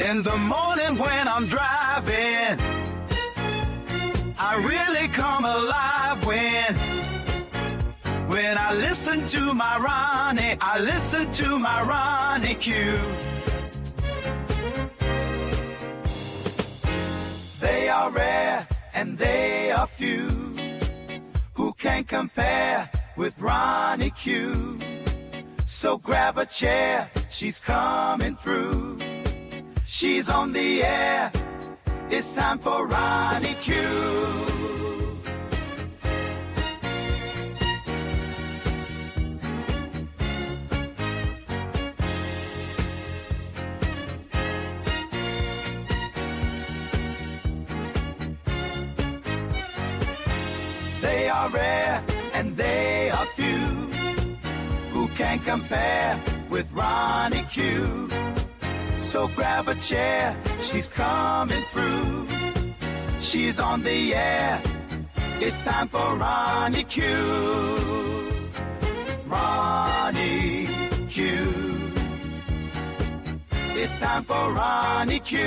In the morning when I'm driving, I really come alive when I listen to my Ronnie, I listen to my Ronnie Q. They are rare and they are few who can compare with Ronnie Q. So grab a chair, she's coming through. She's on the air, it's time for Ronnie Q. They are rare and they are few who can compare with Ronnie Q. So grab a chair, she's coming through. She's on the air, it's time for Ronnie Q. Ronnie Q. It's time for Ronnie Q.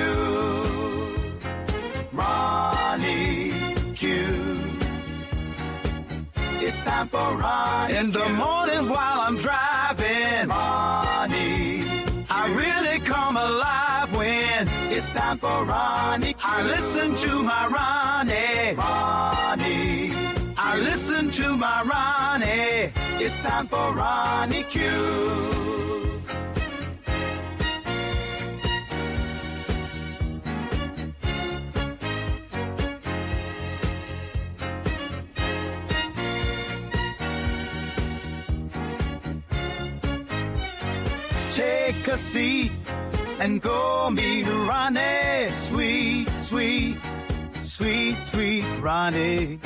Ronnie Q. It's time for Ronnie Q. In the morning while I'm driving, Ronnie Q. I really come alive when it's time for Ronnie Q. I listen to my Ronnie, Ronnie Q. I listen to my Ronnie. It's time for Ronnie Q. Take a seat and go meet Ronnie. Sweet, sweet, sweet, sweet Ronnie.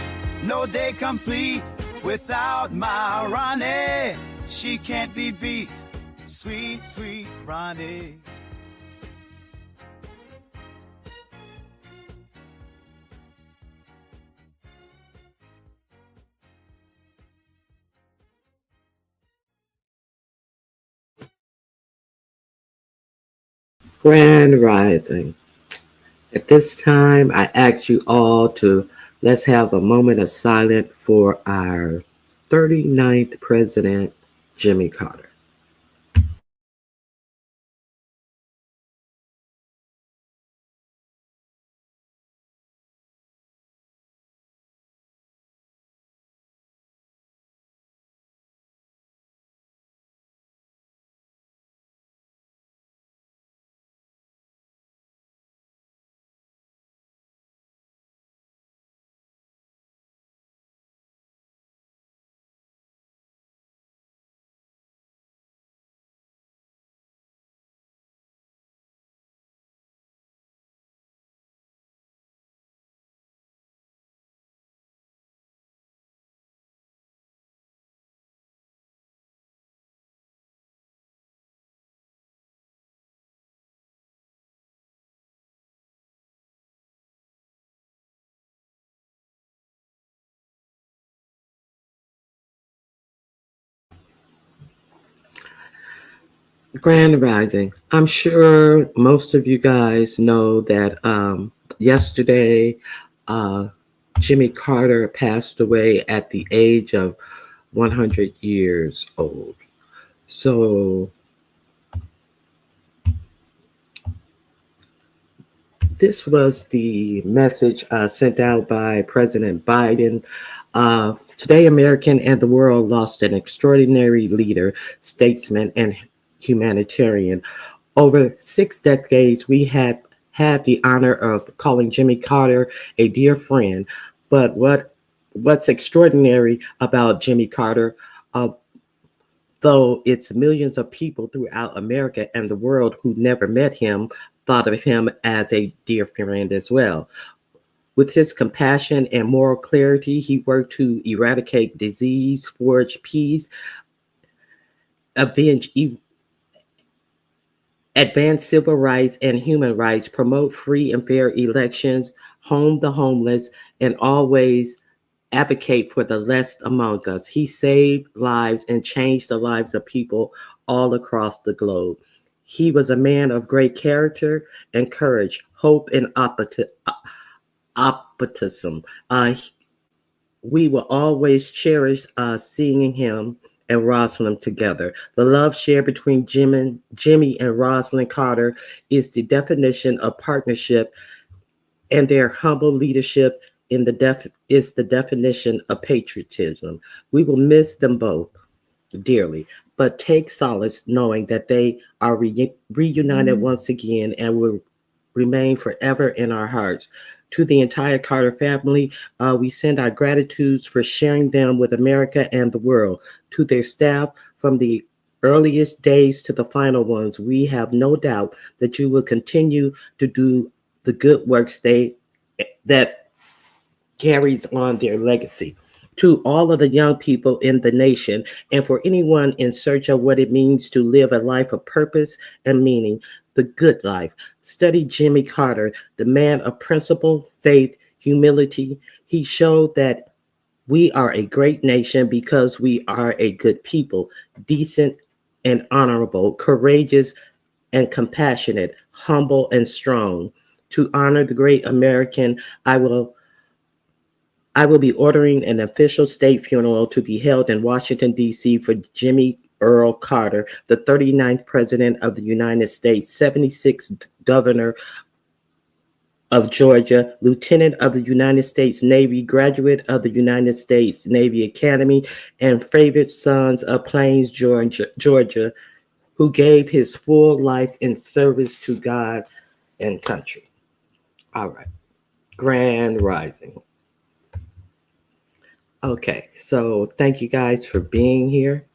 No day complete without my Ronnie. She can't be beat. Sweet, sweet Ronnie. Grand Rising. At this time, I ask you all to let's have a moment of silence for our 39th President, Jimmy Carter. Grand Rising. I'm sure most of you guys know that yesterday Jimmy Carter passed away at the age of 100 years old. So this was the message sent out by President Biden. Today, American and the world lost an extraordinary leader, statesman, and humanitarian. Over 6 decades, we had had the honor of calling Jimmy Carter a dear friend. But what's extraordinary about Jimmy Carter, though it's millions of people throughout America and the world who never met him, thought of him as a dear friend as well. With his compassion and moral clarity, he worked to eradicate disease, forge peace, advance civil rights and human rights, promote free and fair elections, home the homeless, and always advocate for the less among us. He saved lives and changed the lives of people all across the globe. He was a man of great character and courage, hope and optimism. We will always cherish seeing him and Rosalind together. The love shared between Jimmy and Rosalind Carter is the definition of partnership, and their humble leadership is the definition of patriotism. We will miss them both dearly, but take solace knowing that they are reunited once again and will remain forever in our hearts. To the entire Carter family, we send our gratitudes for sharing them with America and the world. To their staff, from the earliest days to the final ones, we have no doubt that you will continue to do the good works that carries on their legacy. To all of the young people in the nation, and for anyone in search of what it means to live a life of purpose and meaning, the good life, study Jimmy Carter, the man of principle, faith, humility. He showed that we are a great nation because we are a good people, decent and honorable, courageous and compassionate, humble and strong. To honor the great American, I will I will be ordering an official state funeral to be held in Washington, D.C. for Jimmy Earl Carter, the 39th President of the United States, 76th Governor of Georgia, Lieutenant of the United States Navy, graduate of the United States Navy Academy, and favorite sons of Plains, Georgia, who gave his full life in service to God and country. All right. Grand Rising. Okay, so thank you guys for being here.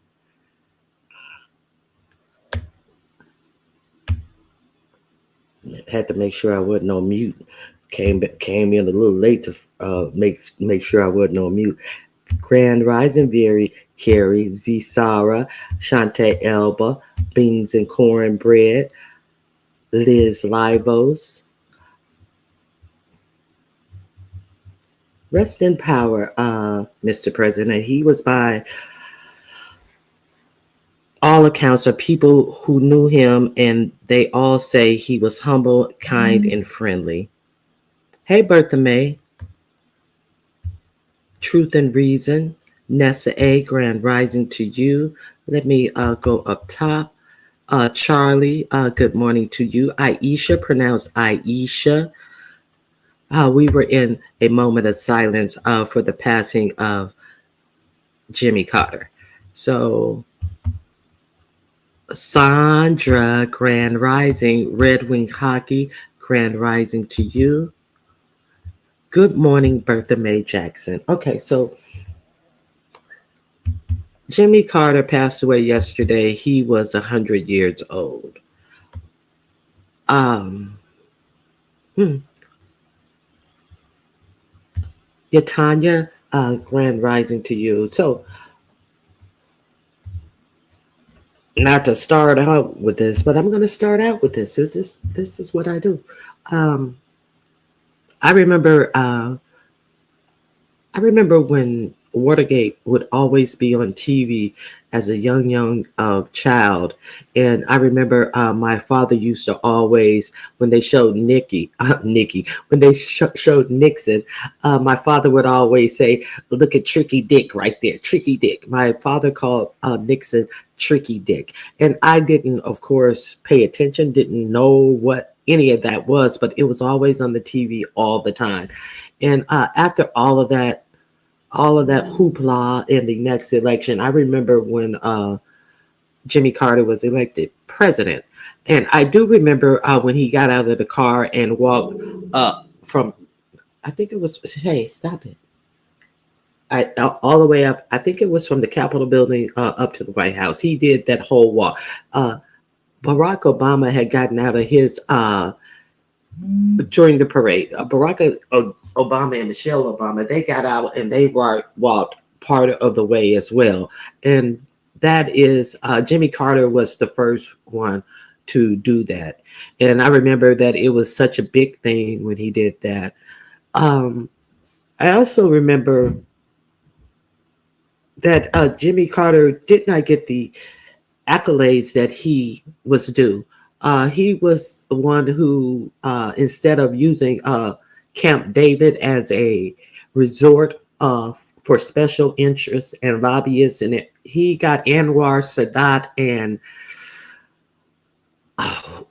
Had to make sure I wasn't on mute. Came in a little late to make sure I wasn't on mute. Grand Rising, Very, Carrie, Z Sarah, Shantae Elba, Beans and Cornbread, Liz Livos. Rest in power, Mr. President. He was, by all accounts, of people who knew him, and they all say he was humble, kind, and friendly. Hey, Bertha May. Truth and Reason. Nessa A. Grand Rising to you. Let me go up top. Charlie, good morning to you. Aisha, pronounced Aisha. We were in a moment of silence for the passing of Jimmy Carter. So, Sandra, Grand Rising. Red Wing Hockey, Grand Rising to you. Good morning, Bertha May Jackson. Okay, so Jimmy Carter passed away yesterday. He was 100 years old. Yatanya, Grand Rising to you. So, not to start out with this, but I'm going to start out with this. This is what I do. I remember when Watergate would always be on TV as a young child, and I remember my father used to always, when they showed when they showed Nixon, my father would always say, "Look at Tricky Dick right there, Tricky Dick." My father called Nixon Tricky Dick, and I didn't, of course, pay attention, didn't know what any of that was, but it was always on the TV all the time. And after all of that hoopla in the next election, I remember when Jimmy Carter was elected president. And I do remember when he got out of the car and walked from, I think it was, hey, stop it. All the way up, I think it was from the Capitol building up to the White House. He did that whole walk. Barack Obama had gotten out of his during the parade. Barack Obama and Michelle Obama, they got out and they walked part of the way as well. And that is, Jimmy Carter was the first one to do that. And I remember that it was such a big thing when he did that. I also remember that Jimmy Carter did not get the accolades that he was due. He was the one who, instead of using Camp David as a resort for special interests and lobbyists, and he got Anwar Sadat and oh,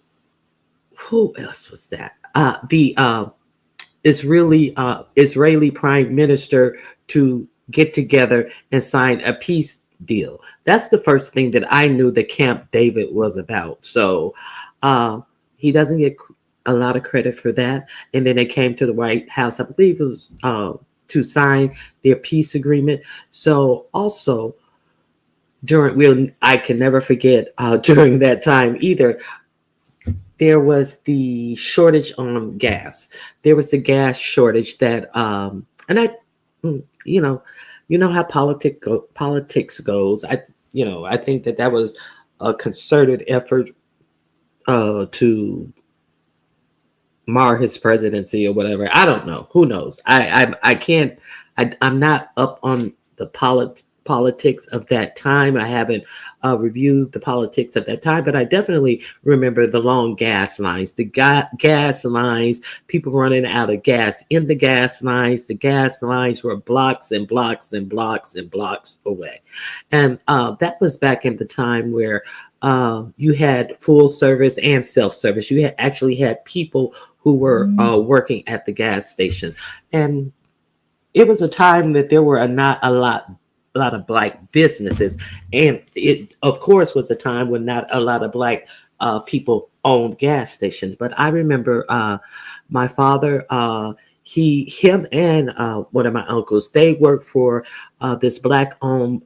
who else was that? The Israeli Prime Minister to get together and sign a peace deal. That's the first thing that I knew that Camp David was about. So uh, he doesn't get a lot of credit for that. And then they came to the White House, I believe it was to sign their peace agreement. So also I can never forget during that time either, there was the shortage on gas. There was a gas shortage that, and I, you know, how politics goes. I think that that was a concerted effort to mar his presidency or whatever. I don't know. Who knows? I can't. I'm not up on the politics of that time. I haven't reviewed the politics of that time, but I definitely remember the long gas lines, the gas lines, people running out of gas in the gas lines. The gas lines were blocks and blocks and blocks and blocks away. And that was back in the time where you had full service and self service. You actually had people who were working at the gas station. And it was a time that there were not a lot of black businesses, and it of course was a time when not a lot of black people owned gas stations. But I remember my father, him and one of my uncles, they worked for this black owned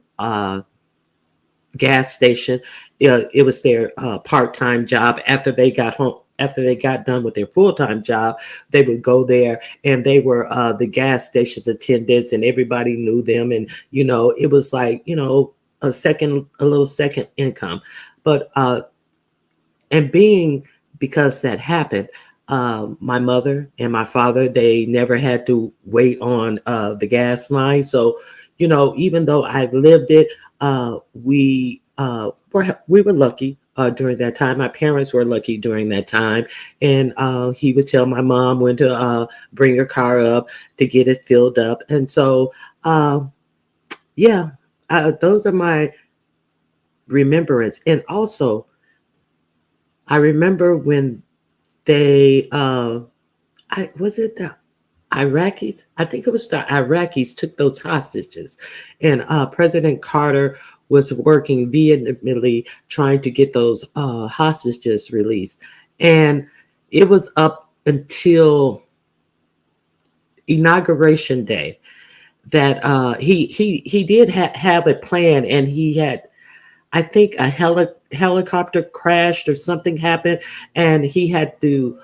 gas station. It was their part-time job. After they got home, after they got done with their full-time job, they would go there, and they were the gas station's attendants, and everybody knew them. And it was like a little second income. But and being because that happened, my mother and my father, they never had to wait on the gas line. So even though I've lived it, we were lucky during that time. My parents were lucky during that time, and he would tell my mom when to bring her car up to get it filled up. And so, yeah, those are my remembrance. And also, I remember when they, I was it the Iraqis? I think it was the Iraqis took those hostages, and President Carter was working vehemently trying to get those hostages released, and it was up until inauguration day that he did have a plan, and he had, I think, a helicopter crashed or something happened, and he had to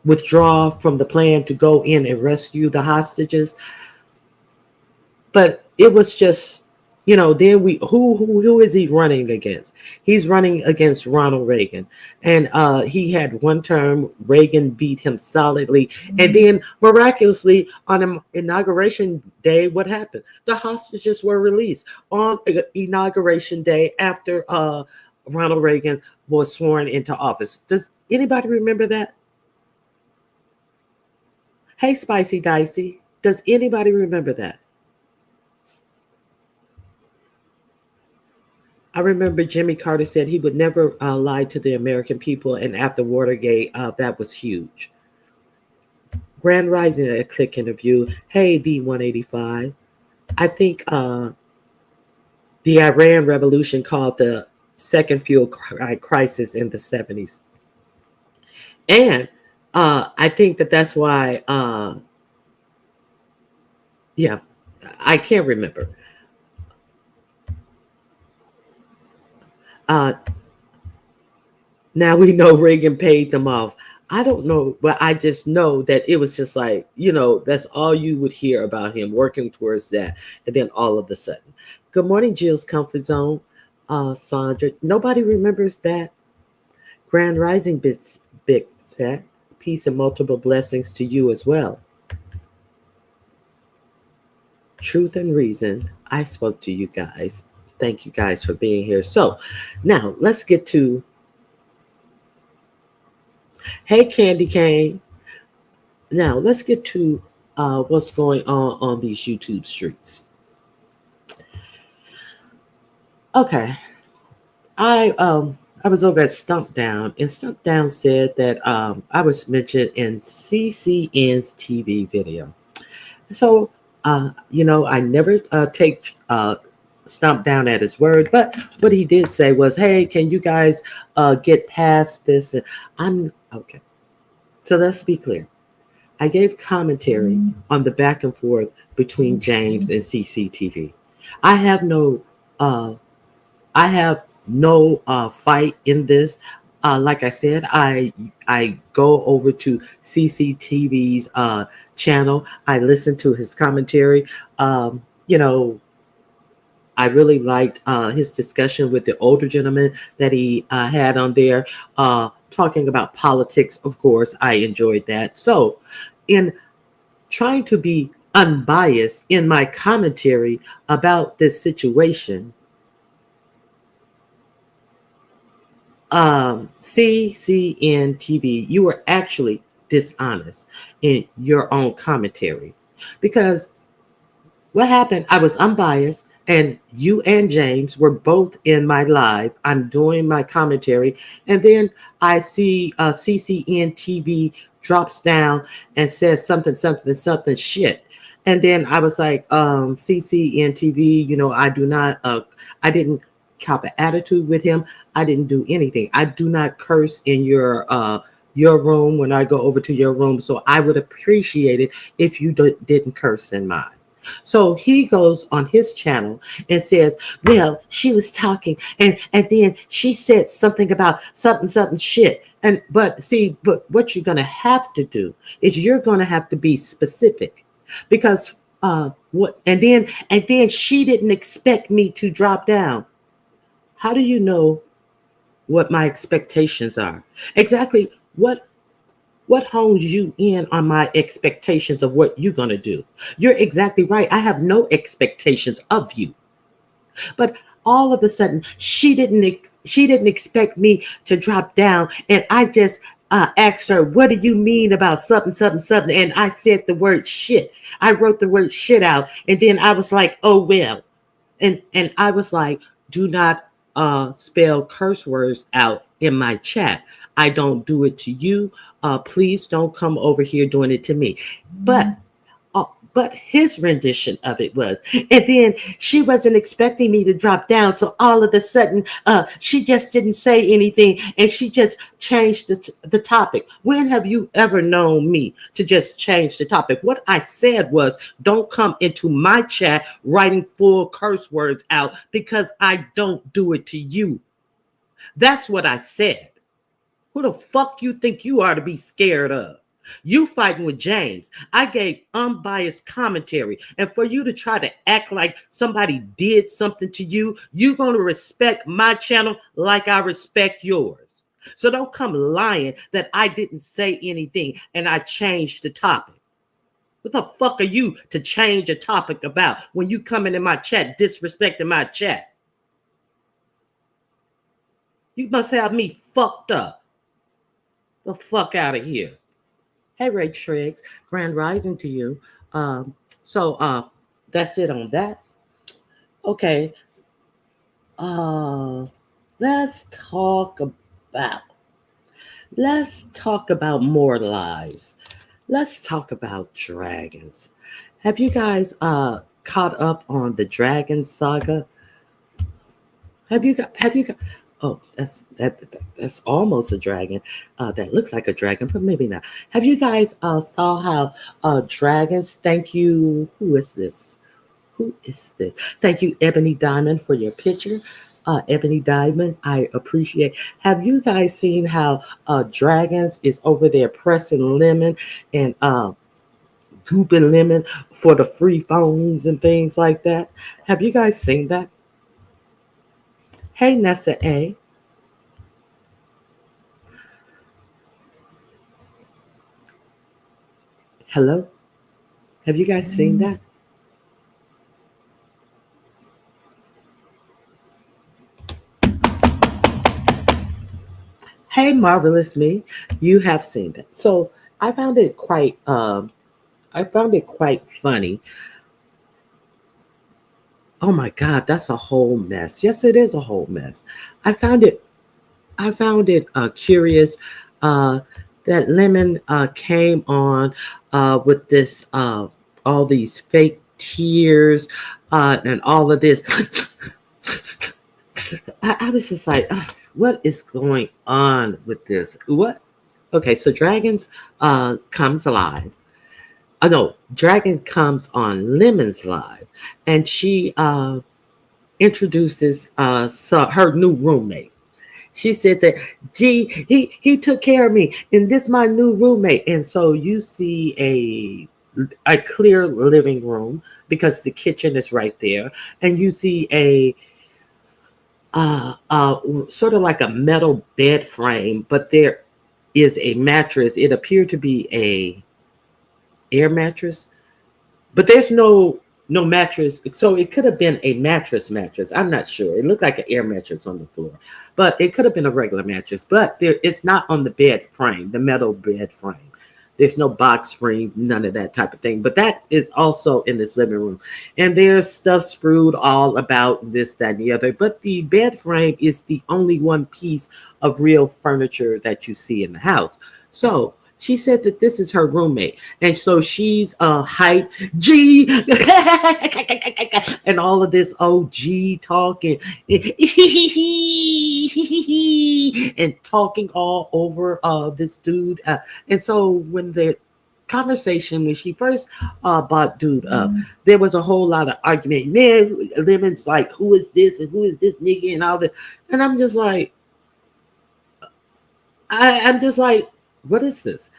withdraw from the plan to go in and rescue the hostages. But it was just, then who is he running against? He's running against Ronald Reagan. And he had one term. Reagan beat him solidly. And then miraculously on inauguration day, what happened? The hostages were released on inauguration day after Ronald Reagan was sworn into office. Does anybody remember that? Hey, Spicy Dicey, does anybody remember that? I remember Jimmy Carter said he would never lie to the American people, and after Watergate, that was huge. Grand Rising, a click interview. Hey, B185. I think the Iran Revolution caused the second fuel crisis in the 70s. And I think that that's why, yeah, I can't remember. Uh, Now we know Reagan paid them off. I don't know, but I just know that it was just like, that's all you would hear about him working towards that. And then all of a sudden, good morning, Jill's Comfort Zone. Sandra, nobody remembers that. Grand Rising, big set. Peace and multiple blessings to you as well. Truth and reason. I spoke to you guys. Thank you guys for being here. So now let's get to Hey, Candy Cane. Now let's get to what's going on these YouTube streets. Okay, I was over at Stump Down, and Stump Down said that I was mentioned in CCN's TV video. So, I never take Stump Down at his word, but what he did say was, "Hey, can you guys get past this?" And I'm okay. So let's be clear. I gave commentary on the back and forth between James and CCTV. I have no uh, I have no fight in this. Like I said, I go over to CCTV's channel. I listen to his commentary. Um, you know, I really liked his discussion with the older gentleman that he had on there, talking about politics. Of course, I enjoyed that. So, in trying to be unbiased in my commentary about this situation, CCN TV, you were actually dishonest in your own commentary because what happened, I was unbiased, and you and James were both in my live. I'm doing my commentary, and then I see CCN TV drops down and says something, something, something shit. And then I was like, CCN TV, I didn't cop an attitude with him. I didn't do anything. I do not curse in your room when I go over to your room. So I would appreciate it if you didn't curse in mine. So he goes on his channel and says, "Well, she was talking, and then she said something about something something shit." And but what you're gonna have to do is you're gonna have to be specific, because what and then she didn't expect me to drop down. How do you know what my expectations are? Exactly what hones you in on my expectations of what you're going to do? You're exactly right. I have no expectations of you. But all of a sudden, she didn't expect me to drop down, and I just asked her, "What do you mean about something, something, something?" And I said the word shit. I wrote the word shit out, and then I was like, "Oh well," and I was like, "Do not spell curse words out in my chat. I don't do it to you. Please don't come over here doing it to me." But his rendition of it was, and then she wasn't expecting me to drop down, so all of a sudden, she just didn't say anything, and she just changed the topic. When have you ever known me to just change the topic? What I said was, don't come into my chat writing full curse words out, because I don't do it to you. That's what I said. Who the fuck you think you are to be scared of? You fighting with James. I gave unbiased commentary. And for you to try to act like somebody did something to you, you're going to respect my channel like I respect yours. So don't come lying that I didn't say anything and I changed the topic. What the fuck are you to change a topic about when you coming in my chat disrespecting my chat? You must have me fucked up. The fuck out of here. Hey, Ray Triggs, Grand Rising to you. So that's it on that. Okay. Uh, let's talk about more lies. Let's talk about dragons. Have you guys caught up on the Dragon Saga? Have you got oh, that's almost a dragon. That looks like a dragon, but maybe not. Have you guys saw how dragons, thank you, who is this? Who is this? Thank you, Ebony Diamond, for your picture. Ebony Diamond, I appreciate. Have you guys seen how dragons is over there pressing lemon and gooping lemon for the free phones and things like that? Have you guys seen that? Hey, Nessa A. Hello? Have you guys seen that? Hey, marvelous me, you have seen that. So I found it quite funny. Oh my God, that's a whole mess. Yes, it is a whole mess. I found it curious uh, that Lemon came on with this all these fake tears and all of this. I was just like, "Ugh, what is going on with this? What? Okay, so Dragons comes alive. Oh no, Dragon comes on Lemon's live, and she introduces her new roommate. She said that, gee, he took care of me, and this my new roommate. And so you see a clear living room because the kitchen is right there, and you see a sort of like a metal bed frame, but there is a mattress. It appeared to be a air mattress, but there's no mattress, so it could have been a mattress. I'm not sure. It looked like an air mattress on the floor, but it could have been a regular mattress. But it's not on the bed frame, the metal bed frame. There's no box spring, none of that type of thing. But that is also in this living room, and there's stuff sprued all about this, that, and the other. But the bed frame is the only one piece of real furniture that you see in the house. So she said that this is her roommate. And so she's hype, G, and all of this OG talking, and talking all over this dude. And so when the conversation, when she first brought dude up, there was a whole lot of argument. Man, Lemon's like, who is this and who is this nigga and all that. And I'm just like, I'm just like, what is this?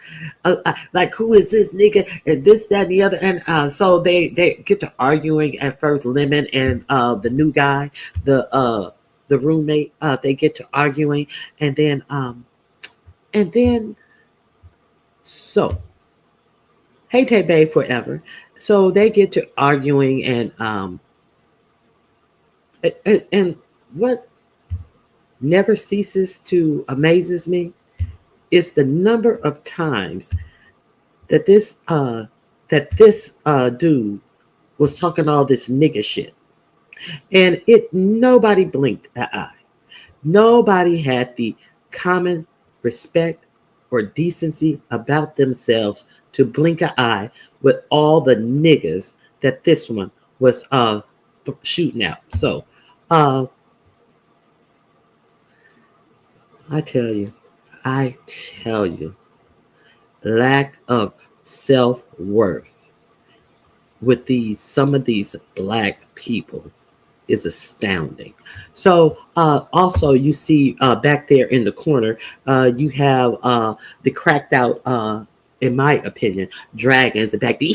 Like, who is this nigga and this, that, and the other? And so they get to arguing at first. Lemon and the new guy, the roommate, they get to arguing, and then so hey Tay Bay forever. So they get to arguing, and what never ceases to amazes me is the number of times that this dude was talking all this nigga shit, and it nobody blinked an eye. Nobody had the common respect or decency about themselves to blink an eye with all the niggas that this one was shooting out. So I tell you, lack of self-worth with some of these black people is astounding. So also you see back there in the corner, you have the cracked out, in my opinion, dragons back there,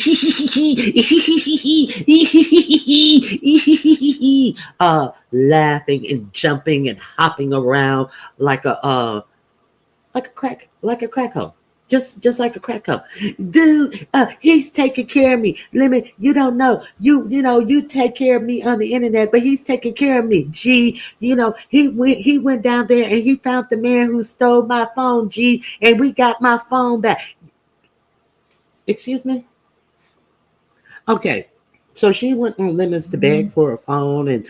laughing and jumping and hopping around like a crack hoe. Just like a crack hoe. Dude, he's taking care of me. Lemon, you don't know. You take care of me on the internet, but he's taking care of me. G, he went down there and he found the man who stole my phone, G, and we got my phone back. Excuse me? Okay. So she went on Lemons to beg for a phone, and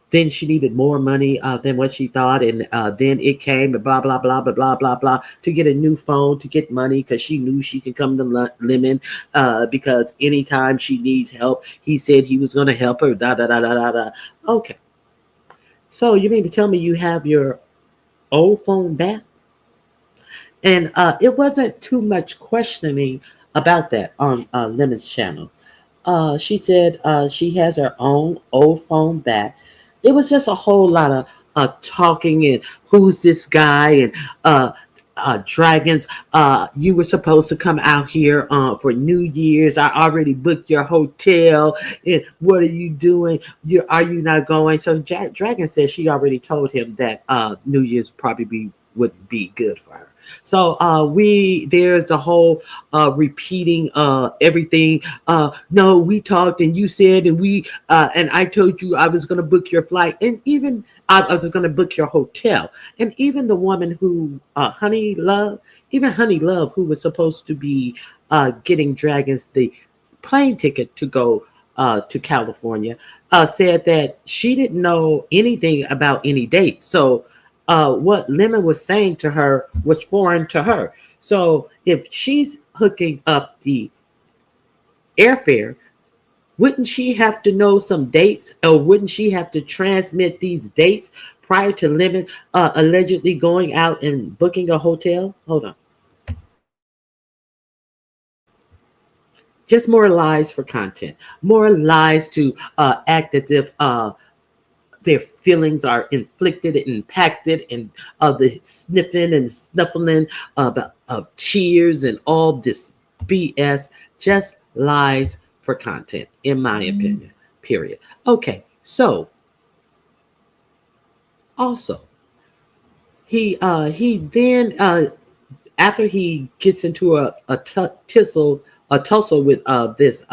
then she needed more money than what she thought, and then it came and blah blah blah blah blah blah blah to get a new phone, to get money, because she knew she could come to Lemon, because anytime she needs help, he said he was going to help her. Da da da da da da. Okay, so you mean to tell me you have your old phone back? And it wasn't too much questioning about that on Lemon's channel. She said she has her own old phone back. It was just a whole lot of talking, and who's this guy, and dragons. You were supposed to come out here for New Year's. I already booked your hotel. And what are you doing? Are you not going? So Dragon said she already told him that New Year's probably wouldn't be good for her. So there's the whole repeating everything. No, we talked and you said and I told you I was gonna book your flight, and even I was gonna book your hotel. And even the woman who Honey Love, who was supposed to be getting Dragons the plane ticket to go to California, said that she didn't know anything about any date. So what Lemon was saying to her was foreign to her. So if she's hooking up the airfare, wouldn't she have to know some dates, or wouldn't she have to transmit these dates prior to Lemon allegedly going out and booking a hotel? Hold on. Just more lies for content, more lies to act as if their feelings are inflicted and impacted, and the sniffing and snuffling of tears and all this BS. Just lies for content, in my opinion. Period. Okay, so also he then after he gets into a tussle with this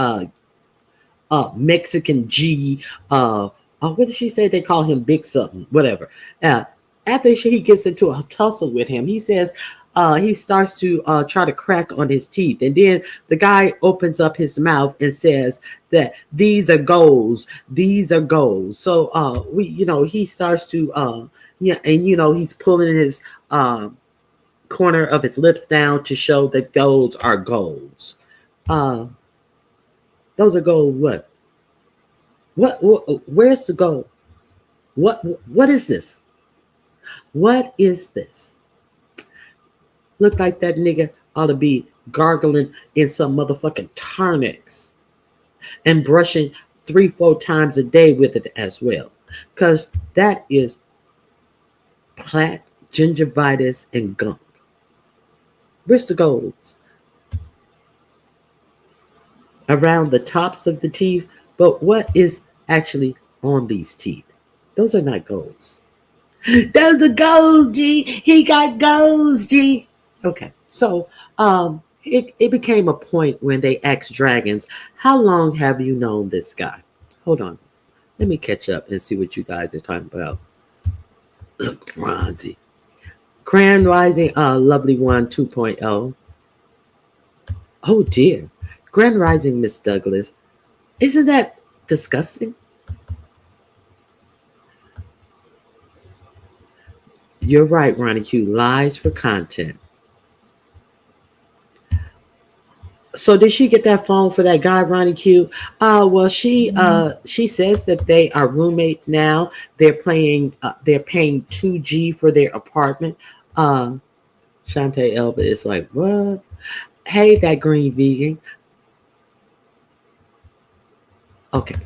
Mexican G. What did she say? They call him Big something, whatever. After he gets into a tussle with him, he says he starts to try to crack on his teeth, and then the guy opens up his mouth and says that these are goals. These are goals. So he starts to and he's pulling his corner of his lips down to show that those are goals. Those are gold. What? Where's the gold? What is this? What is this? Look like that nigga ought to be gargling in some motherfucking Tarnex and brushing 3-4 times a day with it as well, because that is plaque, gingivitis, and gunk. Where's the golds? Around the tops of the teeth, but what is actually on these teeth? Those are not golds. Those are golds, G. He got golds, G. Okay, so it became a point when they asked Dragons, how long have you known this guy? Hold on. Let me catch up and see what you guys are talking about. Look, bronzy. Grand Rising, Lovely One 2.0. Oh dear. Grand Rising, Miss Douglas. Isn't that disgusting? You're right, Ronnie Q. Lies for content. So did she get that phone for that guy, Ronnie Q? Well, she says that they are roommates now. They're paying 2G for their apartment. Shantae Elba is like, what? Hey, that green vegan. Okay.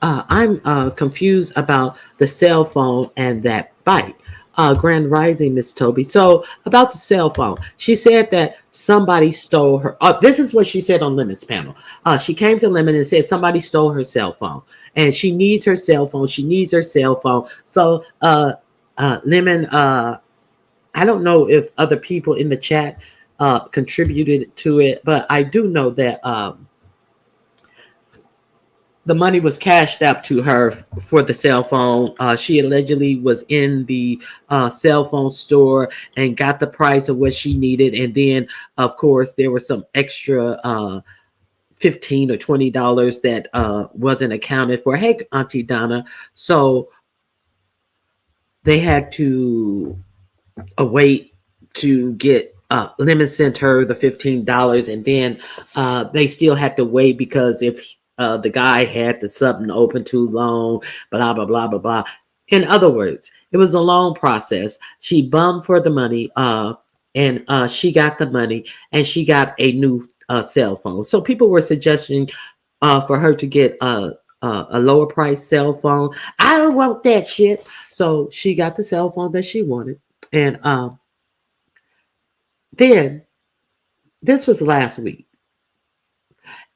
I'm confused about the cell phone and that bite. Grand Rising, Miss Toby. So about the cell phone, she said that somebody stole her. This is what she said on Lemon's panel. She came to Lemon and said somebody stole her cell phone, and she needs her cell phone. She needs her cell phone. So Lemon, I don't know if other people in the chat contributed to it, but I do know that the money was cashed out to her for the cell phone. She allegedly was in the cell phone store and got the price of what she needed. And then, of course, there was some extra $15 or $20 that wasn't accounted for. Hey, Auntie Donna. So they had to wait to get Lemon sent her the $15, and then they still had to wait because if the guy had the something open too long, blah blah blah blah blah. In other words, it was a long process. She bummed for the money, and she got the money, and she got a new cell phone. So people were suggesting for her to get a lower price cell phone. I don't want that shit. So she got the cell phone that she wanted, and then this was last week.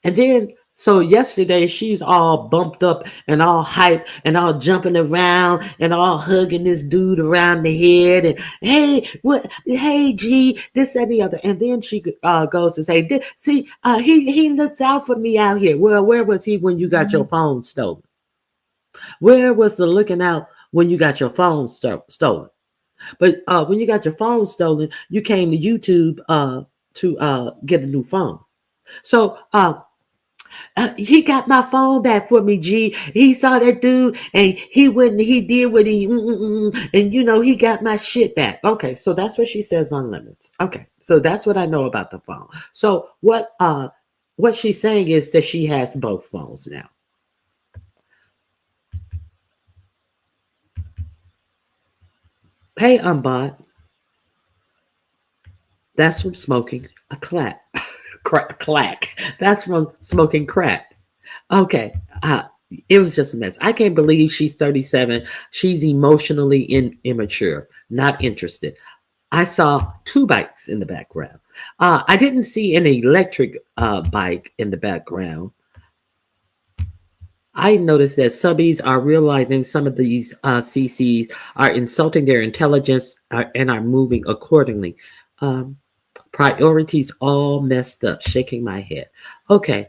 And then So yesterday she's all bumped up and all hype and all jumping around and all hugging this dude around the head and hey what hey G this and the other, and then she goes to say see he looks out for me out here. Well, where was he when you got your phone stolen? Where was the looking out when you got your phone stolen? But when you got your phone stolen, you came to YouTube to get a new phone. So he got my phone back for me, G. He saw that dude and he went and he did what and he got my shit back. Okay, so that's what she says on limits. Okay, so that's what I know about the phone. So what she's saying is that she has both phones now. Hey, Umbot, that's from smoking a clap. Clack. That's from smoking crack. Okay. It was just a mess. I can't believe she's 37. She's emotionally immature, not interested. I saw two bikes in the background. I didn't see an electric bike in the background. I noticed that subbies are realizing some of these CCs are insulting their intelligence and are moving accordingly. Priorities all messed up, shaking my head. Okay,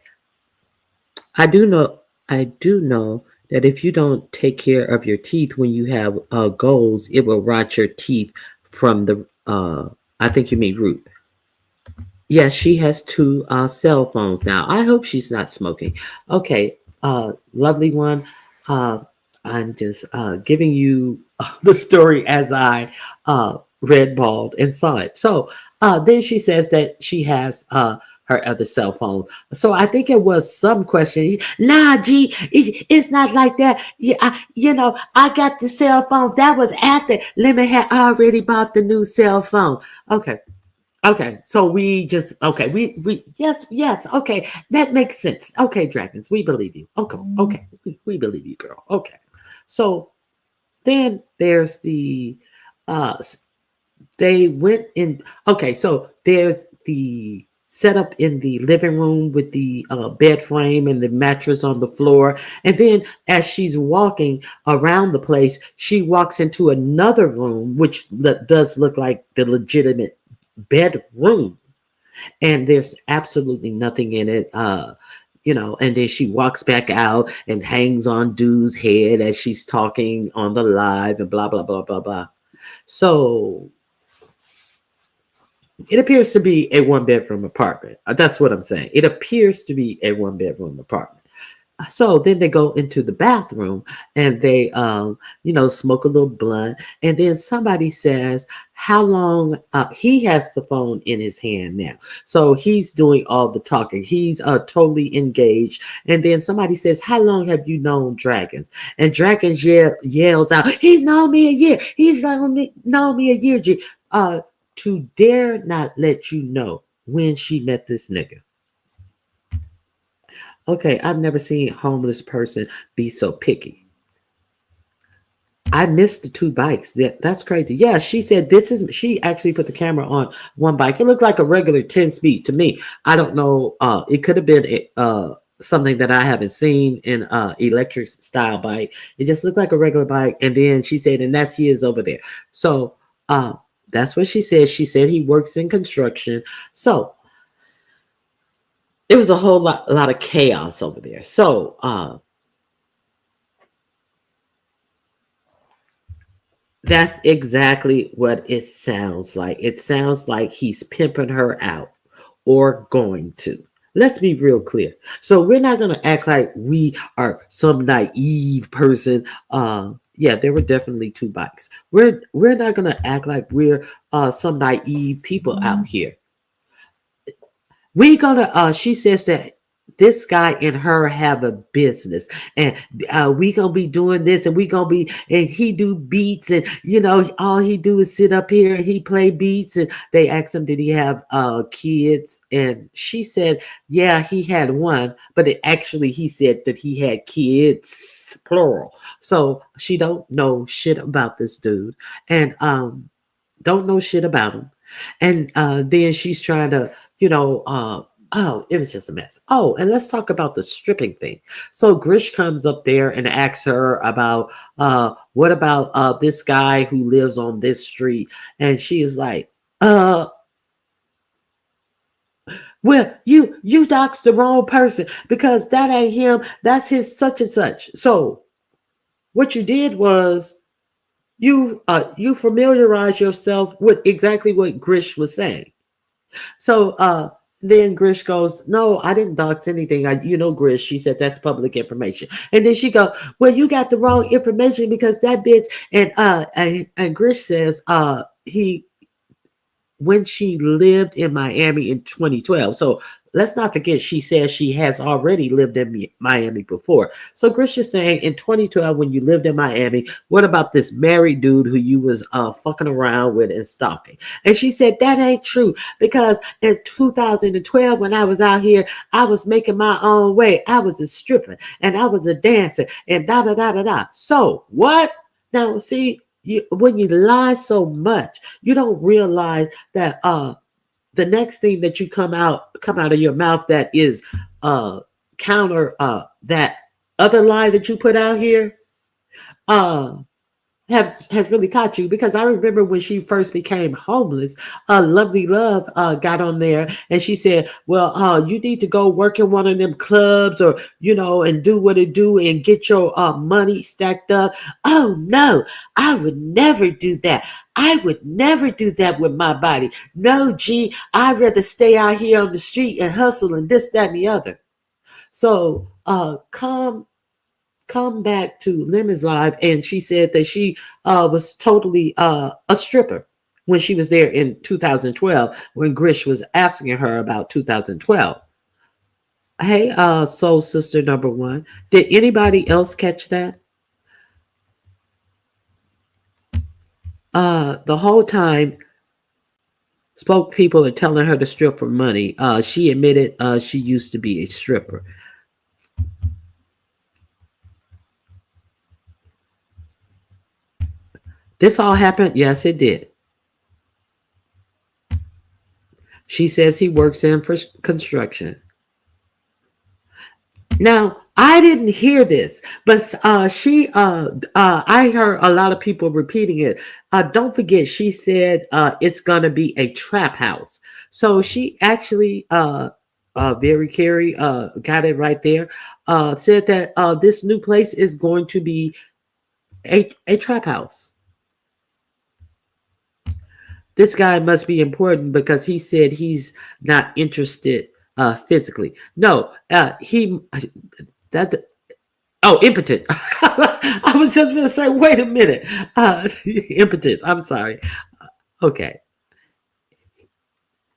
I do know that if you don't take care of your teeth when you have goals, it will rot your teeth from the I think you mean root. Yes, she has two cell phones now. I hope she's not smoking. Okay, lovely one. I'm just giving you the story as I read bald and saw it. So then she says that she has her other cell phone. So I think it was some question. Nah, G, it's not like that. Yeah, I got the cell phone. That was after Lemon had already bought the new cell phone. Okay. Okay, so we yes, okay, that makes sense. Okay, dragons, we believe you. Okay, we believe you, girl. Okay, so then there's the uh they went in. Okay, so there's the setup in the living room with the bed frame and the mattress on the floor, and then as she's walking around the place, she walks into another room which does look like the legitimate bedroom, and there's absolutely nothing in it. And then she walks back out and hangs on dude's head as she's talking on the live and blah blah blah blah blah. So it appears to be a one bedroom apartment. That's what I'm saying. It appears to be a one bedroom apartment. So then they go into the bathroom and they, smoke a little blunt. And then somebody says, how long, he has the phone in his hand now. So he's doing all the talking. He's totally engaged. And then somebody says, how long have you known Dragons? And Dragons yells out, he's known me a year. He's known me a year, G. To dare not let you know when she met this nigga. Okay, I've never seen a homeless person be so picky. I missed the two bikes. That's crazy. Yeah, she said she actually put the camera on one bike. It looked like a regular 10 speed to me. I don't know. It could have been something that I haven't seen in electric style bike. It just looked like a regular bike. And then she said, and that's his over there. So that's what she said. She said he works in construction. So it was a whole lot of chaos over there. So that's exactly what it sounds like. It sounds like he's pimping her out or going to. Let's be real clear. So we're not going to act like we are some naive person. Yeah, there were definitely two bikes. We're not going to act like we're some naive people out here. We gonna she says that this guy and her have a business, and we gonna be doing this, and we gonna be, and he do beats, and all he do is sit up here and he play beats. And they asked him, did he have kids? And she said, yeah, he had one, but he said that he had kids, plural. So she don't know shit about this dude, and don't know shit about him. And then she's trying to Oh, it was just a mess. Oh, and let's talk about the stripping thing. So Grish comes up there and asks her about what about this guy who lives on this street? And she is like, uh well, you doxed the wrong person because that ain't him. That's his such and such. So what you did was you familiarize yourself with exactly what Grish was saying. So then Grish goes, "No, I didn't dox anything. Grish." She said that's public information. And then she go, "Well, you got the wrong information because that bitch." And Grish says, he when she lived in Miami in 2012. So let's not forget, she says she has already lived in Miami before. So Grish is saying in 2012, when you lived in Miami, what about this married dude who you was fucking around with and stalking? And she said that ain't true because in 2012, when I was out here, I was making my own way. I was a stripper and I was a dancer and da da da da da. So what? Now see, when you lie so much, you don't realize that the next thing that you come out of your mouth that is counter that other lie that you put out here uh has really caught you. Because I remember when she first became homeless, Lovely Love got on there and she said, well, you need to go work in one of them clubs, or and do what it do and get your money stacked up. Oh no, I would never do that. I would never do that with my body. No, G, I'd rather stay out here on the street and hustle and this, that, and the other. So come back to Lemon's live, and she said that she was totally a stripper when she was there in 2012, when Grish was asking her about 2012. Hey, soul sister number one, did anybody else catch that? The whole time spoke people are telling her to strip for money. She admitted she used to be a stripper. This all happened? Yes, it did. She says he works in for construction. Now, I didn't hear this, but I heard a lot of people repeating it. Don't forget, she said it's going to be a trap house. So she actually, very Carrie, got it right there, said that this new place is going to be a trap house. This guy must be important because he said he's not interested physically. No, he that impotent. I was just going to say, wait a minute, impotent. I'm sorry. Okay,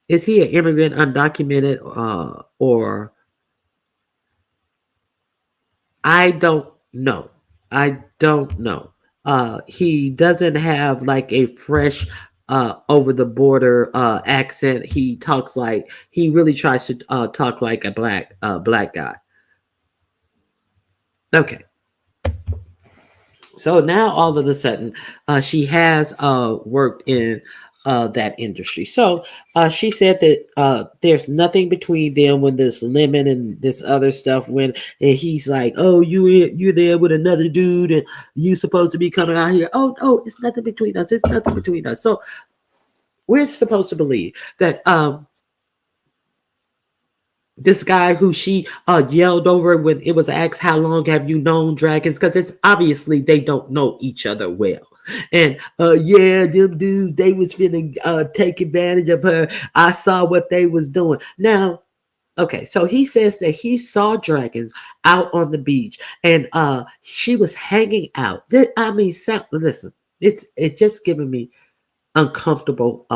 is he an immigrant, undocumented, or I don't know. I don't know. He doesn't have like a fresh over the border accent. He really tries to talk like a black guy. Okay. So now all of a sudden, she has worked in that industry. So she said that there's nothing between them when this Lemon and this other stuff. And he's like, "Oh, you're there with another dude, and you supposed to be coming out here." Oh, no, it's nothing between us. It's nothing between us. So we're supposed to believe that this guy who she yelled over when it was asked, "How long have you known dragons?" Because it's obviously they don't know each other well. And yeah, them dudes, they was finna take advantage of her. I saw what they was doing. Now, okay, so he says that he saw dragons out on the beach, and she was hanging out. Listen, it's just giving me uncomfortable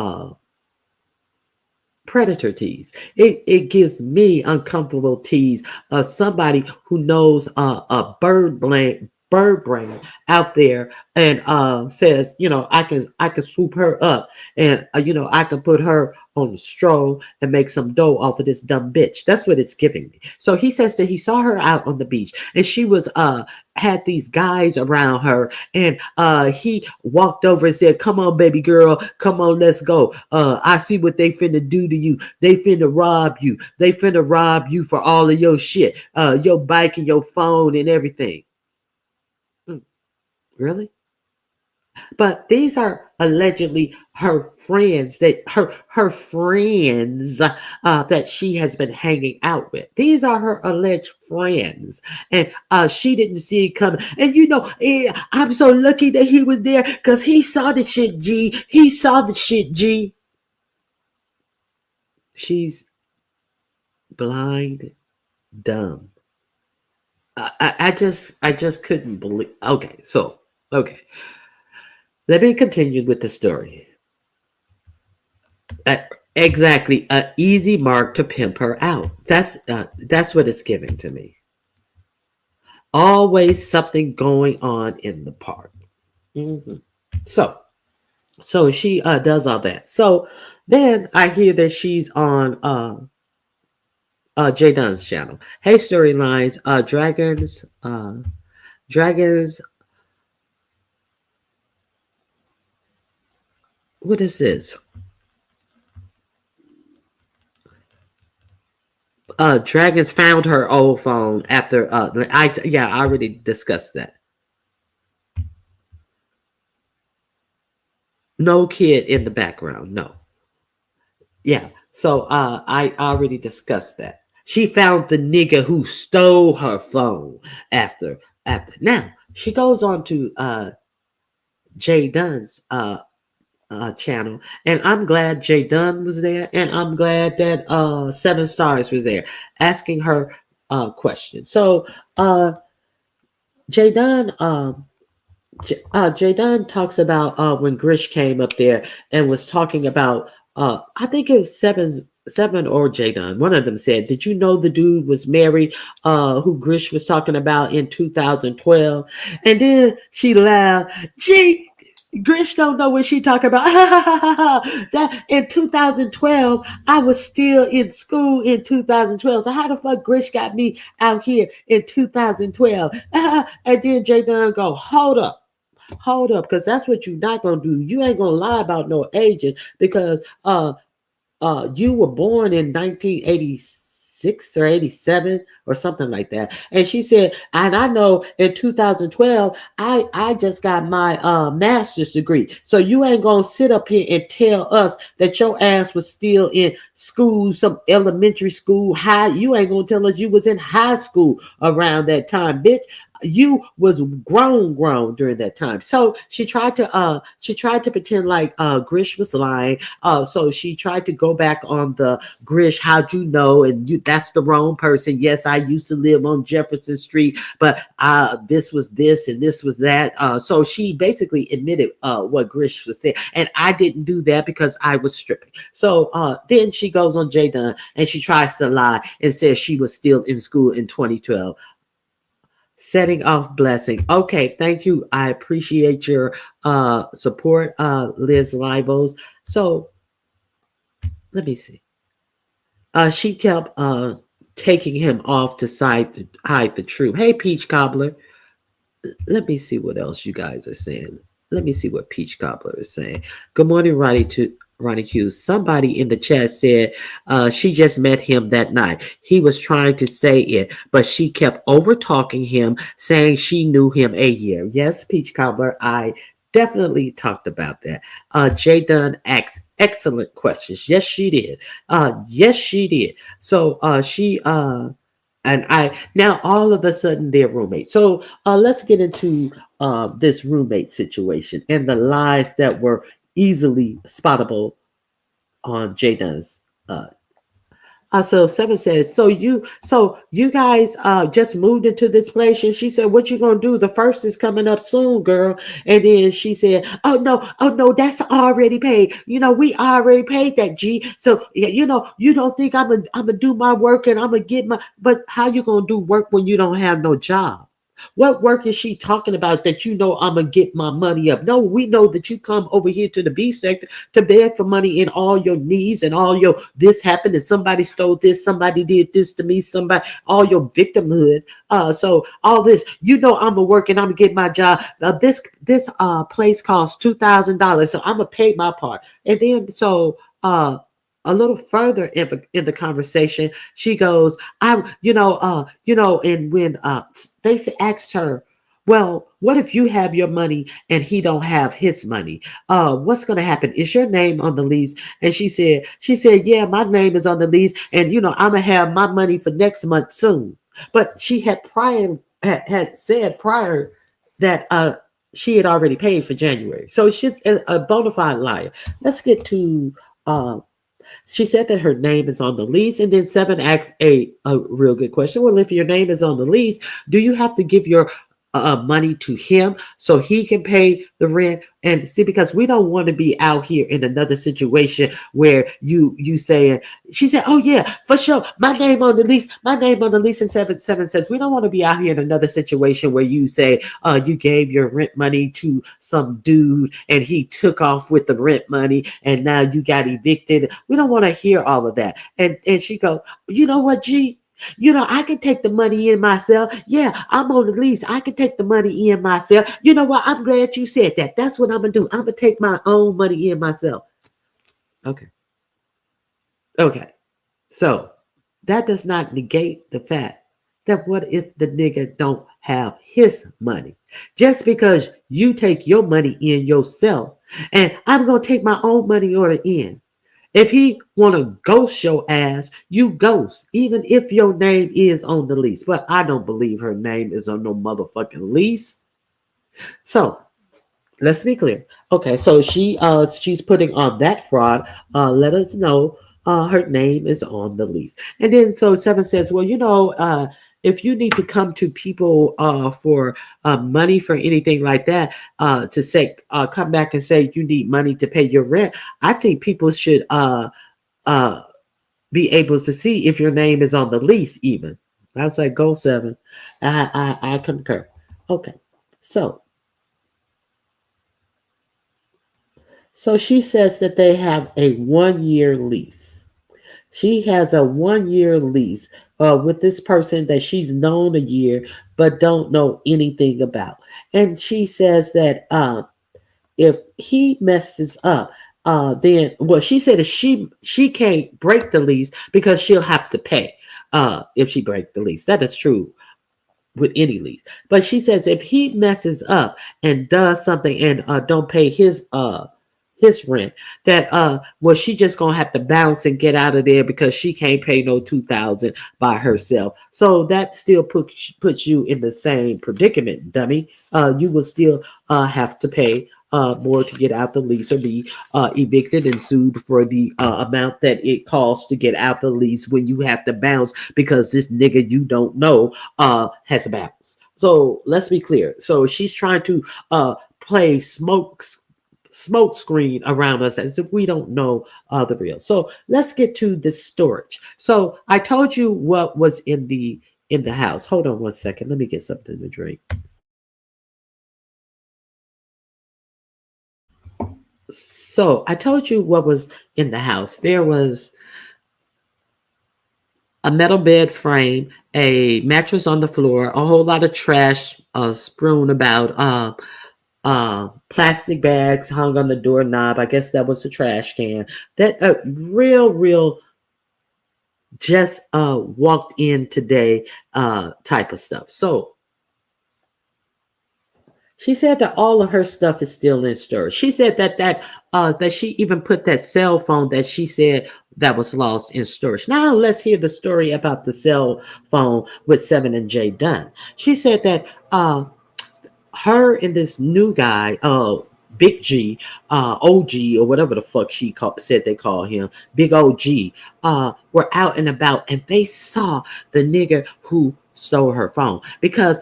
predator tease. It gives me uncomfortable tease. Somebody who knows a bird brain out there and says, I can swoop her up and I can put her on the stroll and make some dough off of this dumb bitch. That's what it's giving me. So he says that he saw her out on the beach and she was had these guys around her and he walked over and said, come on baby girl, come on, let's go. I see what they finna do to you. They finna rob you. They finna rob you for all of your shit, your bike and your phone and everything. Really? But these are allegedly her friends her friends that she has been hanging out with. These are her alleged friends, and she didn't see it coming. And I'm so lucky that he was there because he saw the shit. G, he saw the shit. G, she's blind, dumb. I just couldn't believe. Okay. Let me continue with the story. Exactly, an easy mark to pimp her out. That's what it's giving to me. Always something going on in the park. hmm So she does all that. So then I hear that she's on Jay Dunn's channel. Hey, storylines, dragons. What is this? Dragons found her old phone after I already discussed that. No kid in the background, no. Yeah. So I already discussed that. She found the nigga who stole her phone after. Now she goes on to Jay Dunn's channel, and I'm glad Jay Dunn was there, and I'm glad that Seven Stars was there asking her questions. So Jay Dunn Jay Dunn talks about when Grish came up there and was talking about I think it was seven or Jay Dunn. One of them said, "Did you know the dude was married? Who Grish was talking about in 2012?" And then she laughed. Gee, Grish don't know what she talking about. That in 2012, I was still in school in 2012. So how the fuck Grish got me out here in 2012? And then Jay Dunn go, hold up, because that's what you're not gonna do. You ain't gonna lie about no ages because you were born in 1986 or 87 or something like that. And she said, and I know in 2012 I just got my master's degree. So you ain't gonna sit up here and tell us that your ass was still in school, some elementary school, high. You ain't gonna tell us you was in high school around that time, bitch. You was grown during that time. So she tried to pretend like Grish was lying. So she tried to go back on the Grish, how'd you know? And that's the wrong person. Yes, I used to live on Jefferson Street, but this was this and this was that. So she basically admitted what Grish was saying. And I didn't do that because I was stripping. So then she goes on Jay Dunn and she tries to lie and says she was still in school in 2012. Setting off blessing. Okay, thank you. I appreciate your support, Liz Livos. So let me see. She kept taking him off to hide the truth. Hey, Peach Cobbler. Let me see what else you guys are saying. Let me see what Peach Cobbler is saying. Good morning, Ronnie Q. Somebody in the chat said she just met him that night. He was trying to say it, but she kept over talking him, saying she knew him a year. Yes, Peach Cobbler, I definitely talked about that. Jay Dunn asked excellent questions. Yes, she did. Yes, she did. So she and I now all of a sudden they're roommates. So let's get into this roommate situation and the lies that were easily spottable on Jay Dunn's. So Seven said, so you guys just moved into this place, and she said, what you gonna do? The first is coming up soon, girl. And then she said, oh no, that's already paid. We already paid that, G. So you don't think I'm gonna do my work and I'm gonna get my, but how you gonna do work when you don't have no job? What work is she talking about that you know I'm gonna get my money up? No, we know that you come over here to the B sector to beg for money in all your needs and all your this happened and somebody stole this, somebody did this to me, somebody all your victimhood. So all this, you know I'm gonna work and I'm gonna get my job. This place costs $2,000, so I'm gonna pay my part. And then a little further in the conversation, she goes, and when Stacey asked her, well, what if you have your money and he don't have his money? What's gonna happen? Is your name on the lease? And she said, yeah, my name is on the lease, and I'm gonna have my money for next month soon. But she had said prior that she had already paid for January. So she's a bona fide liar. Let's get to she said that her name is on the lease, and then 7 asks a real good question. Well, if your name is on the lease, do you have to give your money to him so he can pay the rent? And see, because we don't want to be out here in another situation where you saying, she said, oh yeah, for sure, my name on the lease, and 7 says we don't want to be out here in another situation where you say you gave your rent money to some dude and he took off with the rent money and now you got evicted. We don't want to hear all of that. And she go, you know what, G? I can take the money in myself. Yeah, I'm on the lease. I can take the money in myself. You know what? I'm glad you said that. That's what I'm going to do. I'm going to take my own money in myself. Okay. Okay. So that does not negate the fact that what if the nigga don't have his money? Just because you take your money in yourself and I'm going to take my own money order in. If he want to ghost your ass, you ghost, even if your name is on the lease. But I don't believe her name is on no motherfucking lease. So let's be clear. Okay, so she's putting on that fraud. Let us know her name is on the lease. And then so 7 says, well, if you need to come to people for money for anything like that, to say come back and say you need money to pay your rent, I think people should be able to see if your name is on the lease. Even I say go 7. I concur. Okay, so she says that they have a 1-year lease. She has a 1-year lease with this person that she's known a year but don't know anything about. And she says that if he messes up, then she said that she can't break the lease because she'll have to pay if she breaks the lease. That is true with any lease. But she says if he messes up and does something and don't pay his rent, that she just gonna have to bounce and get out of there because she can't pay no 2,000 by herself. So that still puts you in the same predicament, dummy. You will still have to pay more to get out the lease or be evicted and sued for the amount that it costs to get out the lease when you have to bounce because this nigga you don't know has a bounce. So let's be clear. So she's trying to play smoke screen around us as if we don't know the real. So let's get to the storage. So I told you what was in the house. Hold on one second. Let me get something to drink. So I told you what was in the house. There was a metal bed frame, a mattress on the floor, a whole lot of trash strewn about, plastic bags hung on the doorknob. I guess that was the trash can. That real just walked in today type of stuff. So she said that all of her stuff is still in storage. She said that she even put that cell phone that she said that was lost in storage. Now let's hear the story about the cell phone with 7 and J Dunn. She said that her and this new guy, Big G, OG, or whatever the fuck said they call him, Big OG, were out and about and they saw the nigga who stole her phone because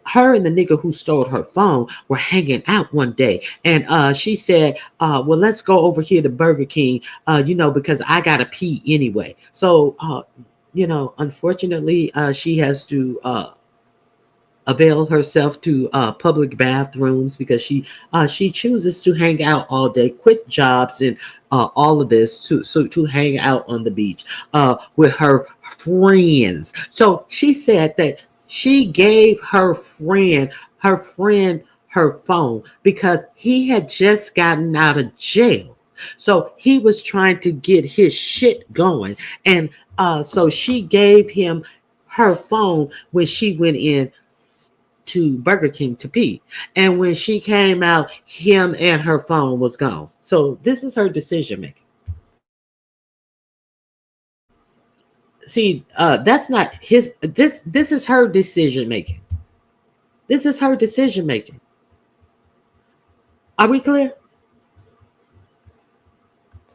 her and the nigga who stole her phone were hanging out one day, and she said, well, let's go over here to Burger King, because I gotta pee anyway. So unfortunately, she has to avail herself to public bathrooms because she chooses to hang out all day, quit jobs and all of this to hang out on the beach with her friends. So she said that she gave her friend her phone because he had just gotten out of jail. So he was trying to get his shit going. And so she gave him her phone when she went in to Burger King to pee. And when she came out, him and her phone was gone. So this is her decision making. See, that's not his. This is her decision making. This is her decision making. Are we clear?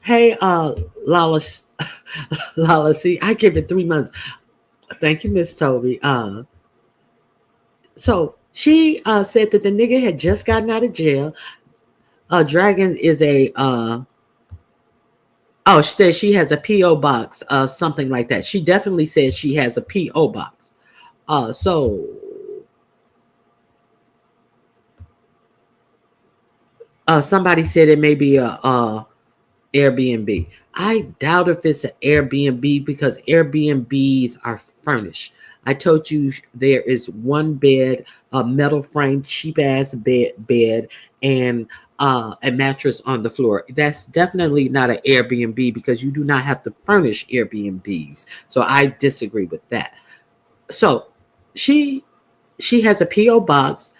Hey, Lala, Lala. See, I give it 3 months. Thank you, Miss Toby. So she said that the nigga had just gotten out of jail. Dragon is a oh, she said she has a PO box, something like that. She definitely said she has a PO box. So somebody said it may be a Airbnb. I doubt if it's an Airbnb because Airbnbs are furnished. I told you there is one bed, a metal frame, cheap ass bed, and a mattress on the floor. That's definitely not an Airbnb because you do not have to furnish Airbnbs. So I disagree with that. So she she has a PO box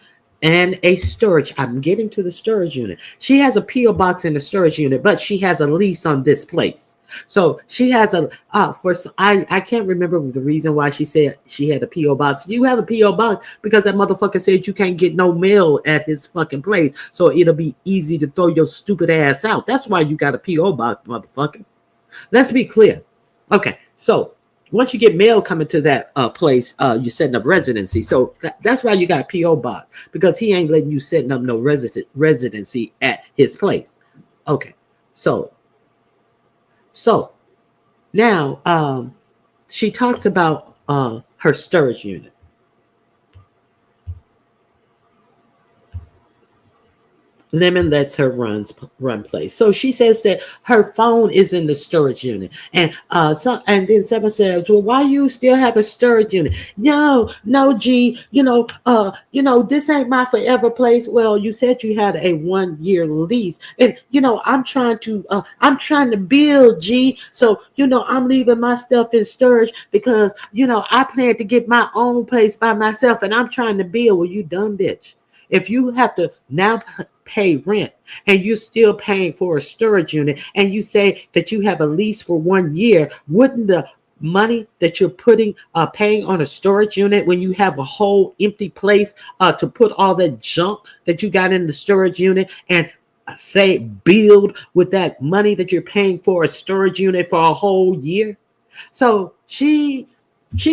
and a storage. I'm getting to the storage unit. She has a PO box in the storage unit, but she has a lease on this place. So she has a I can't remember the reason why she said she had a PO box. You have a PO box because that motherfucker said you can't get no mail at his fucking place, so it'll be easy to throw your stupid ass out. That's why you got a PO box, motherfucker. Let's be clear. Okay, so once you get mail coming to that place, you're setting up residency. So that's why you got a PO box because he ain't letting you setting up no residency at his place. Okay, so so now she talks about her storage unit. Lemon lets her run place. So she says that her phone is in the storage unit. And then Seven says, well, why you still have a storage unit? No, G, this ain't my forever place. Well, you said you had a 1 year lease. And I'm trying to build, G. So, I'm leaving my stuff in storage because I plan to get my own place by myself and I'm trying to build. Well, you dumb bitch. If you have to now pay rent and you're still paying for a storage unit and you say that you have a lease for 1 year, wouldn't the money that you're paying on a storage unit when you have a whole empty place to put all that junk that you got in the storage unit and say build with that money that you're paying for a storage unit for a whole year? So she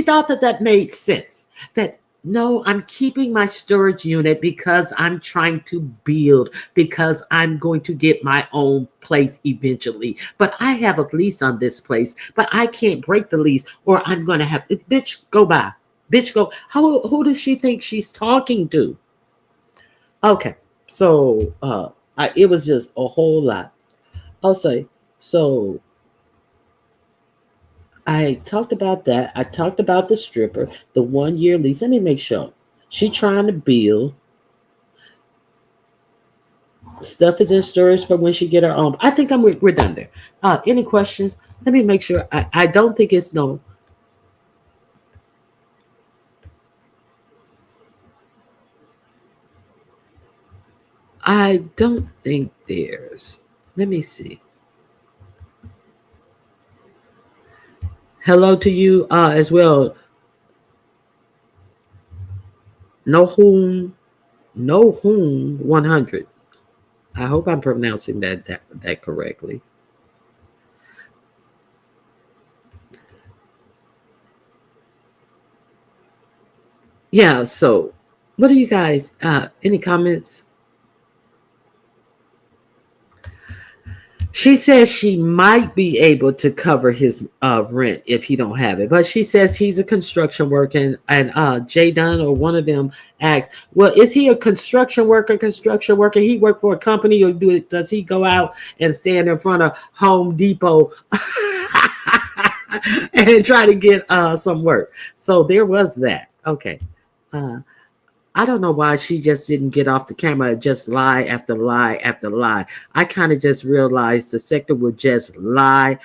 thought that made sense. That no, I'm keeping my storage unit because I'm trying to build, because I'm going to get my own place eventually. But I have a lease on this place, but I can't break the lease or I'm going to have it. Bitch, go by. Bitch, go. Who does she think she's talking to? Okay, so it was just a whole lot. I'll say, so I talked about that. I talked about the stripper, the 1 year lease. Let me make sure. She trying to build. Stuff is in storage for when she get her own. I think we're done there. Any questions? Let me make sure. I don't think it's no. I don't think there's. Let me see. Hello to you as well. No whom 100. I hope I'm pronouncing that correctly. Yeah, so what do you guys any comments? She says she might be able to cover his rent if he don't have it, but she says he's a construction worker, and Jay Dunn or one of them asks, "Well, is he a construction worker? Construction worker? He work for a company, or does he go out and stand in front of Home Depot and try to get some work?" So there was that. Okay. Uh, I don't know why she just didn't get off the camera and just lie after lie after lie. I kind of just realized the sector would just lie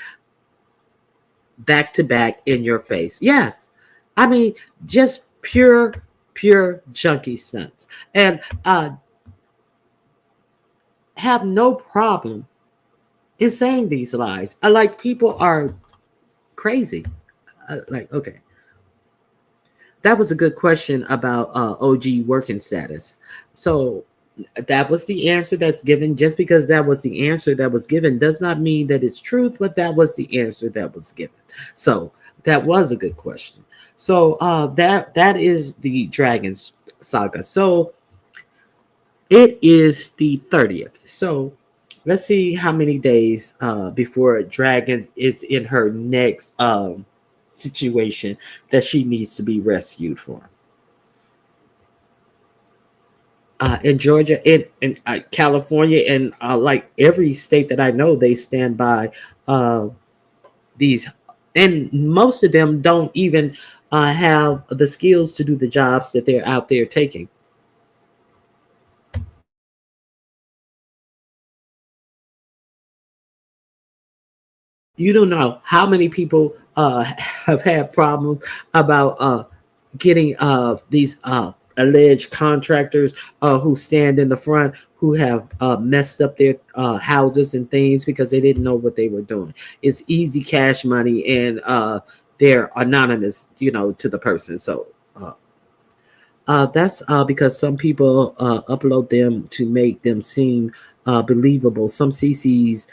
back to back in your face. Yes. I mean, just pure junkie stunts. And have no problem in saying these lies. I like people are crazy. Like, okay. That was a good question about OG working status. So that was the answer that's given. Just because that was the answer that was given does not mean that it's truth, but that was the answer that was given. So that was a good question. So that is the Dragon Saga. So it is the 30th. So let's see how many days before Dragon is in her next situation that she needs to be rescued from. In Georgia, in California, and like every state that I know, they stand by these, and most of them don't even have the skills to do the jobs that they're out there taking. You don't know how many people have had problems about getting these alleged contractors who stand in the front who have messed up their houses and things because they didn't know what they were doing. It's easy cash money, and they're anonymous, to the person. So that's because some people upload them to make them seem believable. Some CCs,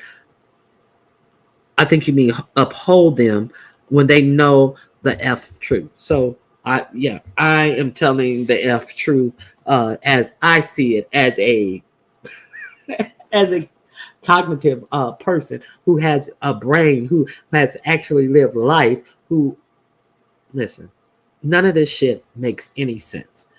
I think you mean uphold them when they know the F truth. So I am telling the F truth as I see it, as a as a cognitive person who has a brain, who has actually lived life, who listen, none of this shit makes any sense.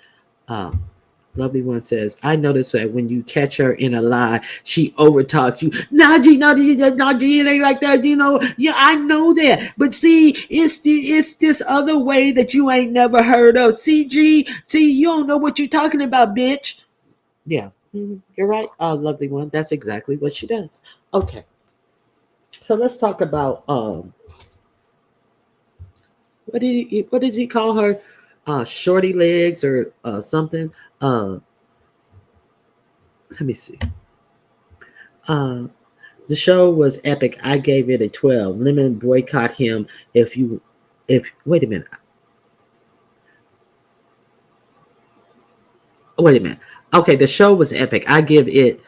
Um, Lovely one says, I noticed that when you catch her in a lie, she overtalks you. Nah, G, no, G, it ain't like that. Yeah, I know that. But see, it's this other way that you ain't never heard of. See, G, see, you don't know what you're talking about, bitch. Yeah, you're right, lovely one. That's exactly what she does. Okay, so let's talk about what does he call her? Shorty legs or something. Let me see. Uh, the show was epic. I gave it a 12. Lemon boycott him if wait a minute. Wait a minute. Okay, the show was epic. I give it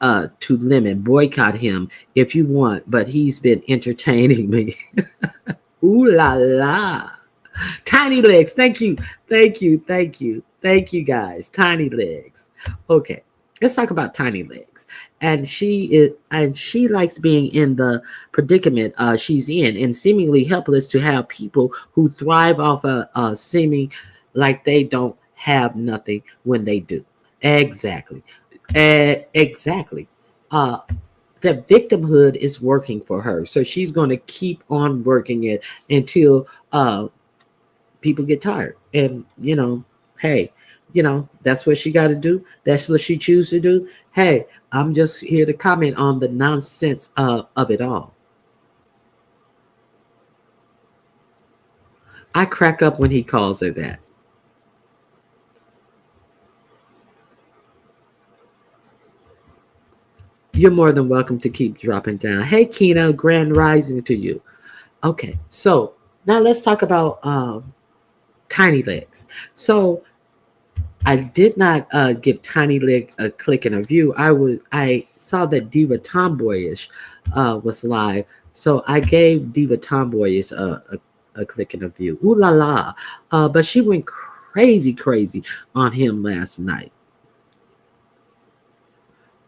to Lemon. Boycott him if you want, but he's been entertaining me. Ooh la la. Tiny legs. Thank you. Thank you. Thank you. Thank you guys. Tiny legs. Okay. Let's talk about tiny legs. And she likes being in the predicament she's in, and seemingly helpless to have people who thrive off of seeming like they don't have nothing when they do. Exactly. Exactly. Uh, that victimhood is working for her, so she's going to keep on working it until people get tired. And hey, that's what she got to do. That's what she chooses to do. Hey, I'm just here to comment on the nonsense of it all. I crack up when he calls her that. You're more than welcome to keep dropping down. Hey, Kina, grand rising to you. Okay, so now let's talk about tiny legs. So I did not give Tiny Leg a click and a view. I saw that Diva Tomboyish was live, so I gave Diva Tomboyish a click and a view. Ooh la la! But she went crazy on him last night.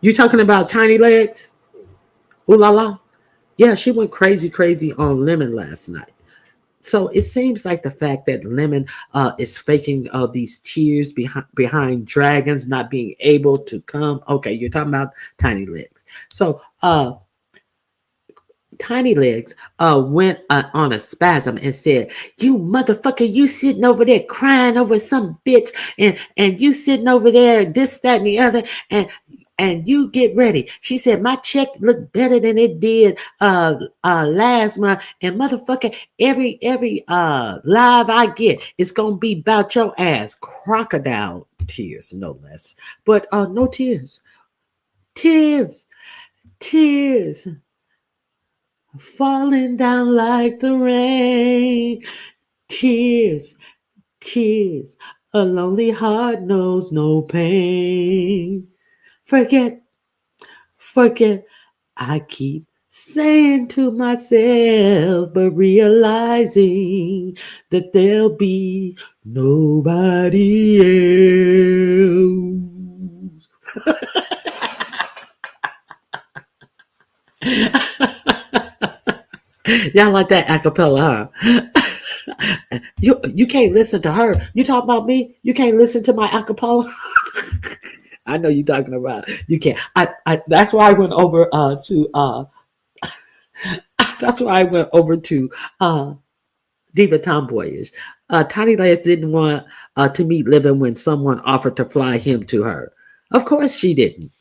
You talking about Tiny Legs? Ooh la la. Yeah, she went crazy, crazy on Lemon last night. So it seems like the fact that Lemon is faking these tears behind dragons not being able to come. Okay, you're talking about Tiny Legs. So Tiny Legs went on a spasm and said, "You motherfucker, you sitting over there crying over some bitch, and you sitting over there this, that, and the other, and you get ready." She said, "My check looked better than it did last month, and motherfucker, every live I get, it's gonna be about your ass." Crocodile tears, no less, but no tears, tears, tears. Falling down like the rain. Tears, tears. A lonely heart knows no pain. Forget, forget. I keep saying to myself, but realizing that there'll be nobody else. Y'all like that acapella, huh? You can't listen to her. You talk about me. You can't listen to my acapella. I know you talking about. You can't. I that's why I went over to that's why I went over to Diva Tomboyish. Tiny Lance didn't want to meet Living when someone offered to fly him to her. Of course she didn't.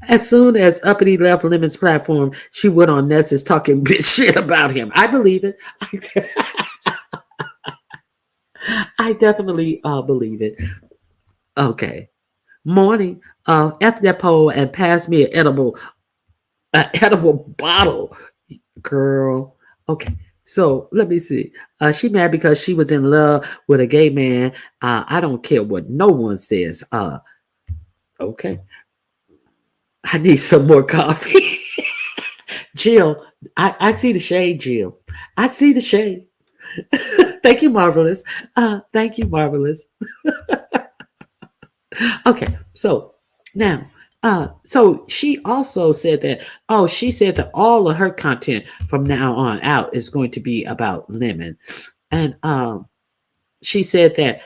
As soon as Uppity left Lemon's platform, she went on Ness's talking bitch shit about him. I believe it. I definitely believe it. Okay. Morning. After that poll and pass me an edible bottle, girl. Okay. So let me see. She mad because she was in love with a gay man. I don't care what no one says. Okay. I need some more coffee. Jill, I see the shade, Jill. I see the shade. Thank you, Marvelous. Thank you, Marvelous. Okay, so now, so she also said that, she said that all of her content from now on out is going to be about Lemon. And she said that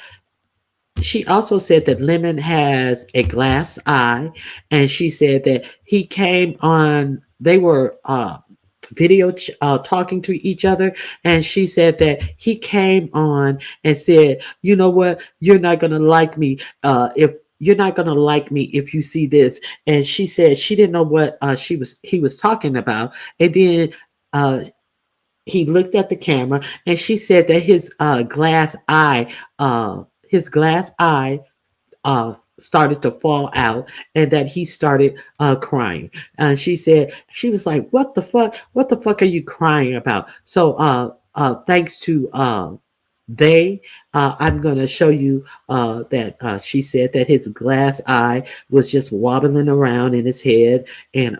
she also said that Lemon has a glass eye, and she said that he came on, they were video talking to each other, and she said that he came on and said, "You know what, you're not gonna like me if you're not gonna like me if you see this." And she said she didn't know what he was talking about, and then he looked at the camera, and she said that his glass eye started to fall out, and that he started crying. And she said, she was like, "What the fuck? What the fuck are you crying about?" So thanks to I'm going to show you that she said that his glass eye was just wobbling around in his head, and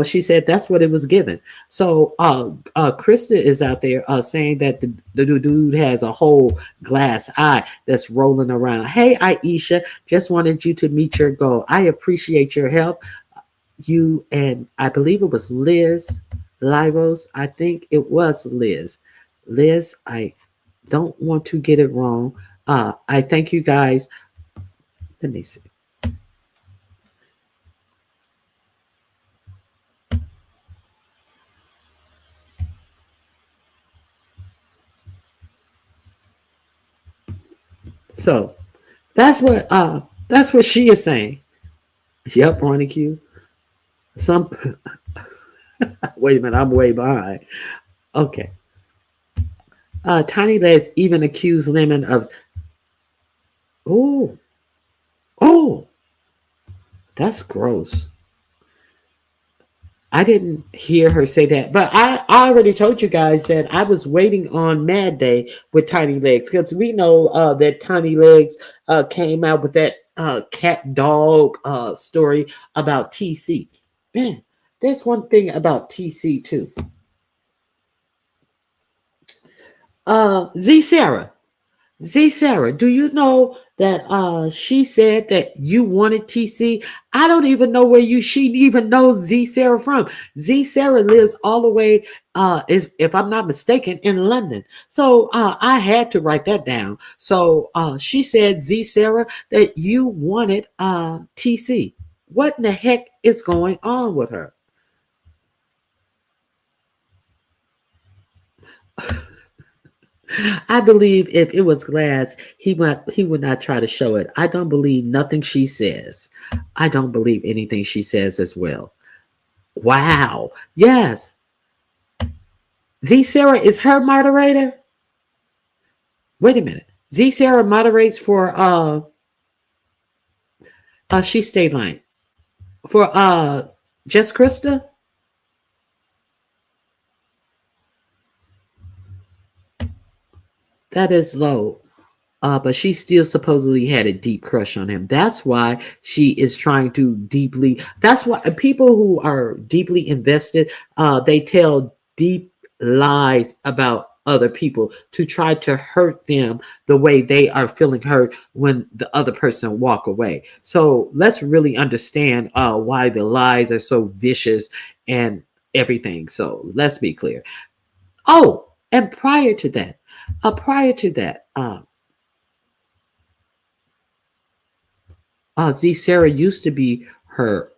she said that's what it was given. So Krista is out there saying that the dude has a whole glass eye that's rolling around. Hey, Aisha, just wanted you to meet your goal. I appreciate your help. You and I believe it was Liz Livos. I think it was Liz. Liz, I don't want to get it wrong. I thank you guys. Let me see. So that's what she is saying. Yep, Ronnie Q. Some wait a minute, I'm way behind. Okay. Tiny Legs even accused Lemon of oh, oh, that's gross. I didn't hear her say that, but I already told you guys that I was waiting on Mad Day with Tiny Legs, because we know that Tiny Legs came out with that cat dog story about TC. Man, there's one thing about TC too. Z Sarah. Z Sarah, do you know that she said that you wanted TC? I don't even know where you she even knows Z Sarah from. Z Sarah lives all the way is if I'm not mistaken in London. So I had to write that down. So she said Z Sarah that you wanted TC. What in the heck is going on with her? I believe if it was glass, he would not try to show it. I don't believe nothing she says. I don't believe anything she says as well. Wow. Yes. Z Sarah is her moderator. Wait a minute. Z Sarah moderates for she stayed line. For Just Krista? That is low. But she still supposedly had a deep crush on him. That's why she is trying to deeply. That's why people who are deeply invested, they tell deep lies about other people to try to hurt them the way they are feeling hurt when the other person walk away. So let's really understand why the lies are so vicious and everything. So let's be clear. Oh, and prior to that, Z Sarah used to be her.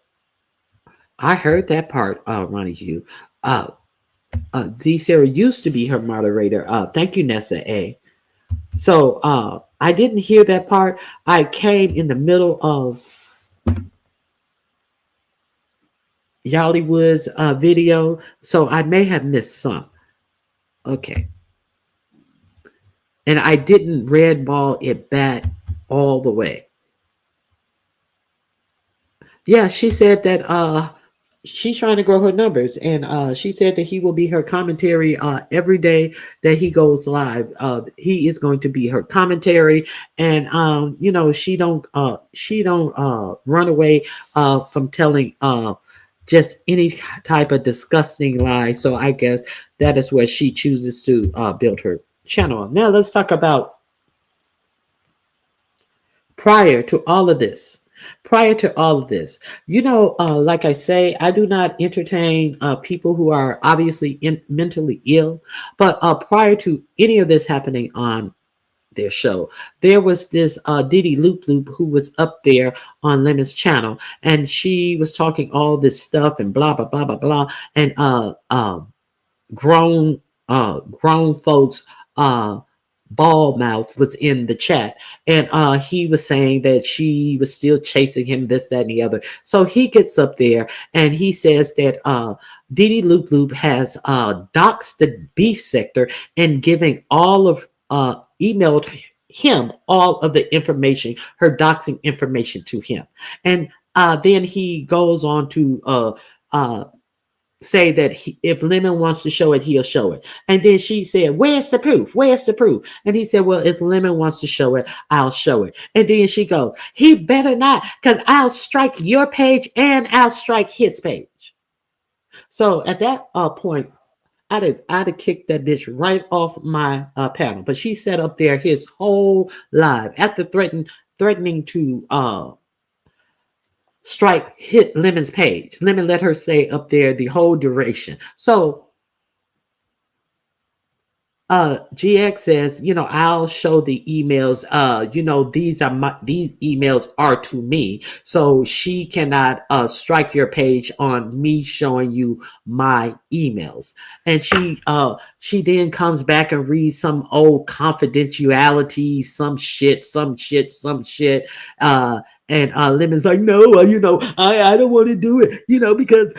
I heard that part, Ronnie Hugh. Uh, Z Sarah used to be her moderator. Thank you, Nessa A. So I didn't hear that part. I came in the middle of Yollywood's video, so I may have missed some. Okay, and I didn't red ball it back all the way. Yeah, she said that she's trying to grow her numbers, and she said that he will be her commentary every day that he goes live. He is going to be her commentary, and she don't run away from telling just any type of disgusting lie. So I guess that is where she chooses to build her channel. Now let's talk about prior to all of this. Prior to all of this, like I say, I do not entertain people who are obviously mentally ill. But prior to any of this happening on their show, there was this Didi Loop Loop who was up there on Lemon's channel, and she was talking all this stuff and blah blah blah blah blah, and grown grown folks ball mouth was in the chat, and he was saying that she was still chasing him, this that and the other. So he gets up there and he says that Didi Loop Loop has doxed the beef sector and giving all of emailed him all of the information, her doxing information to him. And then he goes on to say that if Lemon wants to show it, he'll show it. And then she said, "Where's the proof? Where's the proof?" And he said, "Well, if Lemon wants to show it, I'll show it." And then she goes, "He better not, because I'll strike your page and I'll strike his page." So at that point, I'd have kicked that bitch right off my panel. But she set up there his whole live after threatening to strike hit Lemon's page. Lemon let her say up there the whole duration. So GX says, I'll show the emails. These emails are to me, so she cannot strike your page on me showing you my emails. And she then comes back and reads some old confidentiality, some shit. And Lemon's like, "No, I don't want to do it, because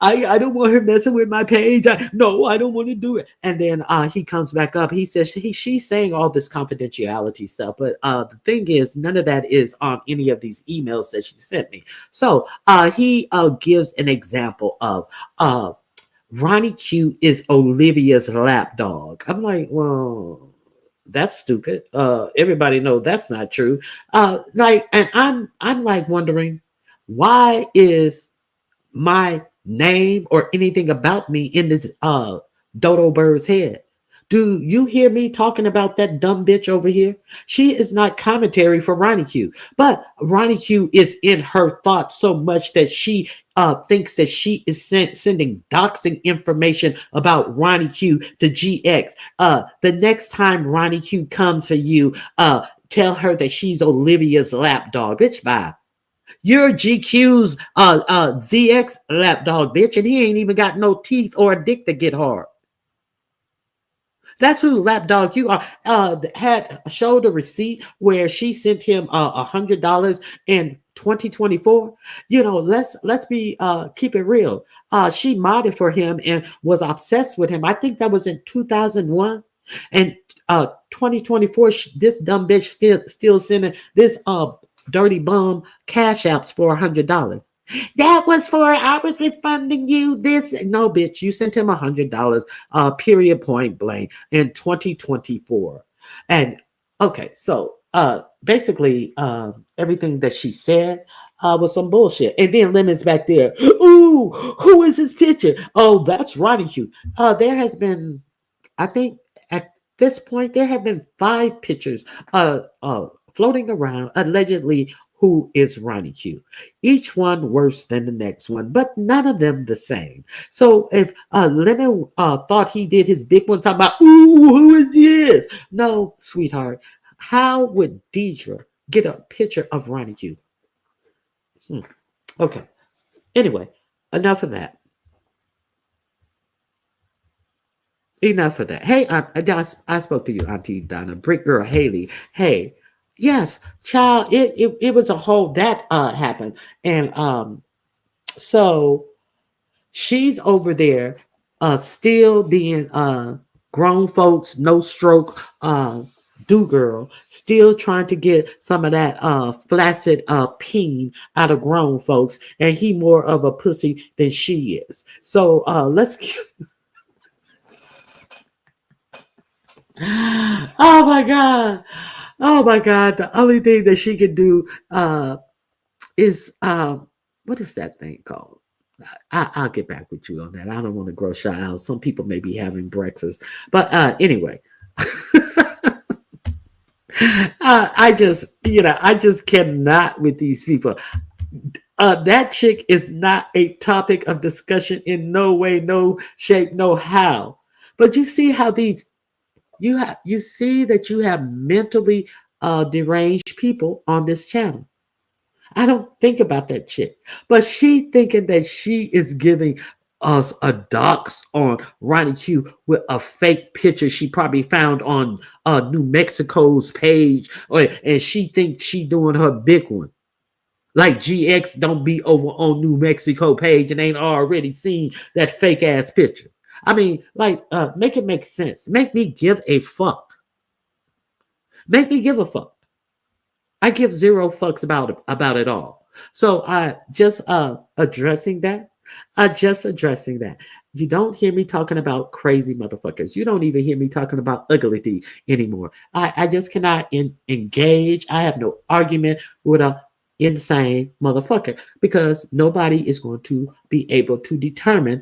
I don't want her messing with my page. No, I don't want to do it." And then he comes back up. He says she's saying all this confidentiality stuff, but the thing is, none of that is on any of these emails that she sent me. So he gives an example of Ronnie Q is Olivia's lapdog. I'm like, well, that's stupid. Everybody know that's not true. And I'm like wondering, why is my name or anything about me in this dodo bird's head? Do you hear me talking about that dumb bitch over here? She is not commentary for Ronnie Q, but Ronnie Q is in her thoughts so much that she thinks that she is sending doxing information about Ronnie Q to GX. The next time Ronnie Q comes for you, tell her that she's Olivia's lapdog. Bitch, bye. You're GQ's ZX lapdog, bitch, and he ain't even got no teeth or a dick to get hard. That's who lapdog you are. Had showed a receipt where she sent him $100 in 2024. You know, let's be keep it real. She modded for him and was obsessed with him. I think that was in 2001, and 2024. This dumb bitch still sending this dirty bum cash apps for $100. That was for I was refunding you this. No, bitch, you sent him $100, period, point blank, in 2024. And okay, so basically, everything that she said was some bullshit. And then Lemon's back there. Ooh, who is this picture? Oh, that's Ronnie Hugh. There has been, I think, at this point, there have been 5 pictures floating around allegedly who is Ronnie Q. Each one worse than the next one, but none of them the same. So if Lemon thought he did his big one, talking about, ooh, who is this? No, sweetheart. How would Deidre get a picture of Ronnie Q? Okay. Anyway, enough of that. Enough of that. Hey, I spoke to you, Auntie Donna, Brick Girl Haley. Hey, yes, child, it was a whole that happened. And so she's over there still being grown folks, no stroke do girl, still trying to get some of that flaccid peen out of grown folks, and he more of a pussy than she is. So let's oh my god. Oh my god. The only thing that she can do is what is that thing called? I'll get back with you on that. I don't want to gross you out. Some people may be having breakfast. But anyway. I just cannot with these people. That chick is not a topic of discussion in no way, no shape, no how. But you see how these you see that you have mentally deranged people on this channel. I don't think about that shit, but she thinking that she is giving us a dox on Ronnie Q with a fake picture she probably found on New Mexico's page, and she thinks she doing her big one. Like GX don't be over on New Mexico page and ain't already seen that fake ass picture. I mean, like, make it make sense. Make me give a fuck. Make me give a fuck. I give zero fucks about it all. So I just addressing that. Just addressing that. You don't hear me talking about crazy motherfuckers. You don't even hear me talking about ugly anymore. I just cannot engage. I have no argument with a insane motherfucker because nobody is going to be able to determine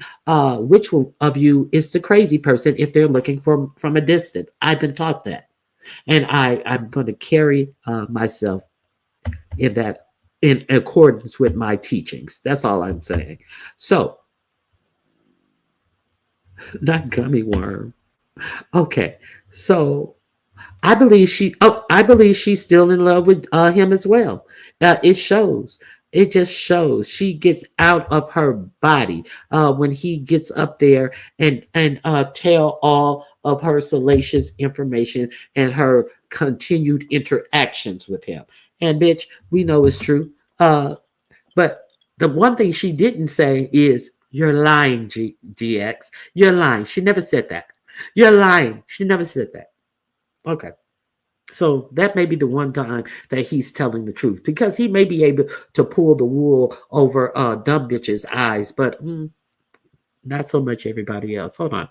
which one of you is the crazy person if they're looking from a distance. I've been taught that, and I'm going to carry myself in that in accordance with my teachings. That's all I'm saying. So, not gummy worm. Okay, so I believe she's still in love with him as well. It shows. It just shows. She gets out of her body when he gets up there and tell all of her salacious information and her continued interactions with him. And bitch, we know it's true. But the one thing she didn't say is you're lying, GX. You're lying. She never said that. You're lying. She never said that. Okay. So that may be the one time that he's telling the truth because he may be able to pull the wool over dumb bitch's eyes, but not so much everybody else. Hold on.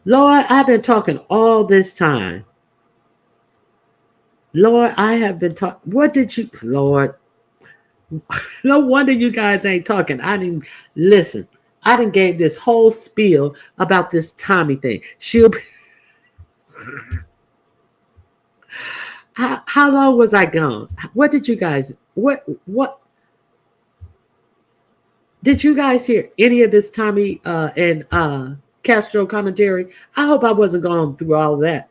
Lord, I've been talking all this time. Lord, I have been talking. What did you, Lord? No wonder you guys ain't talking. I didn't listen. I didn't gave this whole spiel about this Tommy thing. She'll be, how long was I gone? What did you guys, what did you guys hear any of this Tommy and Castro commentary? I hope I wasn't going through all of that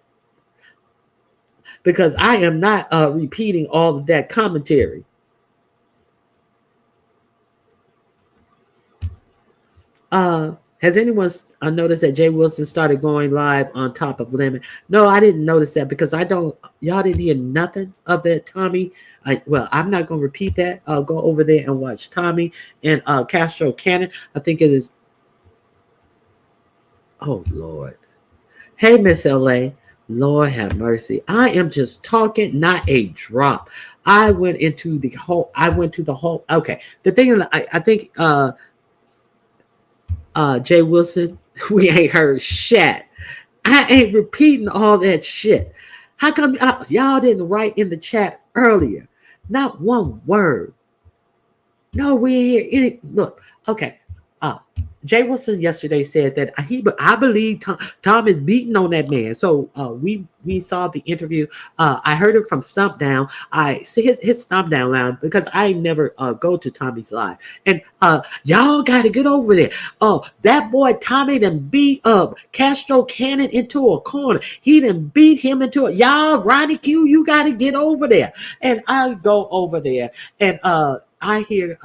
because I am not repeating all of that commentary. Has anyone noticed that Jay Wilson started going live on top of Lemon? No, I didn't notice that because I don't. Y'all didn't hear nothing of that Tommy. Well, I'm not going to repeat that. I'll go over there and watch Tommy and Castro Cannon. I think it is. Oh Lord. Hey, Miss LA. Lord have mercy. I am just talking, not a drop. I went into the whole. Okay. The thing is, I think Jay Wilson, we ain't heard shit. I ain't repeating all that shit. How come y'all didn't write in the chat earlier? Not one word. No, we ain't hear any. Look, okay. Jay Wilson yesterday said that I believe Tom is beating on that man. So we saw the interview. I heard it from Stomp Down. I see his Stomp Down lounge because I never go to Tommy's live. And y'all got to get over there. Oh, that boy Tommy done beat up Castro Cannon into a corner. He done beat him into a y'all Ronnie Q. You got to get over there. And I go over there and I hear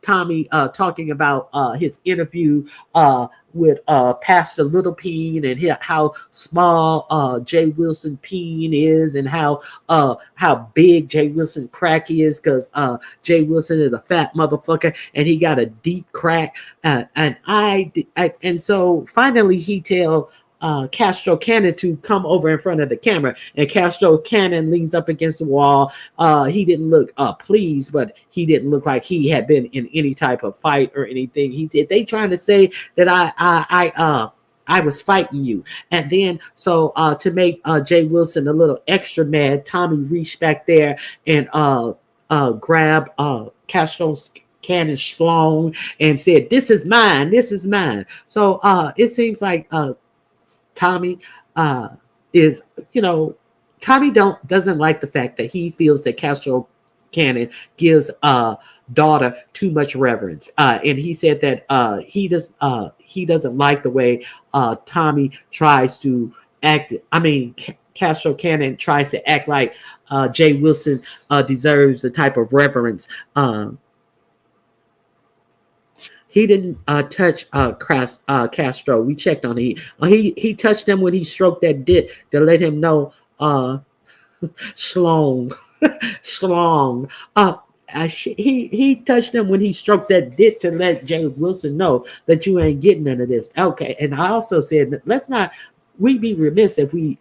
Tommy talking about his interview with Pastor Little Peen and how small Jay Wilson Peen is and how big Jay Wilson crack is because Jay Wilson is a fat motherfucker and he got a deep crack and so finally he tell Castro Cannon to come over in front of the camera, and Castro Cannon leans up against the wall. He didn't look pleased, but he didn't look like he had been in any type of fight or anything. He said, "They trying to say that I was fighting you," and then so to make Jay Wilson a little extra mad, Tommy reached back there and grabbed Castro's Cannon schlong and said, "This is mine. This is mine." So it seems like Tommy is, Tommy doesn't like the fact that he feels that Castro Cannon gives daughter too much reverence, and he said that he doesn't like the way Tommy tries to act. I mean, Castro Cannon tries to act like Jay Wilson deserves the type of reverence. He didn't touch Castro. We checked on it. He touched him when he stroked that dick to let him know schlong. Schlong. He touched him when he stroked that dick to let Jay Wilson know that you ain't getting none of this. Okay, and I also said we'd be remiss if we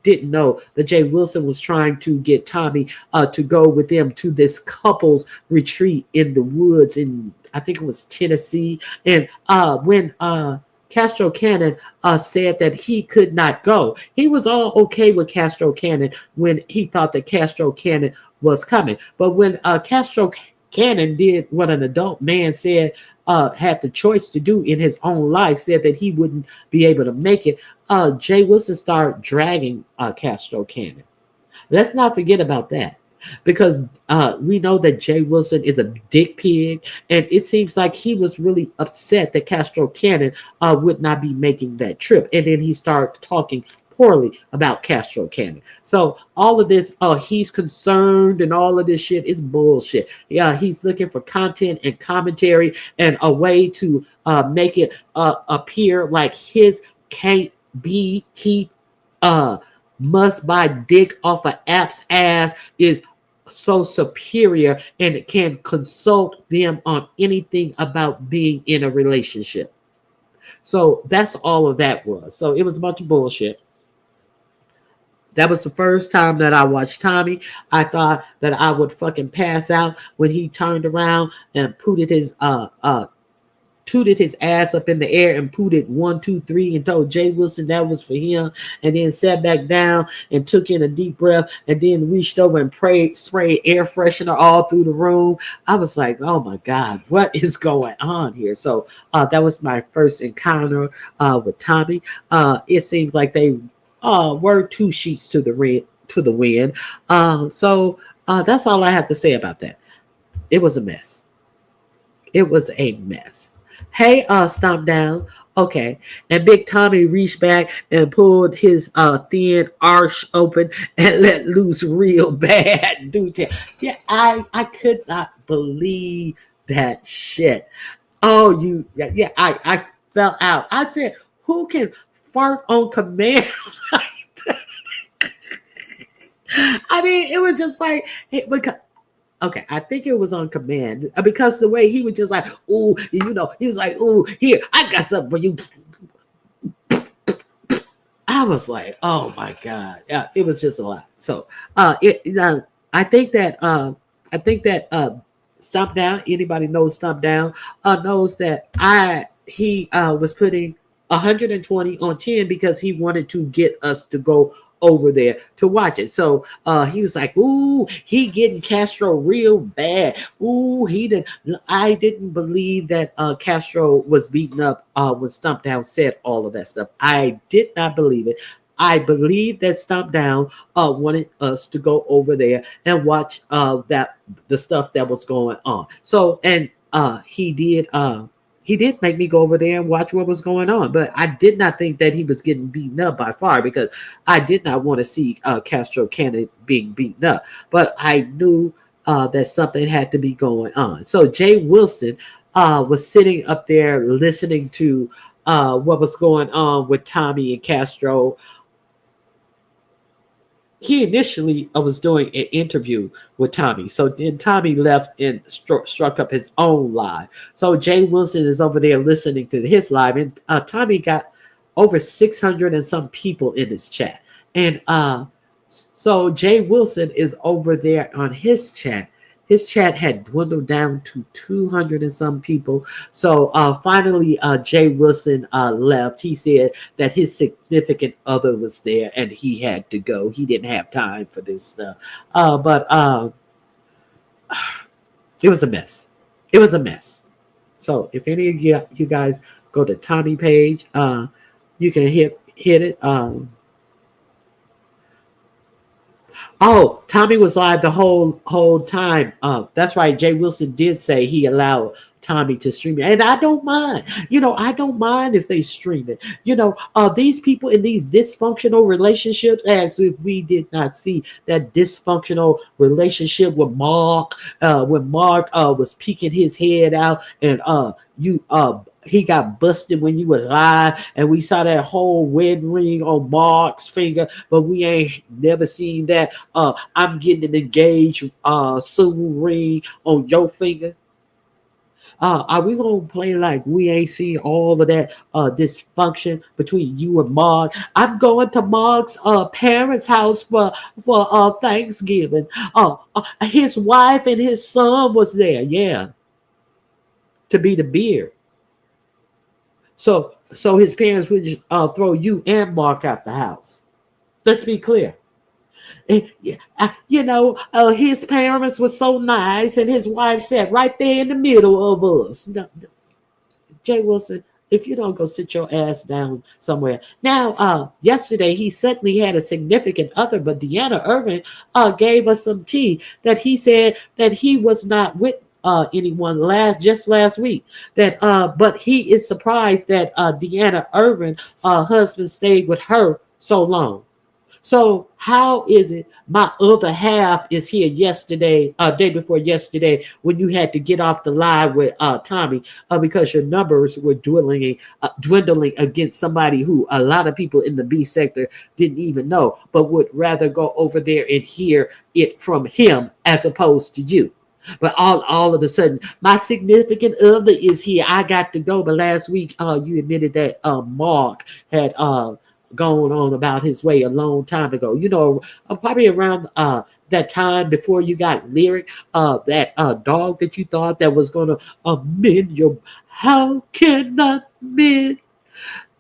didn't know that Jay Wilson was trying to get Tommy to go with them to this couples retreat in the woods in, I think it was Tennessee. And when Castro Cannon said that he could not go, he was all okay with Castro Cannon when he thought that Castro Cannon was coming. But when Castro Cannon did what an adult man said, had the choice to do in his own life, said that he wouldn't be able to make it, Jay Wilson started dragging Castro Cannon. Let's not forget about that, because we know that Jay Wilson is a dick pig, and it seems like he was really upset that Castro Cannon would not be making that trip, and then he started talking poorly about Castro Cannon. So all of this, he's concerned and all of this shit is bullshit. Yeah, he's looking for content and commentary and a way to make it appear like his can't be keep must buy dick off of app's ass is so superior and can consult them on anything about being in a relationship. So that's all of that was. So it was a bunch of bullshit. That was the first time that I watched Tommy. I thought that I would fucking pass out when he turned around and pooted his tooted his ass up in the air and pooted 1, 2, 3 and told Jay Wilson that was for him, and then sat back down and took in a deep breath and then reached over and sprayed air freshener all through the room. I was like, oh my God, what is going on here? So that was my first encounter with Tommy. It seems like they were two sheets to the wind. So that's all I have to say about that. It was a mess. It was a mess. Hey, Stomp Down. Okay. And Big Tommy reached back and pulled his thin arch open and let loose real bad. Dude, yeah, I could not believe that shit. Oh, I fell out. I said, who can fart on command? I mean, it was just like, because okay, I think it was on command because the way he was just like, ooh, he was like, ooh, here, I got something for you. I was like, oh my God. Yeah, it was just a lot. So I think that Stomp Down, anybody knows Stomp Down, knows that he was putting 120 on 10 because he wanted to get us to go over there to watch it. So he was like, ooh, he getting Castro real bad. Ooh, I didn't believe that Castro was beaten up when Stomp Down said all of that stuff. I did not believe it. I believe that Stomp Down wanted us to go over there and watch the stuff that was going on. So, and he did make me go over there and watch what was going on. But I did not think that he was getting beaten up by far because I did not want to see Castro Cannon being beaten up. But I knew that something had to be going on. So Jay Wilson was sitting up there listening to what was going on with Tommy and Castro. He initially was doing an interview with Tommy. So then Tommy left and struck up his own live. So Jay Wilson is over there listening to his live. And Tommy got over 600 and some people in his chat. And so Jay Wilson is over there on his chat. His chat had dwindled down to 200 and some people. So finally, Jay Wilson left. He said that his significant other was there and he had to go. He didn't have time for this stuff. But it was a mess. It was a mess. So if any of you guys go to Tommy page, you can hit it. Oh, Tommy was live the whole time. That's right. Jay Wilson did say he allowed Tommy to stream it. And I don't mind. I don't mind if they stream it. These people in these dysfunctional relationships, as if we did not see that dysfunctional relationship with Mark, when Mark was peeking his head out and he got busted when you were live, and we saw that whole wedding ring on Mark's finger, but we ain't never seen that I'm getting an engaged soon ring on your finger. Are we gonna play like we ain't seen all of that dysfunction between you and Mark? I'm going to Mark's parents' house for Thanksgiving. His wife and his son was there, yeah, to be the beard. So his parents would just throw you and Mark out the house. Let's be clear. And, his parents were so nice, and his wife sat right there in the middle of us. No, Jay Wilson, if you don't go sit your ass down somewhere. Now, yesterday he suddenly had a significant other, but Deanna Irvin gave us some tea that he said that he was not with anyone last week. But he is surprised that Deanna Irvin husband stayed with her so long. So how is it my other half is here yesterday, day before yesterday, when you had to get off the live with Tommy because your numbers were dwindling against somebody who a lot of people in the B sector didn't even know, but would rather go over there and hear it from him as opposed to you. But all of a sudden, my significant other is here. I got to go. But last week, you admitted that Mark had going on about his way a long time ago. You know, probably around that time before you got Lyric, that dog that you thought that was gonna mend your. How can I mend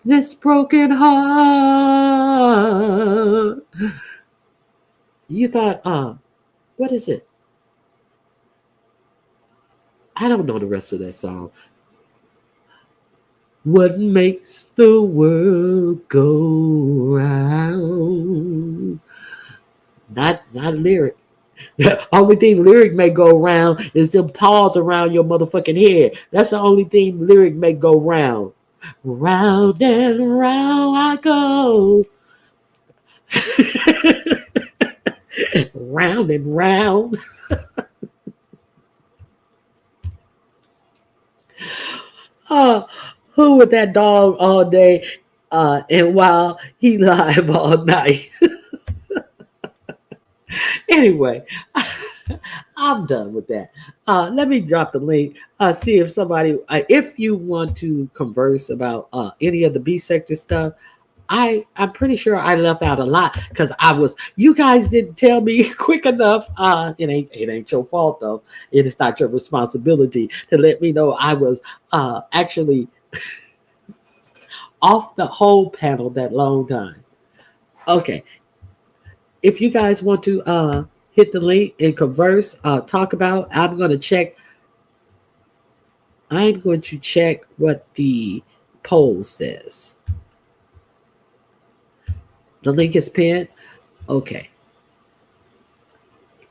this broken heart? You thought, what is it? I don't know the rest of that song. What makes the world go round? Not Lyric. The only thing Lyric may go round is them paws around your motherfucking head. That's the only thing Lyric may go round. Round and round I go. Round and round. Uh, who with that dog all day and while he live all night? Anyway, I'm done with that. Let me drop the link. See if somebody, if you want to converse about any of the B sector stuff. I'm pretty sure I left out a lot because you guys didn't tell me quick enough. It ain't your fault though. It is not your responsibility to let me know I was actually off the whole panel that long time. Okay. If you guys want to hit the link and converse, talk about, I'm going to check what the poll says. The link is pinned. Okay.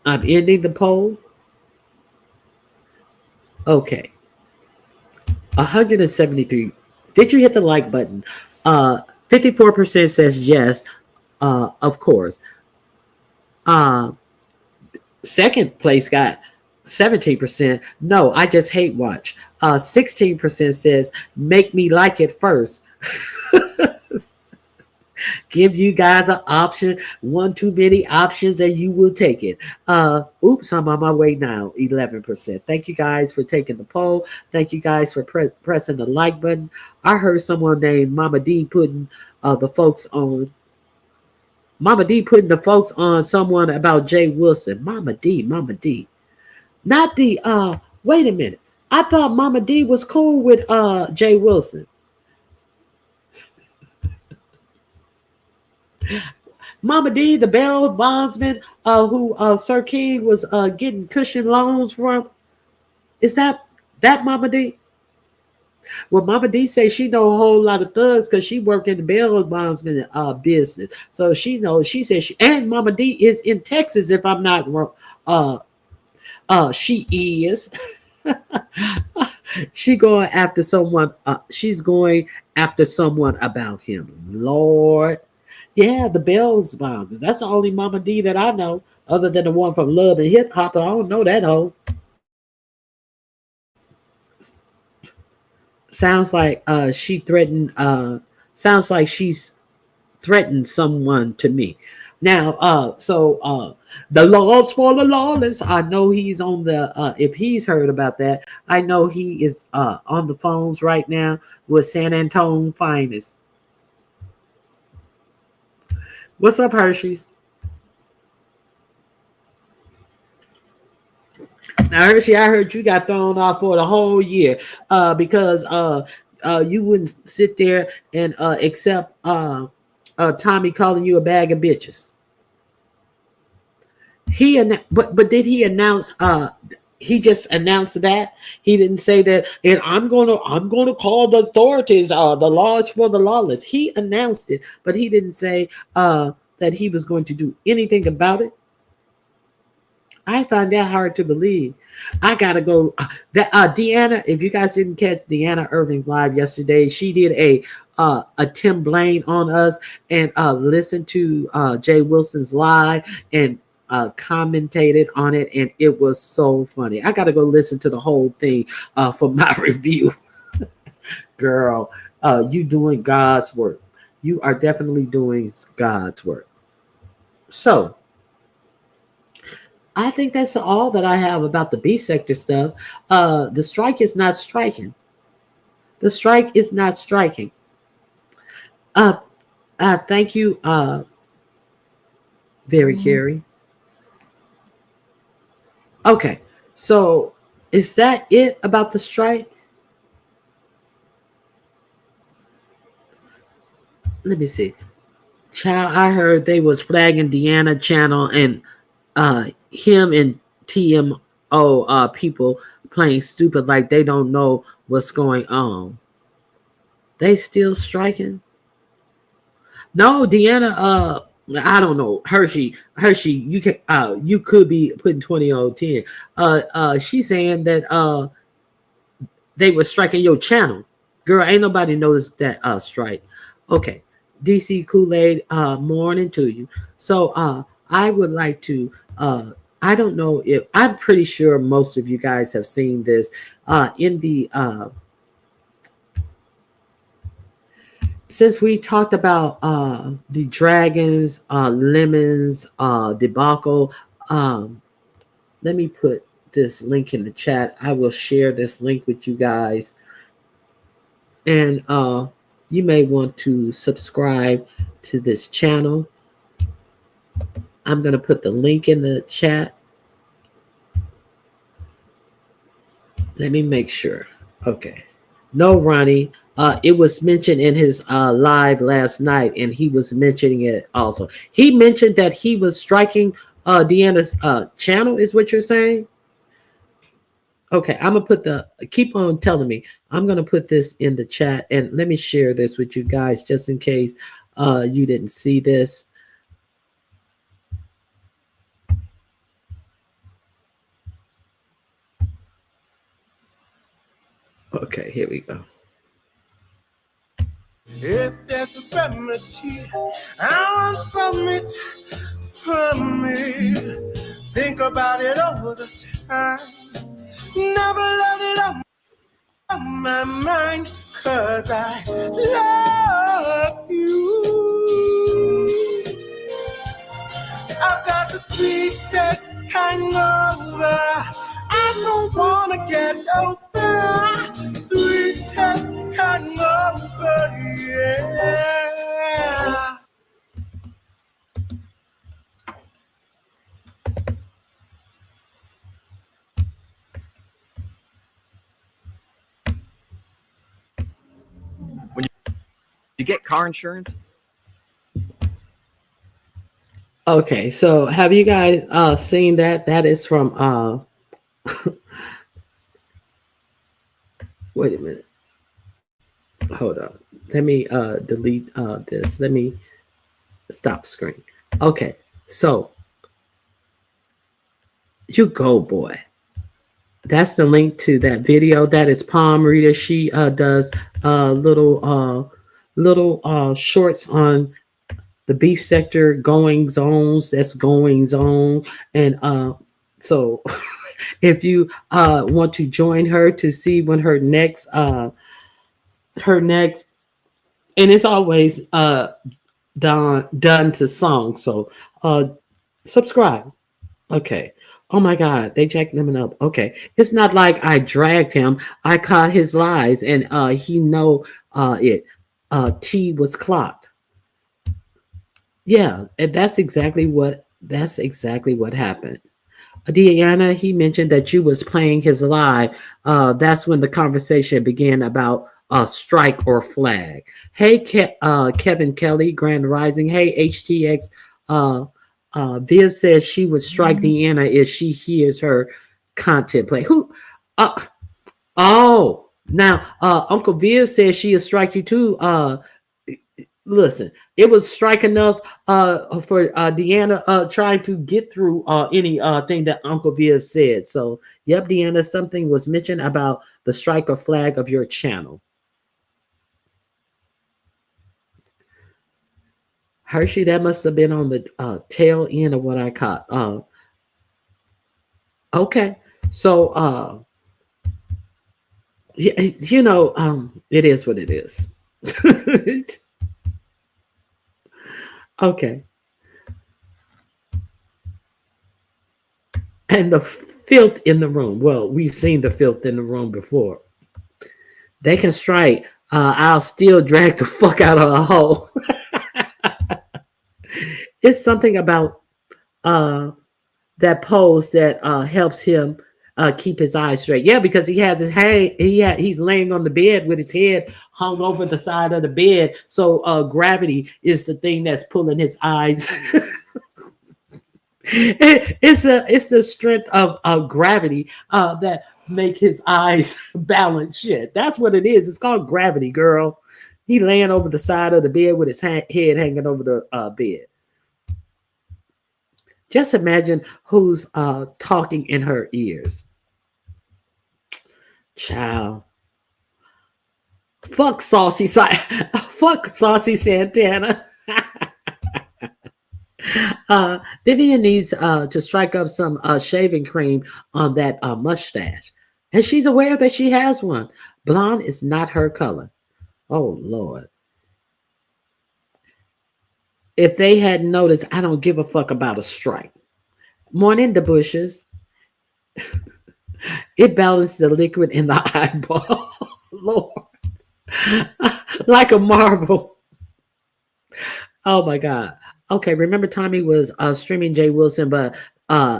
I'm ending the poll. Okay. 173. Did you hit the like button? 54% says yes. Of course. Second place got 17%. No, I just hate watch. 16% says make me like it first. Give you guys an option, one too many options, and you will take it. Oops, I'm on my way now. 11%. Thank you guys for taking the poll. Thank you guys for pressing the like button. I heard someone named Mama D putting the folks on. Mama D putting the folks on someone about Jay Wilson. Mama D. Not the wait a minute. I thought Mama D was cool with Jay Wilson. Mama D, the bail bondsman who Sir King was getting cushion loans from. Is that Mama D? Well, Mama D says she know a whole lot of thugs because she worked in the bail bondsman business. So she knows. She says and Mama D is in Texas, if I'm not wrong. She is. She's going after someone about him. Lord. Yeah, the Bells Bomb. That's the only Mama D that I know, other than the one from Love and Hip Hop. I don't know that hoe. Sounds like she threatened. Sounds like she's threatened someone to me. Now, the laws for the lawless. I know he's on the. If he's heard about that, I know he is on the phones right now with San Antonio Finest. What's up, Hershey's? Now, Hershey, I heard you got thrown off for the whole year because you wouldn't sit there and accept Tommy calling you a bag of bitches. But did he announce? He just announced that he didn't say that. And I'm gonna call the authorities. The laws for the lawless. He announced it, but he didn't say that he was going to do anything about it. I find that hard to believe. I gotta go. Deanna, if you guys didn't catch Deanna Irving live yesterday, she did a Tim Blaine on us and listened to Jay Wilson's live and commentated on it, and it was so funny. I gotta go listen to the whole thing for my review. Girl, you doing God's work. You are definitely doing God's work. So I think that's all that I have about the beef sector stuff. The strike is not striking. The strike is not striking. Thank you, very Carrie. Okay, so is that it about the strike? Let me see. Child, I heard they was flagging Deanna channel and him and TMO people playing stupid like they don't know what's going on. They still striking? No, Deanna, I don't know. Hershey, you could be putting 20 on 10. She's saying that they were striking your channel. Girl, ain't nobody noticed that strike. Okay. DC Kool-Aid, morning to you. So I would like to I don't know if I'm pretty sure most of you guys have seen this in the since we talked about the dragons, lemons, debacle. Let me put this link in the chat. I will share this link with you guys. And you may want to subscribe to this channel. I'm going to put the link in the chat. Let me make sure. Okay. No, Ronnie. It was mentioned in his live last night, and he was mentioning it also. He mentioned that he was striking Deanna's channel, is what you're saying? Okay, I'm gonna put keep on telling me. I'm gonna put this in the chat, and let me share this with you guys just in case you didn't see this. Okay, here we go. If there's a remedy, I want from it. Think about it all the time. Never let it on my mind, 'cause I love you. I've got the sweetest hangover. I don't wanna get over. Sweetest hangover, yeah. When you get car insurance. Okay, so have you guys seen that? That is from wait a minute. Hold on. Let me delete this. Let me stop screen. Okay, so you go, boy. That's the link to that video. That is Palm Reader. She does little shorts on the beef sector goings ons. That's goings on, and so if you want to join her to see when her next, and it's always done to song. So subscribe. Okay. Oh my God, they jacked them up. Okay, it's not like I dragged him. I caught his lies, and he know it. T was clocked. Yeah, and that's exactly what happened. Deanna, he mentioned that you was playing his live. That's when the conversation began about strike or flag. Hey, Kevin Kelly, Grand Rising. Hey, HTX. Viv says she would strike Deanna if she hears her content play. Who? Oh, now Uncle Viv says she'll strike you too. Listen, it was strike enough for Deanna trying to get through anything that Uncle Viv said. So, yep, Deanna, something was mentioned about the strike or flag of your channel. Hershey, that must have been on the tail end of what I caught. Okay, so you know, it is what it is. Okay, and the filth in the room. Well, we've seen the filth in the room before. They can strike. I'll still drag the fuck out of a hole. It's something about uh that pose that helps him keep his eyes straight. Yeah, because he has his head. He's laying on the bed with his head hung over the side of the bed. So gravity is the thing that's pulling his eyes. It's the strength of gravity that make his eyes balance. Shit, that's what it is. It's called gravity, girl. He laying over the side of the bed with his head hanging over the bed. Just imagine who's talking in her ears. Child. Fuck fuck Saucy Santana. Vivian needs to strike up some shaving cream on that mustache. And she's aware that she has one. Blonde is not her color. Oh, Lord. If they hadn't noticed, I don't give a fuck about a stripe. Morning, the bushes. It balanced the liquid in the eyeball. Lord. Like a marble. Oh my God. Okay, remember Tommy was streaming Jay Wilson, but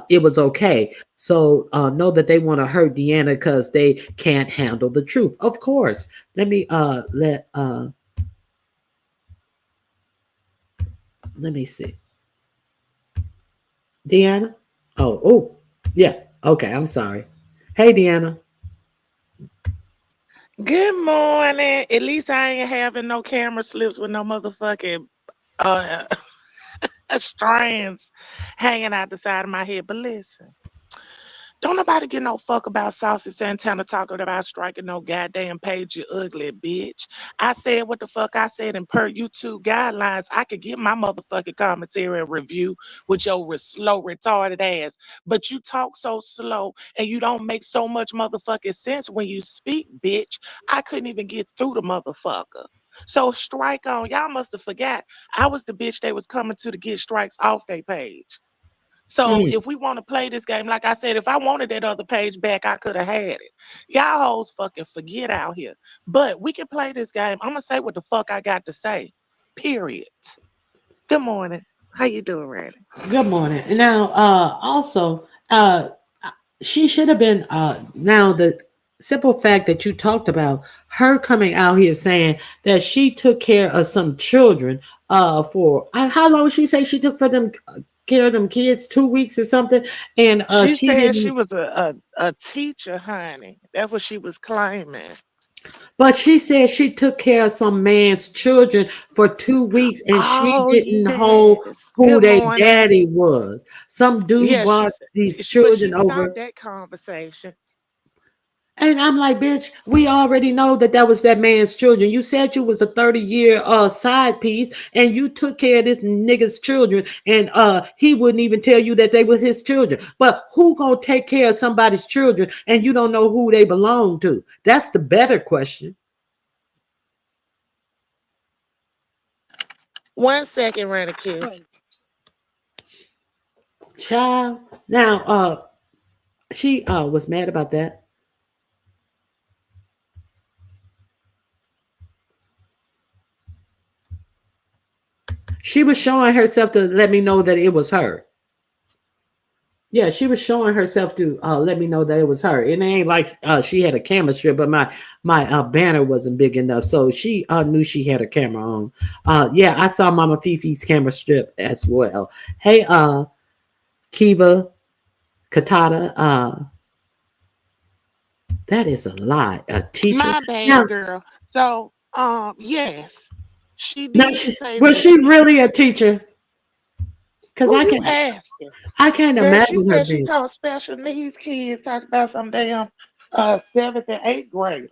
it was okay. So know that they want to hurt Deanna because they can't handle the truth. Of course. Let me see. Deanna? Oh, yeah. Okay, I'm sorry. Hey, Deanna. Good morning. At least I ain't having no camera slips with no motherfucking uh strands hanging out the side of my head. But listen, don't nobody give no fuck about Saucy Santana talking about striking no goddamn page, you ugly bitch. I said what the fuck I said, and per YouTube guidelines, I could get my motherfucking commentary and review with your slow, retarded ass. But you talk so slow and you don't make so much motherfucking sense when you speak, bitch. I couldn't even get through the motherfucker. So strike on. Y'all must have forgot. I was the bitch they was coming to get strikes off their page. So Mm. if we want to play this game, like I said, if I wanted that other page back, I could have had it. Y'all hoes fucking forget out here. But we can play this game. I'm gonna say what the fuck I got to say. Period. Good morning. How you doing, Randy? Good morning. Now, also, she should have been. Now, the simple fact that you talked about her coming out here saying that she took care of some children. For how long did she say she took for them care of them kids? 2 weeks or something, and She she said she didn't. was a teacher, honey. That's what she was claiming. But she said she took care of some man's children for 2 weeks, and she Oh didn't hold yes. who Good their morning. daddy was. Some dude Yeah, brought these but children she over. stopped that conversation. And I'm like, bitch, we already know that that was that man's children. You said you was a 30-year side piece and you took care of this nigga's children and he wouldn't even tell you that they was his children. But who gonna take care of somebody's children and you don't know who they belong to? That's the better question. 1 second, Randy. Child. Now she was mad about that. She was showing herself to let me know that it was her. Yeah, she was showing herself to let me know that it was her. It ain't like she had a camera strip, but my banner wasn't big enough, so she knew she had a camera on. Yeah, I saw Mama Fifi's camera strip as well. Hey, Kiva Katata, that is a lie. A teacher. My bad, Now, girl. So, yes, she now, did say was that she she. really a teacher? Because Who you asking? I can't Girl, she imagine her said she being. taught special needs kids. Talk about some damn seventh and eighth graders.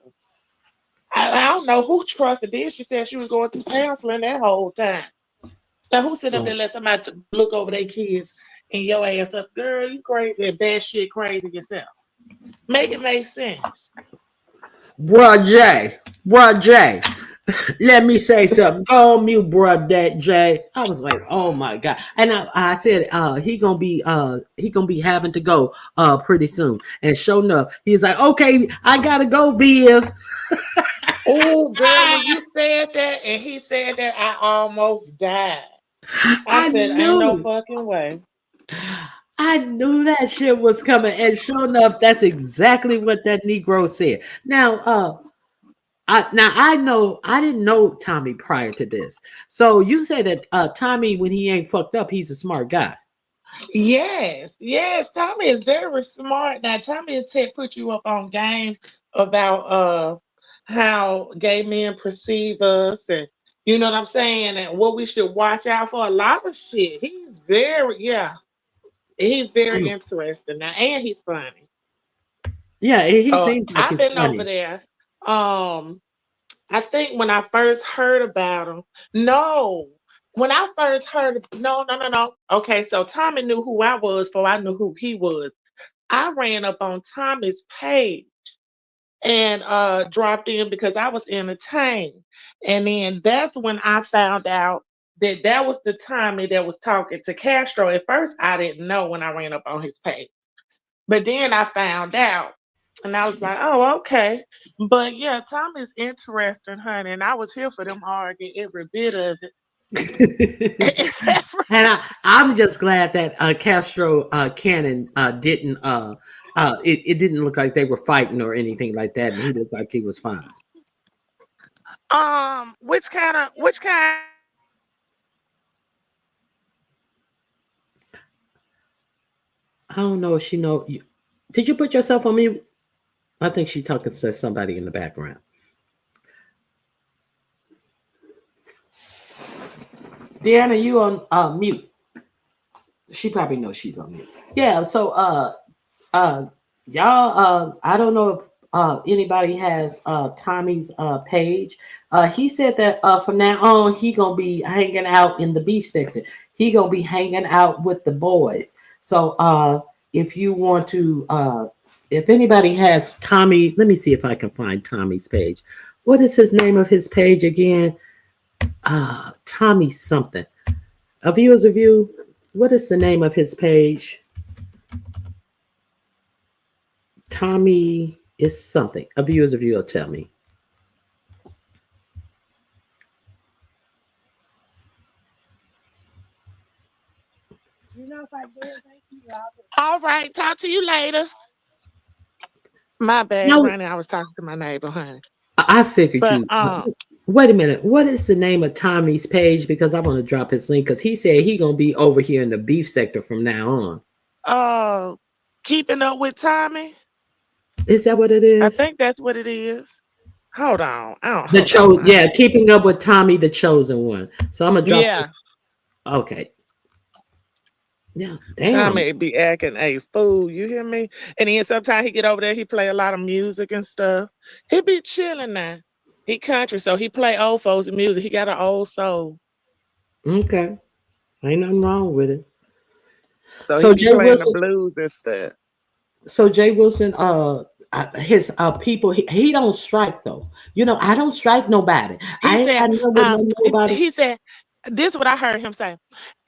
I don't know who trusted this. She said she was going through counseling that whole time. Now who sit up there and let somebody look over their kids and your ass up, girl? You crazy and bad shit crazy yourself. Make it make sense. Bruh Jay, let me say something. Go on mute, bruh that Jay. I was like, oh my God. And I said he gonna be having to go pretty soon. And sure enough, he's like, okay, I gotta go, Viv. Oh, girl, when you said that and he said that, I almost died. I I said, ain't no knew. fucking way. I knew that shit was coming. And sure enough, that's exactly what that Negro said. I know I didn't know Tommy prior to this. So you say that Tommy, when he ain't fucked up, he's a smart guy. Yes, yes. Tommy is very smart. Now, Tommy and Ted put you up on game about how gay men perceive us, and you know what I'm saying, and what we should watch out for. A lot of shit. He's very, yeah, he's very Mm. interesting now, and he's funny. Yeah, he seems like I've he's been over funny. there. Um, I think when I first heard about him, no, when I first heard, no, no, no, no. Okay, so Tommy knew who I was before I knew who he was. I ran up on Tommy's page and dropped in because I was entertained. And then that's when I found out that that was the Tommy that was talking to Castro. At first, I didn't know when I ran up on his page. But then I found out. And I was like, oh, okay. But yeah, Tommy's interesting, honey. And I was here for them arguing every bit of it. And I'm just glad that Castro Cannon didn't it didn't look like they were fighting or anything like that, and he looked like he was fine. Which kind I don't know if she know. Did you put yourself on mute? I think she's talking to somebody in the background. Deanna, you on mute? She probably knows she's on mute. Yeah. So uh y'all I don't know if anybody has Tommy's page. He said that from now on he gonna be hanging out in the beef sector. He gonna be hanging out with the boys. So if you want to if anybody has Tommy, let me see if I can find Tommy's page. What is his name of his page again? Tommy something. A viewer's review. What is the name of his page? Tommy is something. A viewer's review will tell me. All right, talk to you later. My bad, No, honey. I was talking to my neighbor, honey. I figured But you. Wait a minute. What is the name of Tommy's page? Because I want to drop his link. Because he said he gonna be over here in the beef sector from now on. uh keeping up with Tommy. Is that what it I is? think that's what it is. Hold on. Oh, The hold on now. yeah, keeping up with Tommy, the chosen one. So I'm gonna drop this. Yeah, Okay. Yeah. Damn. Tommy be acting a fool. You hear me? And then sometimes he get over there, he play a lot of music and stuff. He be chilling now. He country, so he play old folks music. He got an old soul. Okay. Ain't nothing wrong with it. So he So be Jay playing the Wilson. blues and stuff. So Jay Wilson, his people, he don't strike though. You know, I don't strike nobody. He I ain't said, got nothing with nobody. he said, this is what I heard him say.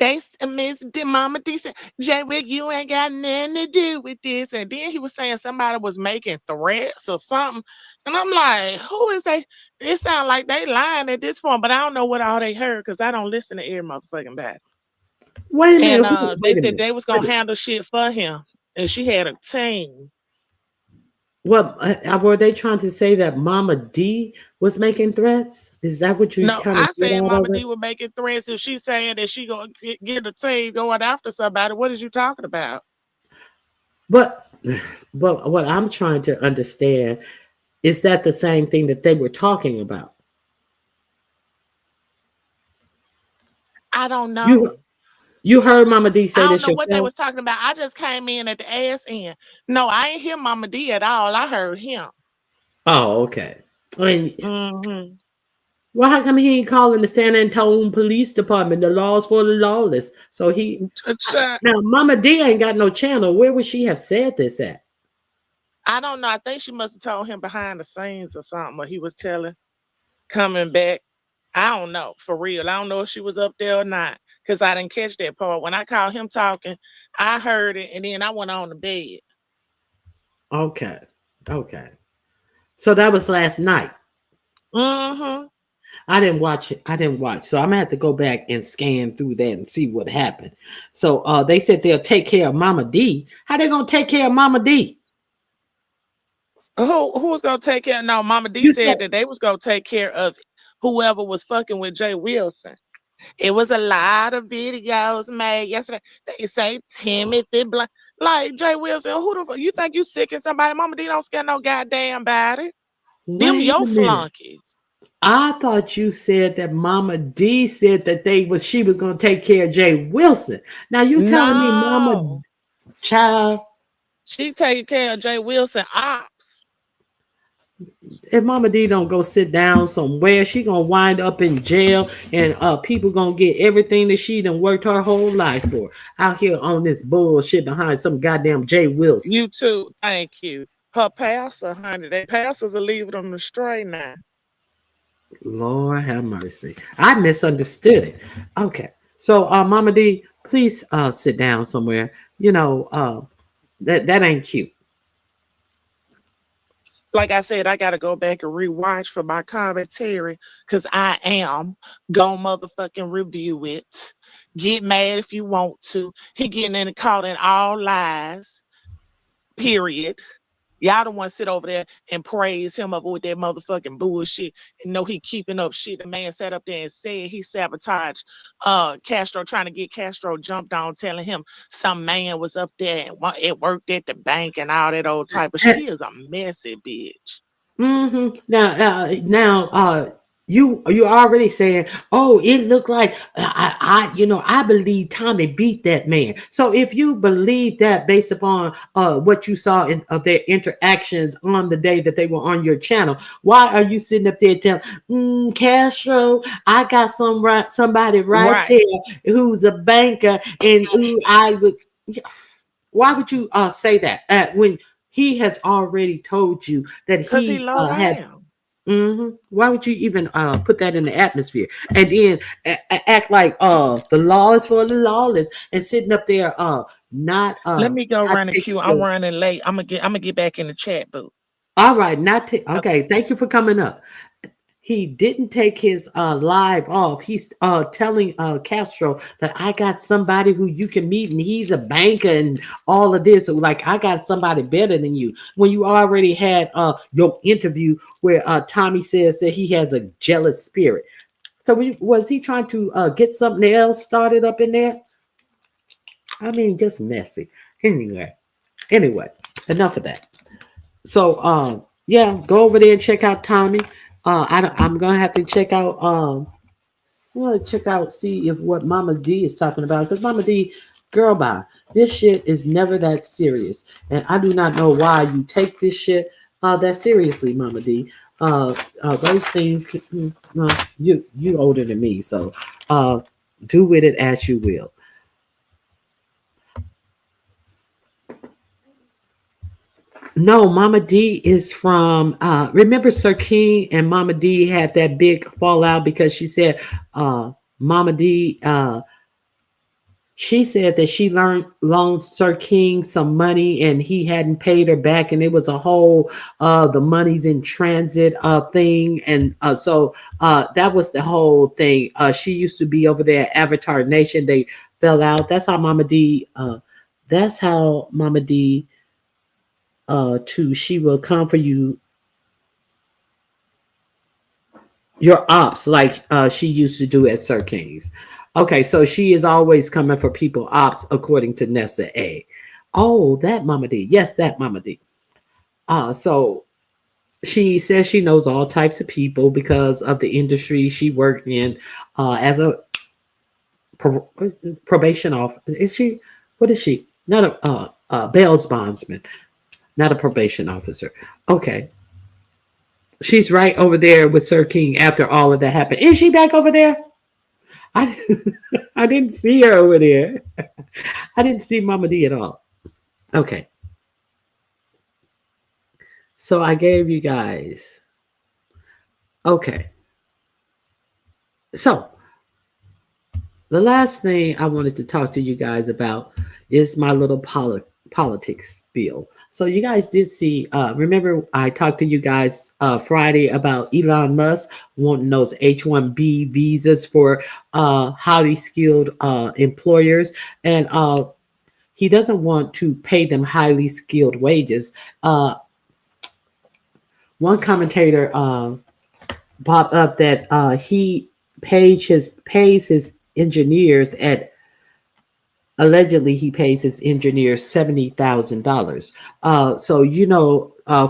Miss Mama D said, Jay Wick, you ain't got nothing to do with this. And then he was saying somebody was making threats or something. And I'm like, who is they? It sounds like they lying at this point, but I don't know what all they heard because I don't listen to every motherfucking bad. Wait a And minute. they Wait a said minute. they was gonna handle shit for him. And she had a team. What were they trying to say that Mama D was making threats? Is that what you No, kind of I get said out of Mama it? D was making threats if she's saying that she gonna get a team going after somebody. What is you talking about? But what I'm trying to understand is that the same thing that they were talking about. I don't You know. you heard Mama D I say don't this know what they yourself? was talking about. I just came in at the ass end. No, I ain't hear Mama D at all. I heard him. Oh, okay. I mean, Hmm. well, how come he ain't calling the San Antonio Police Department? The laws for the lawless. So he now Mama D ain't got no channel. Where would she have said this at? I don't know. I think she must have told him behind the scenes or something, or he was telling coming back. I don't know for real. I don't know if she was up there or not because I didn't catch that part. When I called him talking, I heard it and then I went on to bed. Okay. Okay. So that was last night. Hmm. I didn't watch it. I didn't watch. So I'm gonna have to go back and scan through that and see what happened. So they said they'll take care of Mama D. How they gonna take care of Mama D? Who was gonna take care? No, Mama D You said said that they was gonna take care of whoever was fucking with Jay Wilson. It was a lot of videos made yesterday. They say Timothy Blunt, like Jay Wilson. Who the fuck you think you sick and somebody? Mama D don't scare no goddamn body. Them wait your a minute. flunkies. I thought you said that Mama D said that she was gonna take care of Jay Wilson. Now you telling me Mama No, child, she taking care of Jay Wilson ops. if Mama D don't go sit down somewhere, she gonna wind up in jail, and people gonna get everything that she done worked her whole life for out here on this bullshit behind some goddamn Jay Wilson. You too. Thank you. Her pastor, honey. They pastors are leaving them astray now. Lord have mercy. I misunderstood it. Okay. So Mama D, please sit down somewhere. You know, that ain't cute. Like I said, I gotta go back and rewatch for my commentary because I am gonna motherfucking review it. Get mad if you want to. He getting in caught in all lies. Period. Y'all don't want to sit over there and praise him up with that motherfucking bullshit and know he keeping up shit. The man sat up there and said he sabotaged Castro, trying to get Castro jumped on, telling him some man was up there and it worked at the bank and all that old type of shit. He is a messy bitch. Mm-hmm. Now, you already saying, oh, it looked like I believe Tommy beat that man. So if you believe that based upon what you saw of their interactions on the day that they were on your channel, why are you sitting up there telling Castro, I got somebody right Right. there who's a banker and who I would. Why would you say that when he has already told you that Because he he low had? down. Why would you even put that in the atmosphere and then act like the law is for the lawless and sitting up there not Let me go not run the taking queue. I'm your, running late. I'm gonna get back in the chat booth. all right, Okay. okay, thank you for coming up. He didn't take his live off. He's telling Castro that I got somebody who you can meet and he's a banker and all of this. So like I got somebody better than you. When you already had your interview where Tommy says that he has a jealous spirit. So was he trying to get something else started up in there? I mean, just messy. Anyway, enough of that. So yeah, go over there and check out Tommy. I'm gonna have to check out. I'm gonna check out see if what Mama D is talking about because Mama D, girl, bye. This shit is never that serious, and I do not know why you take this shit that seriously, Mama D. Those things. You older than me, so do with it as you will. No, Mama D is from remember Sir King and Mama D had that big fallout because she said Mama D she said that she loaned Sir King some money and he hadn't paid her back and it was a whole the money's in transit thing and so that was the whole thing. She used to be over there at Avatar Nation. They fell out. That's how Mama D to she will come for your ops like she used to do at Sir King's. Okay, so she is always coming for people ops according to Nessa A. Oh, that Mama D. Yes, that Mama D. So she says she knows all types of people because of the industry she worked in as a probation officer. Is she? What is she? Not a bail bondsman, not a probation officer. Okay. She's right over there with Sir King after all of that happened. Is she back over there? I I didn't see her over there. I didn't see Mama D at all. Okay. So I gave you guys. Okay. So the last thing I wanted to talk to you guys about is my little politics bill. So you guys did see, remember I talked to you guys Friday about Elon Musk wanting those H-1B visas for highly skilled employers. And he doesn't want to pay them highly skilled wages. One commentator brought up that he pays his engineers at allegedly he pays his engineers $70,000. So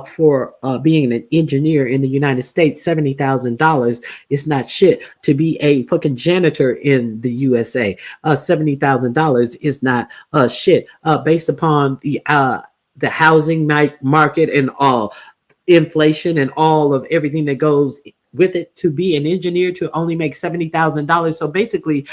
for being an engineer in the United States, $70,000 is not shit. To be a fucking janitor in the USA, $70,000 is not shit. Based upon the housing market and all inflation and all of everything that goes with it, to be an engineer to only make $70,000. So basically,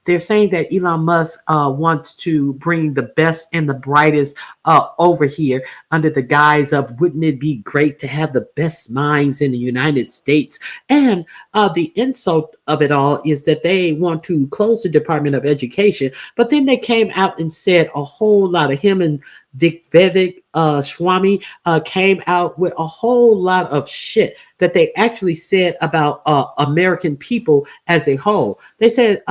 they're saying that Elon Musk wants to bring the best and the brightest over here under the guise of, wouldn't it be great to have the best minds in the United States? And the insult of it all is that they want to close the Department of Education, but then they came out and said a whole lot of him and Dick Vivek Swami came out with a whole lot of shit that they actually said about American people as a whole. They said,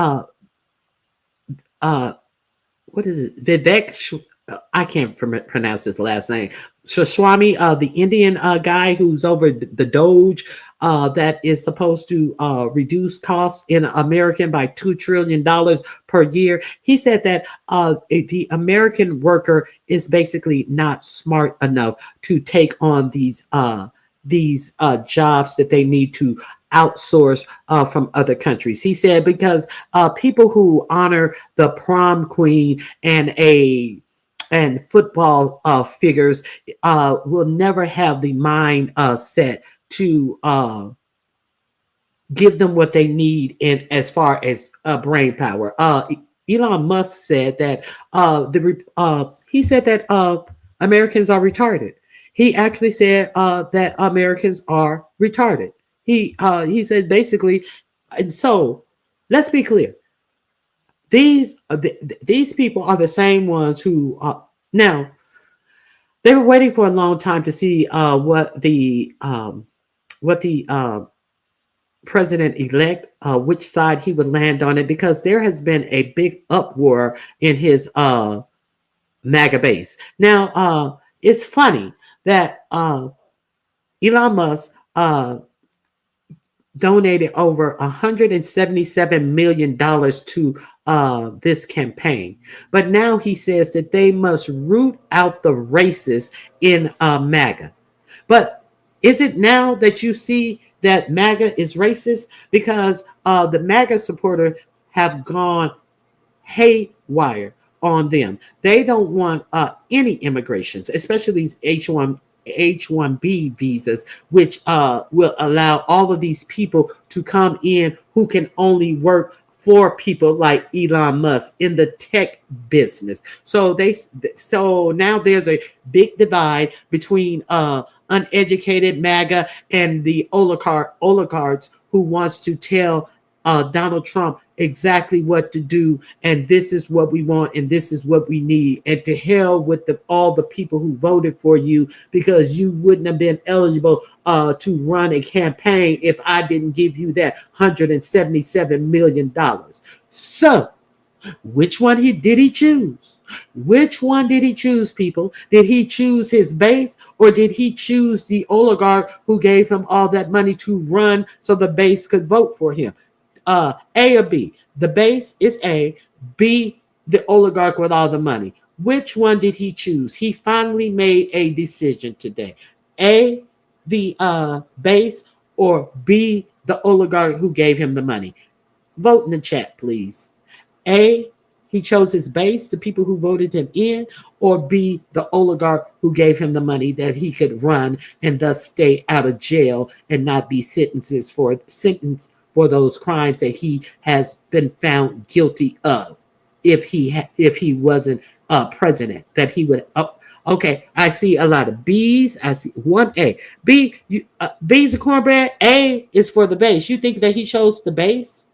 what is it? I can't pronounce his last name. Swami, the Indian guy who's over the Doge, that is supposed to reduce costs in American by $2 trillion per year. He said that the American worker is basically not smart enough to take on these jobs that they need to outsource from other countries. He said because people who honor the prom queen and football figures will never have the mind set to give them what they need in as far as brain power. Elon Musk said that Americans are retarded. He actually said that Americans are retarded. He said basically, and so let's be clear. These people are the same ones who now they were waiting for a long time to see what the president-elect, which side he would land on it, because there has been a big uproar in his MAGA base. Now, it's funny that Elon Musk donated over $177 million to this campaign. But now he says that they must root out the racists in MAGA. But is it now that you see that MAGA is racist? Because the MAGA supporters have gone haywire on them. They don't want any immigrations, especially these H-1B visas, which will allow all of these people to come in who can only work for people like Elon Musk in the tech business. So now there's a big divide between uneducated MAGA and the oligarchs who wants to tell Donald Trump exactly what to do, and this is what we want, and this is what we need, and to hell with all the people who voted for you, because you wouldn't have been eligible to run a campaign if I didn't give you that $177 million. So, which one did he choose? Which one did he choose, people? Did he choose his base, or did he choose the oligarch who gave him all that money to run so the base could vote for him? A or B? The base is A. B, the oligarch with all the money. Which one did he choose? He finally made a decision today. A, the base, or B, the oligarch who gave him the money. Vote in the chat, please. A, he chose his base, the people who voted him in, or B, the oligarch who gave him the money that he could run and thus stay out of jail and not be sentenced for those crimes that he has been found guilty of. If he wasn't president, that he would. Okay, I see a lot of B's. I see one A. B, B's a cornbread. A is for the base. You think that he chose the base?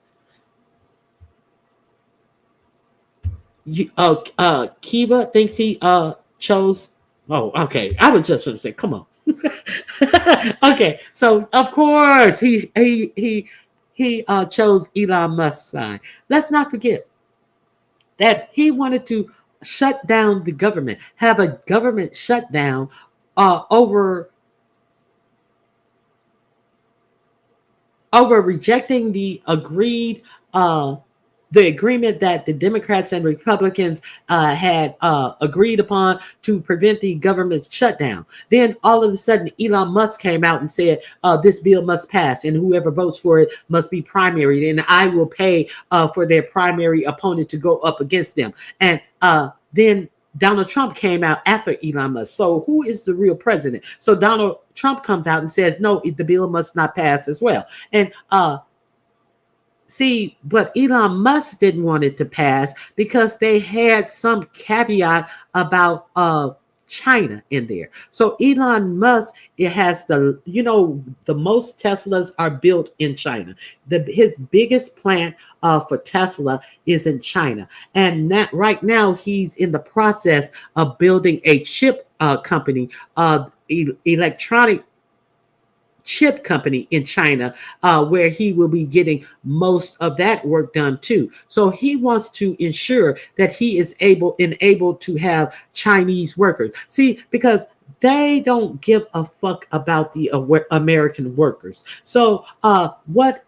Kiva thinks he chose. Oh, okay. I was just going to say, come on. Okay, so of course he chose Elon Musk's side. Let's not forget that he wanted to shut down the government, have a government shutdown over rejecting the agreement that the Democrats and Republicans had agreed upon to prevent the government's shutdown. Then all of a sudden, Elon Musk came out and said, this bill must pass and whoever votes for it must be primaried, and I will pay for their primary opponent to go up against them. And then Donald Trump came out after Elon Musk. So who is the real president? So Donald Trump comes out and says, no, the bill must not pass as well. And see, but Elon Musk didn't want it to pass because they had some caveat about China in there. So Elon Musk, it has the most Teslas are built in China. His biggest plant for Tesla is in China, and that right now he's in the process of building a chip company, electronic chip company in China, where he will be getting most of that work done too. So he wants to ensure that he is enabled to have Chinese workers. See, because they don't give a fuck about the American workers. So what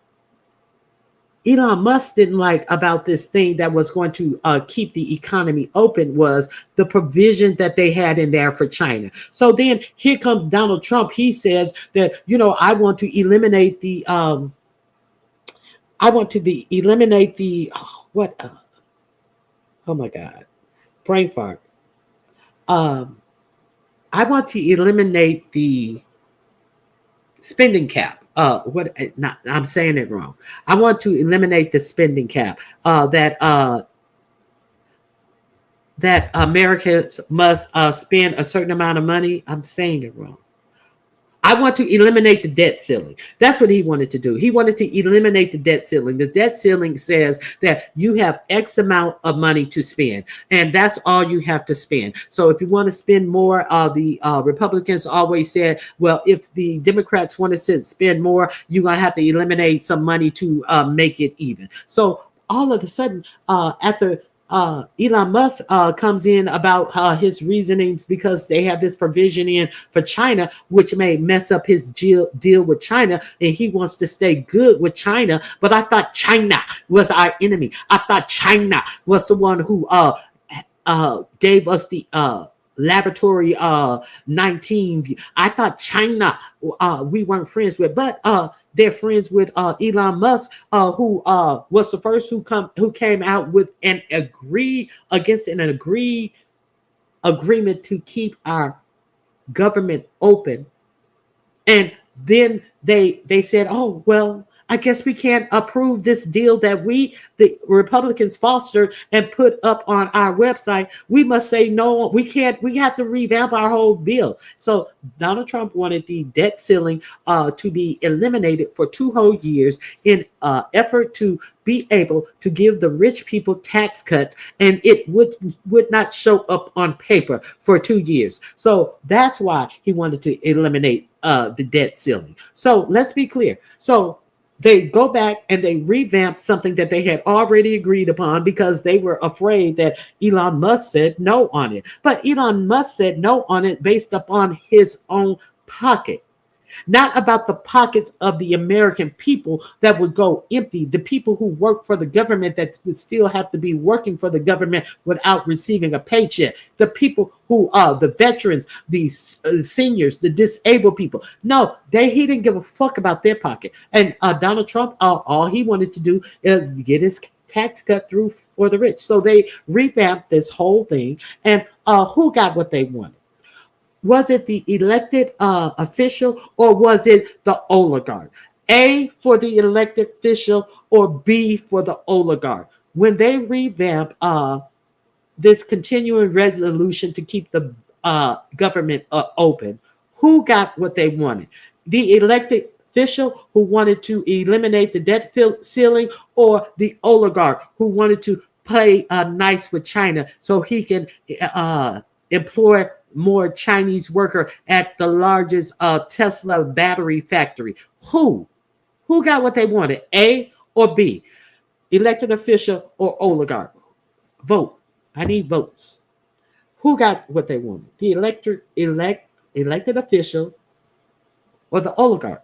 Elon Musk didn't like about this thing that was going to keep the economy open was the provision that they had in there for China. So then here comes Donald Trump. He says that, I want to eliminate the oh my God, brain fart. I want to eliminate the spending cap. I'm saying it wrong. I want to eliminate the spending cap that Americans must spend a certain amount of money. I'm saying it wrong. I want to eliminate the debt ceiling. That's what he wanted to do. He wanted to eliminate the debt ceiling. The debt ceiling says that you have X amount of money to spend, and that's all you have to spend. So if you want to spend more, the Republicans always said, well, if the Democrats wanted to spend more, you're going to have to eliminate some money to make it even. So all of a sudden, after Elon Musk comes in about his reasonings because they have this provision in for China, which may mess up his deal with China, and he wants to stay good with China. But I thought China was our enemy. I thought China was the one who gave us the laboratory 19. I thought China we weren't friends with, but they're friends with Elon Musk, who was the first who came out with an agreement to keep our government open. And then they said, oh, well, I guess we can't approve this deal that the Republicans fostered and put up on our website. We must say no, we can't. We have to revamp our whole bill. So Donald Trump wanted the debt ceiling to be eliminated for 2 whole years in effort to be able to give the rich people tax cuts, and it would not show up on paper for 2 years. So that's why he wanted to eliminate the debt ceiling. So let's be clear. So they go back and they revamp something that they had already agreed upon because they were afraid that Elon Musk said no on it. But Elon Musk said no on it based upon his own pocket, not about the pockets of the American people that would go empty, the people who work for the government that would still have to be working for the government without receiving a paycheck, the people who are the veterans, the seniors, the disabled people. No, he didn't give a fuck about their pocket. And Donald Trump, all he wanted to do is get his tax cut through for the rich. So they revamped this whole thing, and who got what they wanted? Was it the elected official, or was it the oligarch? A, for the elected official, or B, for the oligarch? When they revamp this continuing resolution to keep the government open, who got what they wanted? The elected official who wanted to eliminate the debt ceiling, or the oligarch who wanted to play nice with China so he can employ more Chinese worker at the largest Tesla battery factory. Who got what they wanted? A or B? Elected official or oligarch? Vote. I need votes. Who got what they wanted? The elected official or the oligarch?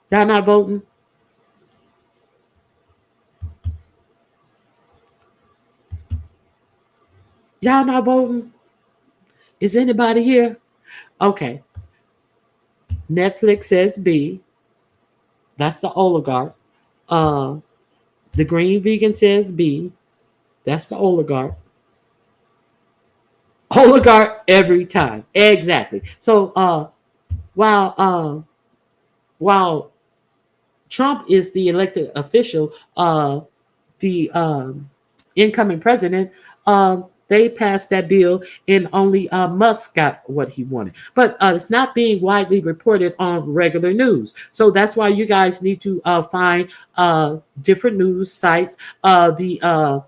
Y'all not voting? Y'all not voting? Is anybody here? Okay. Netflix says B. That's the oligarch. The Green Vegan says B. That's the oligarch. Oligarch every time. Exactly. So while Trump is the elected official, the incoming president, they passed that bill, and only Musk got what he wanted. But it's not being widely reported on regular news. So that's why you guys need to find different news sites. The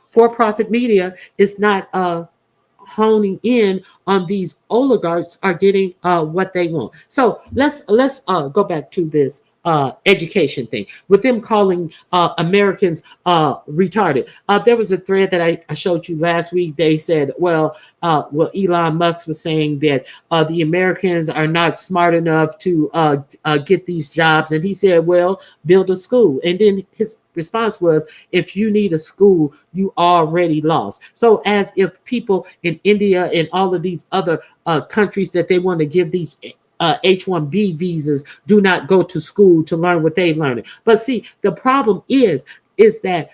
for-profit media is not honing in on these oligarchs are getting what they want. So let's go back to this education thing with them calling Americans retarded. There was a thread that I showed you last week. They said, well, Elon Musk was saying that the Americans are not smart enough to get these jobs, and he said, well, build a school. And then his response was, if you need a school, you already lost. So as if people in India and all of these other countries that they want to give these H-1B visas do not go to school to learn what they learned. But see, the problem is that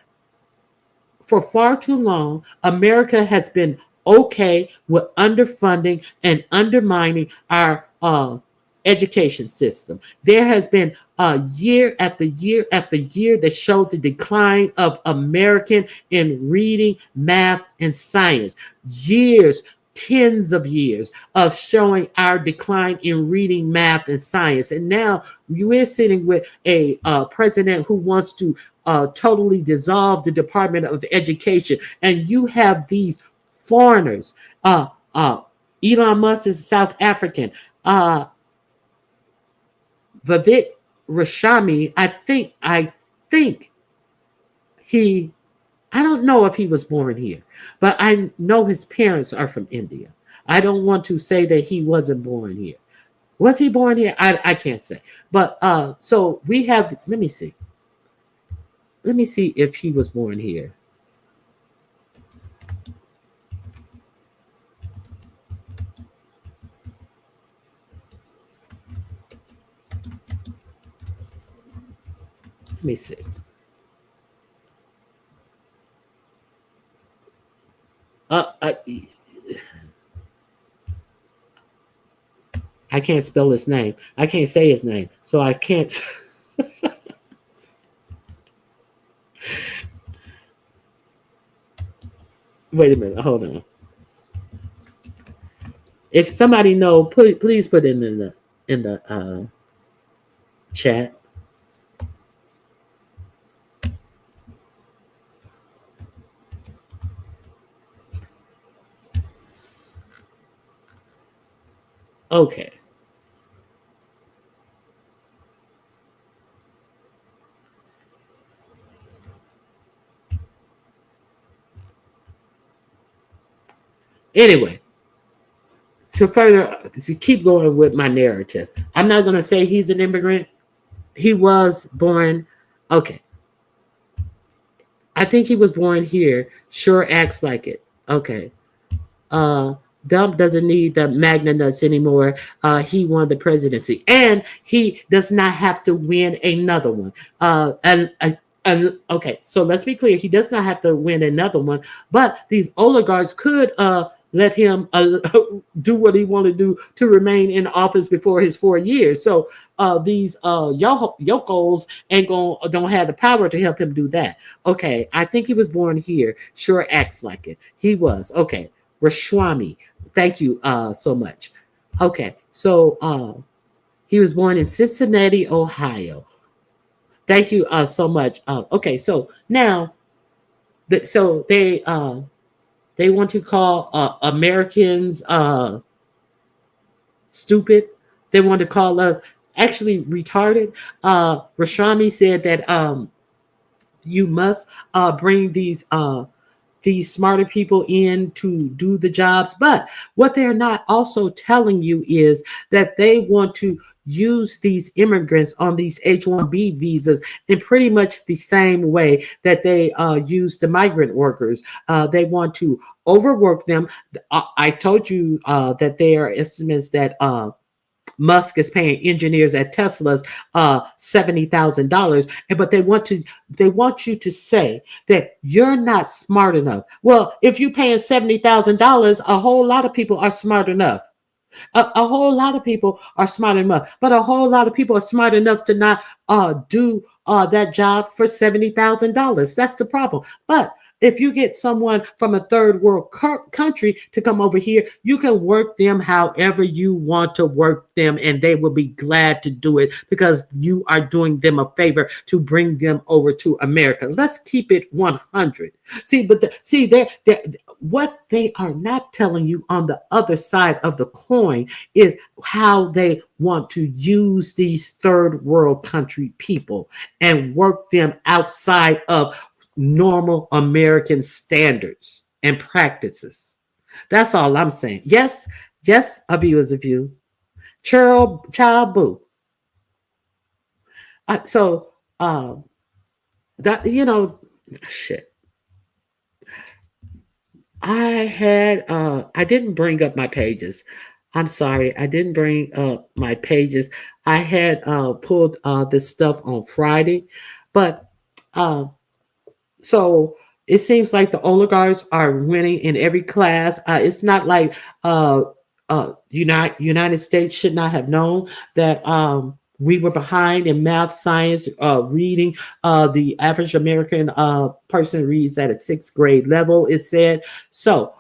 for far too long, America has been okay with underfunding and undermining our education system. There has been year after year after year that showed the decline of American in reading, math, and science. Years, tens of years of showing our decline in reading, math, and science. And now we're sitting with a president who wants to totally dissolve the Department of Education. And you have these foreigners. Elon Musk is South African. Vivek Rashami, I think he, I don't know if he was born here, but I know his parents are from India. I don't want to say that he wasn't born here. Was he born here? I can't say. But so we have, let me see. Let me see if he was born here. Let me see. I can't spell his name. I can't say his name, so I can't. Wait a minute. Hold on. If somebody know, please put it in the chat. Okay. Anyway, to keep going with my narrative, I'm not going to say he's an immigrant. He was born, okay. I think he was born here. Sure acts like it. Okay. Dump doesn't need the Magna nuts anymore. He won the presidency, and he does not have to win another one. And okay, so let's be clear. He does not have to win another one, but these oligarchs could let him do what he wanted to do to remain in office before his 4 years. So these yokos don't have the power to help him do that. Okay, I think he was born here. Sure acts like it. He was. Okay, Rashwami. Thank you so much. Okay, so he was born in Cincinnati, Ohio. Thank you so much. Okay, so now, so they want to call Americans stupid. They want to call us actually retarded. Rashami said that you must bring these smarter people in to do the jobs. But what they're not also telling you is that they want to use these immigrants on these H-1B visas in pretty much the same way that they use the migrant workers. They want to overwork them. I told you that there are estimates that Musk is paying engineers at Tesla's $70,000, but they want you to say that you're not smart enough. Well, if you're paying $70,000, a whole lot of people are smart enough. A whole lot of people are smart enough, but a whole lot of people are smart enough to not do that job for $70,000. That's the problem. But if you get someone from a third world country to come over here, you can work them however you want to work them, and they will be glad to do it because you are doing them a favor to bring them over to America. Let's keep it 100. See, but what they are not telling you on the other side of the coin is how they want to use these third world country people and work them outside of normal American standards and practices. That's all I'm saying. Yes, a view is a view. Child boo. So that shit. I didn't bring up my pages. I'm sorry, I didn't bring up my pages. I had pulled this stuff on Friday, but so it seems like the oligarchs are winning in every class. It's not like United States should not have known that we were behind in math, science, reading. The average American person reads at a sixth grade level, it said. So,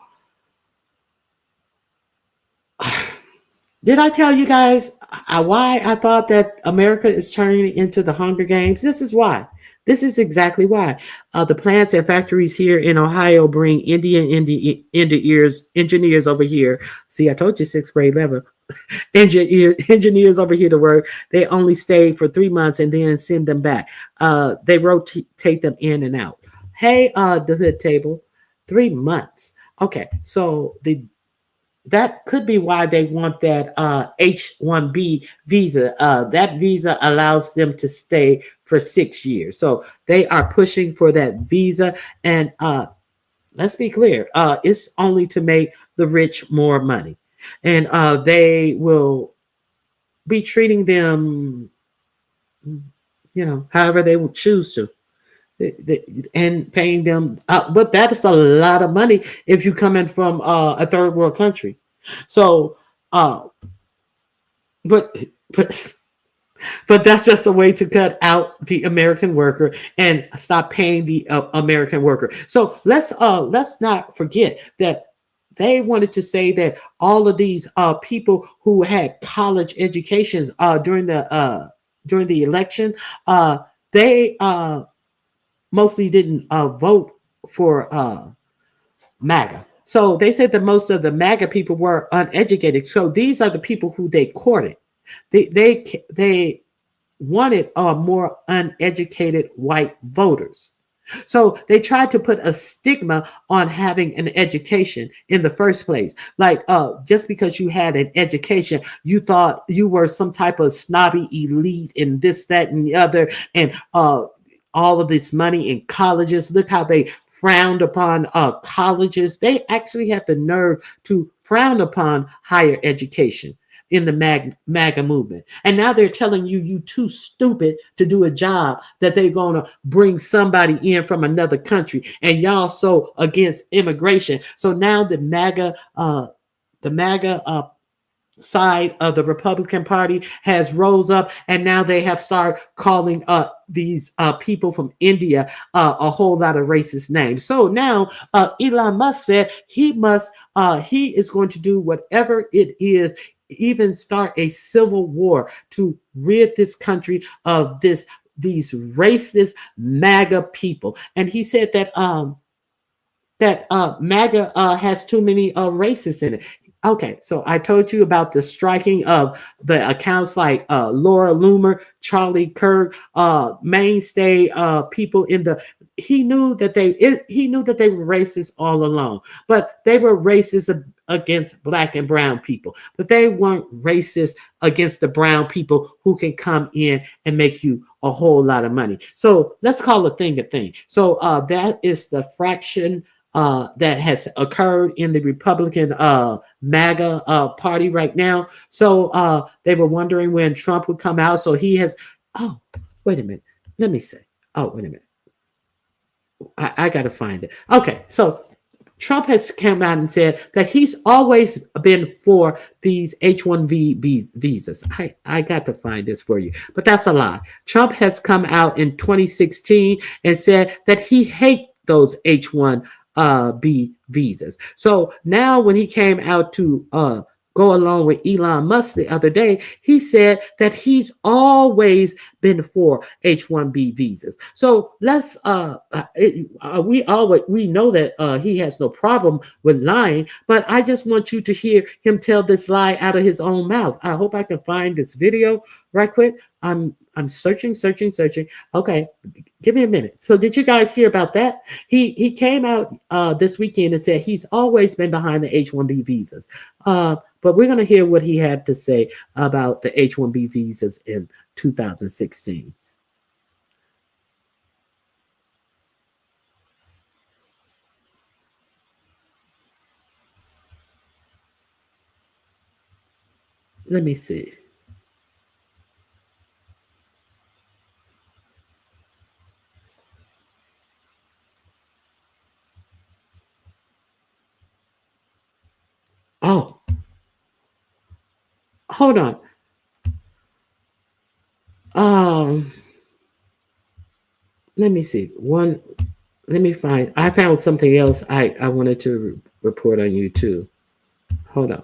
did I tell you guys why I thought that America is turning into the Hunger Games? This is why. This is exactly why. The plants and factories here in Ohio bring engineers over here. See, I told you sixth grade level. Engineers over here to work. They only stay for 3 months and then send them back. They rotate them in and out. Hey, the hood table, 3 months. Okay, so that could be why they want that H-1B visa. That visa allows them to stay for 6 years. So they are pushing for that visa. And let's be clear, it's only to make the rich more money. And they will be treating them, however they would choose to. And paying them, but that is a lot of money if you come in from a third world country. So, but that's just a way to cut out the American worker and stop paying the American worker. So let's not forget that they wanted to say that all of these people who had college educations during the election, they mostly didn't vote for MAGA. So they said that most of the MAGA people were uneducated. So these are the people who they courted. They wanted more uneducated white voters. So they tried to put a stigma on having an education in the first place. Like just because you had an education, you thought you were some type of snobby elite and this, that, and the other, and all of this money in colleges. Look how they frowned upon colleges. They actually had the nerve to frown upon higher education in the MAGA movement. And now they're telling you too stupid to do a job that they're going to bring somebody in from another country. And y'all so against immigration. So now the MAGA side of the Republican Party has rose up, and now they have started calling these people from India a whole lot of racist names. So now Elon Musk said he is going to do whatever it is, even start a civil war to rid this country of this these racist MAGA people. And he said that MAGA has too many racists in it. Okay, so I told you about the striking of the accounts like Laura Loomer, Charlie Kirk, mainstay people in the. He knew that they were racist all along, but they were racist against black and brown people, but they weren't racist against the brown people who can come in and make you a whole lot of money. So let's call a thing a thing. So that is the fraction that has occurred in the Republican MAGA party right now. So they were wondering when Trump would come out. So he has. Oh, wait a minute. Let me say. Oh, wait a minute. I got to find it. Okay, so Trump has come out and said that he's always been for these H-1B visas. I got to find this for you, but that's a lie. Trump has come out in 2016 and said that he hates those H-1B visas. So now when he came out to go along with Elon Musk the other day, he said that he's always been for H-1B visas. So let's we know that he has no problem with lying, but I just want you to hear him tell this lie out of his own mouth. I hope I can find this video right quick. I'm searching. Okay, give me a minute. So did you guys hear about that? He came out this weekend and said he's always been behind the H-1B visas. But we're going to hear what he had to say about the H-1B visas in 2016. Let me see. Oh, hold on. Let me see. I found something else I wanted to report on you too. Hold on.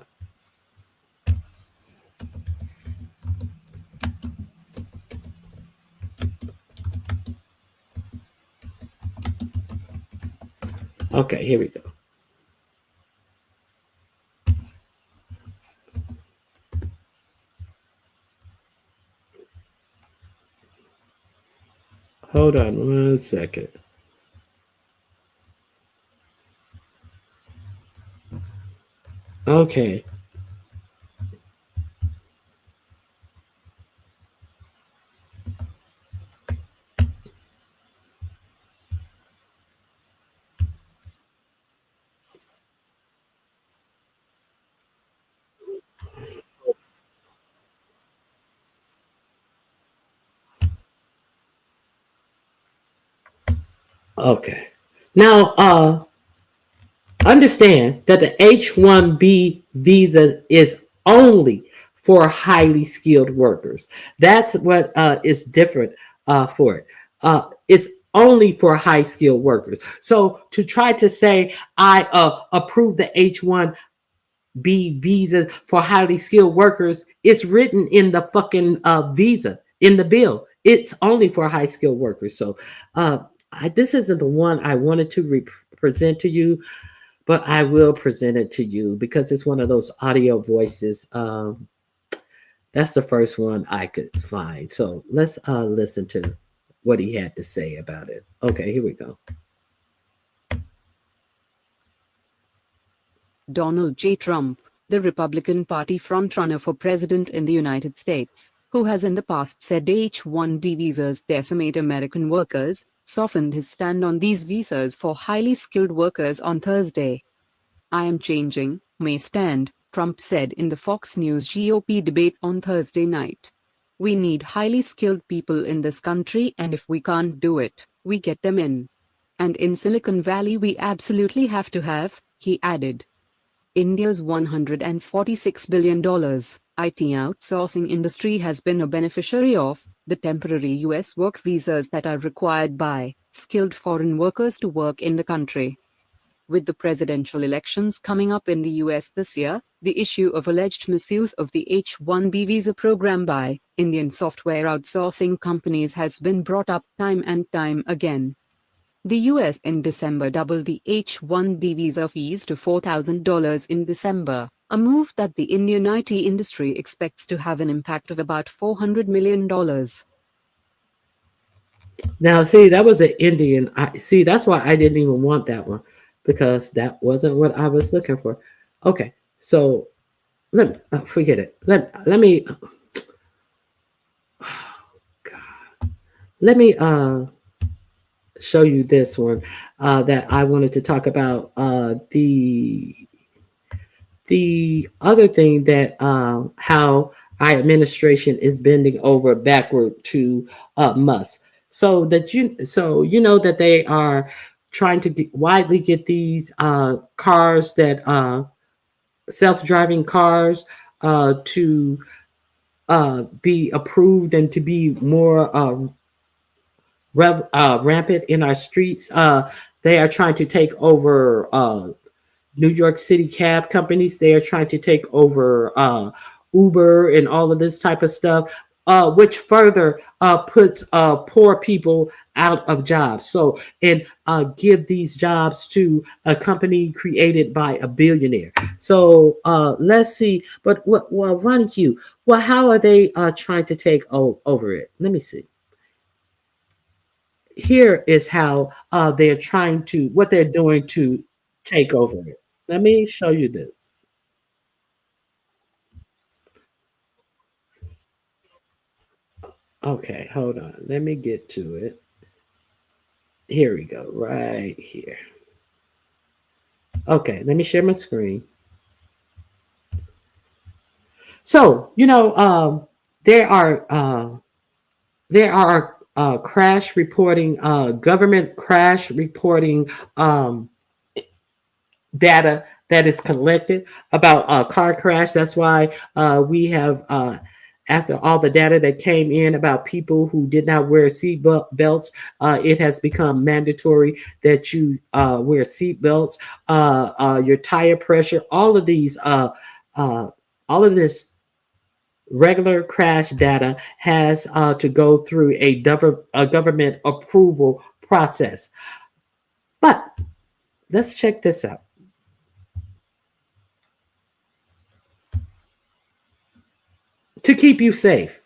Okay, here we go. Hold on 1 second. Okay. Okay. Now, understand that the H-1B visa is only for highly skilled workers. That's what is different for it. It's only for high skilled workers. So to try to say I approve the H-1B visas for highly skilled workers, it's written in the fucking visa in the bill. It's only for high skilled workers. So this isn't the one I wanted to present to you, but I will present it to you because it's one of those audio voices. That's the first one I could find. So let's listen to what he had to say about it. Okay, here we go. Donald J. Trump, the Republican Party frontrunner for president in the United States, who has in the past said H-1B visas decimate American workers, softened his stand on these visas for highly skilled workers on Thursday. "I am changing my stand," Trump said in the Fox News GOP debate on Thursday night. "We need highly skilled people in this country, and if we can't do it, we get them in. And in Silicon Valley we absolutely have to have," he added. India's $146 billion IT outsourcing industry has been a beneficiary of the temporary U.S. work visas that are required by skilled foreign workers to work in the country. With the presidential elections coming up in the US this year, the issue of alleged misuse of the H-1B visa program by Indian software outsourcing companies has been brought up time and time again. The US in December doubled the H-1B visa fees to $4,000 in December, a move that the Indian IT industry expects to have an impact of about $400 million. Now, see, that was an Indian. See, that's why I didn't even want that one, because that wasn't what I was looking for. Okay, so forget it. Let me. God, let me show you this one that I wanted to talk about. The other thing that how our administration is bending over backward to Musk. So you know that they are trying to widely get these cars that self-driving cars to be approved and to be more rampant in our streets. They are trying to take over New York City cab companies. They are trying to take over Uber and all of this type of stuff, which further puts poor people out of jobs. So, and give these jobs to a company created by a billionaire. So let's see. But well, Ronnie Q, well, how are they trying to take over it? Let me see. Here is how they're trying to, what they're doing to take over it. Let me show you this. Okay, hold on. Let me get to it. Here we go, right here. Okay, let me share my screen. So, you know, there are crash reporting, government crash reporting data that is collected about car crash. That's why we have, after all the data that came in about people who did not wear seat belts, it has become mandatory that you wear seat belts, your tire pressure, all of these, all of this regular crash data has to go through a government approval process. But let's check this out. To keep you safe.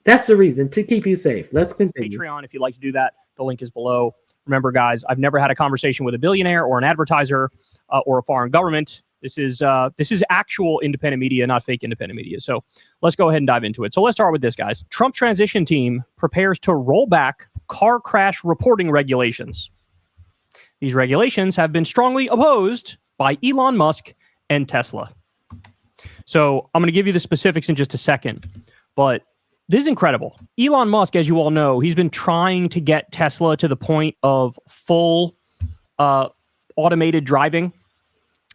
That's the reason, to keep you safe. Let's continue. Patreon, if you'd like to do that, the link is below. Remember, guys, I've never had a conversation with a billionaire or an advertiser or a foreign government. This is actual independent media, not fake independent media. So let's go ahead and dive into it. So let's start with this, guys. Trump transition team prepares to roll back car crash reporting regulations. These regulations have been strongly opposed by Elon Musk and Tesla. So I'm going to give you the specifics in just a second, but this is incredible. Elon Musk, as you all know, he's been trying to get Tesla to the point of full automated driving.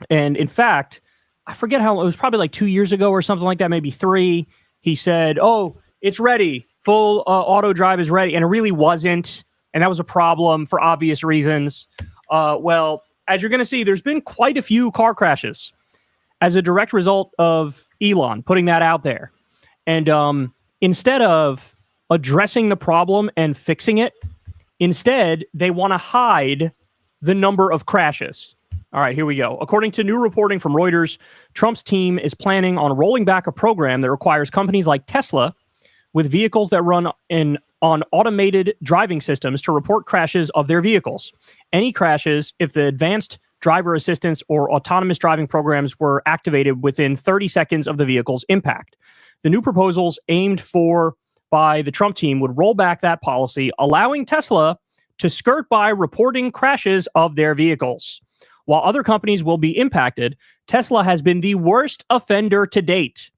And in fact, I forget how, it was probably like 2 years ago or something like that, maybe 3. He said, oh, it's ready. Full auto drive is ready. And it really wasn't. And that was a problem for obvious reasons. Well, as you're going to see, there's been quite a few car crashes as a direct result of Elon putting that out there. And instead of addressing the problem and fixing it, instead, they want to hide the number of crashes. All right, here we go. According to new reporting from Reuters, Trump's team is planning on rolling back a program that requires companies like Tesla with vehicles that run on automated driving systems to report crashes of their vehicles. Any crashes, if the advanced driver assistance or autonomous driving programs were activated within 30 seconds of the vehicle's impact. The new proposals aimed for by the Trump team would roll back that policy, allowing Tesla to skirt by reporting crashes of their vehicles. While other companies will be impacted, Tesla has been the worst offender to date.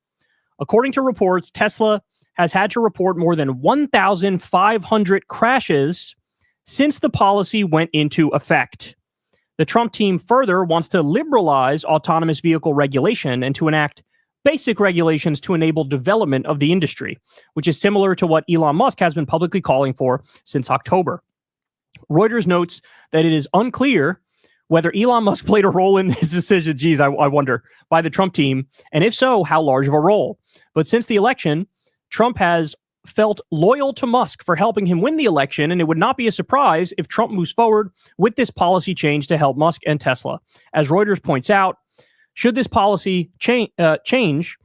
According to reports, Tesla has had to report more than 1,500 crashes since the policy went into effect. The Trump team further wants to liberalize autonomous vehicle regulation and to enact basic regulations to enable development of the industry, which is similar to what Elon Musk has been publicly calling for since October. Reuters notes that it is unclear whether Elon Musk played a role in this decision, geez, I wonder, by the Trump team, and if so, how large of a role. But since the election, Trump has felt loyal to Musk for helping him win the election, and it would not be a surprise if Trump moves forward with this policy change to help Musk and Tesla. As Reuters points out, should this policy change,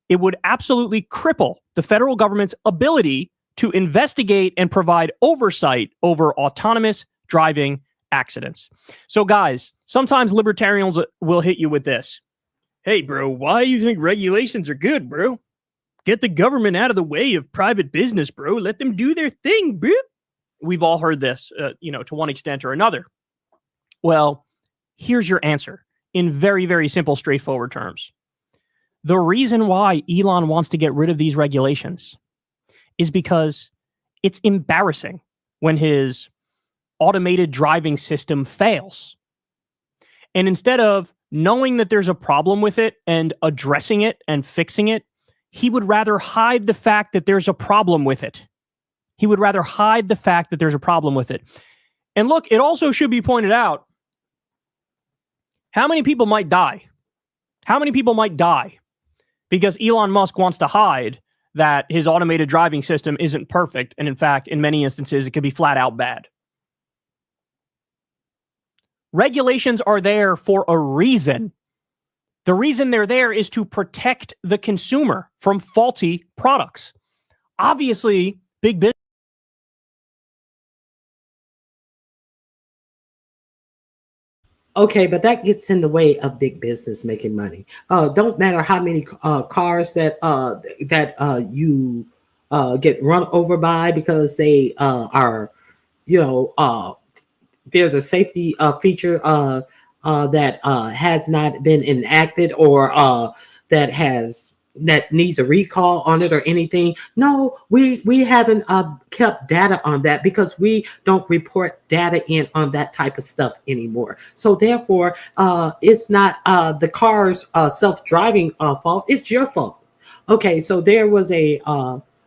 it would absolutely cripple the federal government's ability to investigate and provide oversight over autonomous driving accidents. So guys, sometimes libertarians will hit you with this. Hey, bro, why do you think regulations are good, bro? Get the government out of the way of private business, bro. Let them do their thing, bro. We've all heard this, to one extent or another. Well, here's your answer in very, very simple, straightforward terms. The reason why Elon wants to get rid of these regulations is because it's embarrassing when his automated driving system fails. And instead of knowing that there's a problem with it and addressing it and fixing it, he would rather hide the fact that there's a problem with it. He would rather hide the fact that there's a problem with it. And look, it also should be pointed out, how many people might die? How many people might die because Elon Musk wants to hide that his automated driving system isn't perfect, and in fact, in many instances, it could be flat out bad. Regulations are there for a reason. The reason they're there is to protect the consumer from faulty products. Obviously, big business. Okay, but that gets in the way of big business making money. Don't matter how many cars that you get run over by because they are, there's a safety feature that has not been enacted or that needs a recall on it or anything. No, we haven't kept data on that because we don't report data in on that type of stuff anymore. So therefore, it's not the car's self-driving fault. It's your fault. Okay, so there was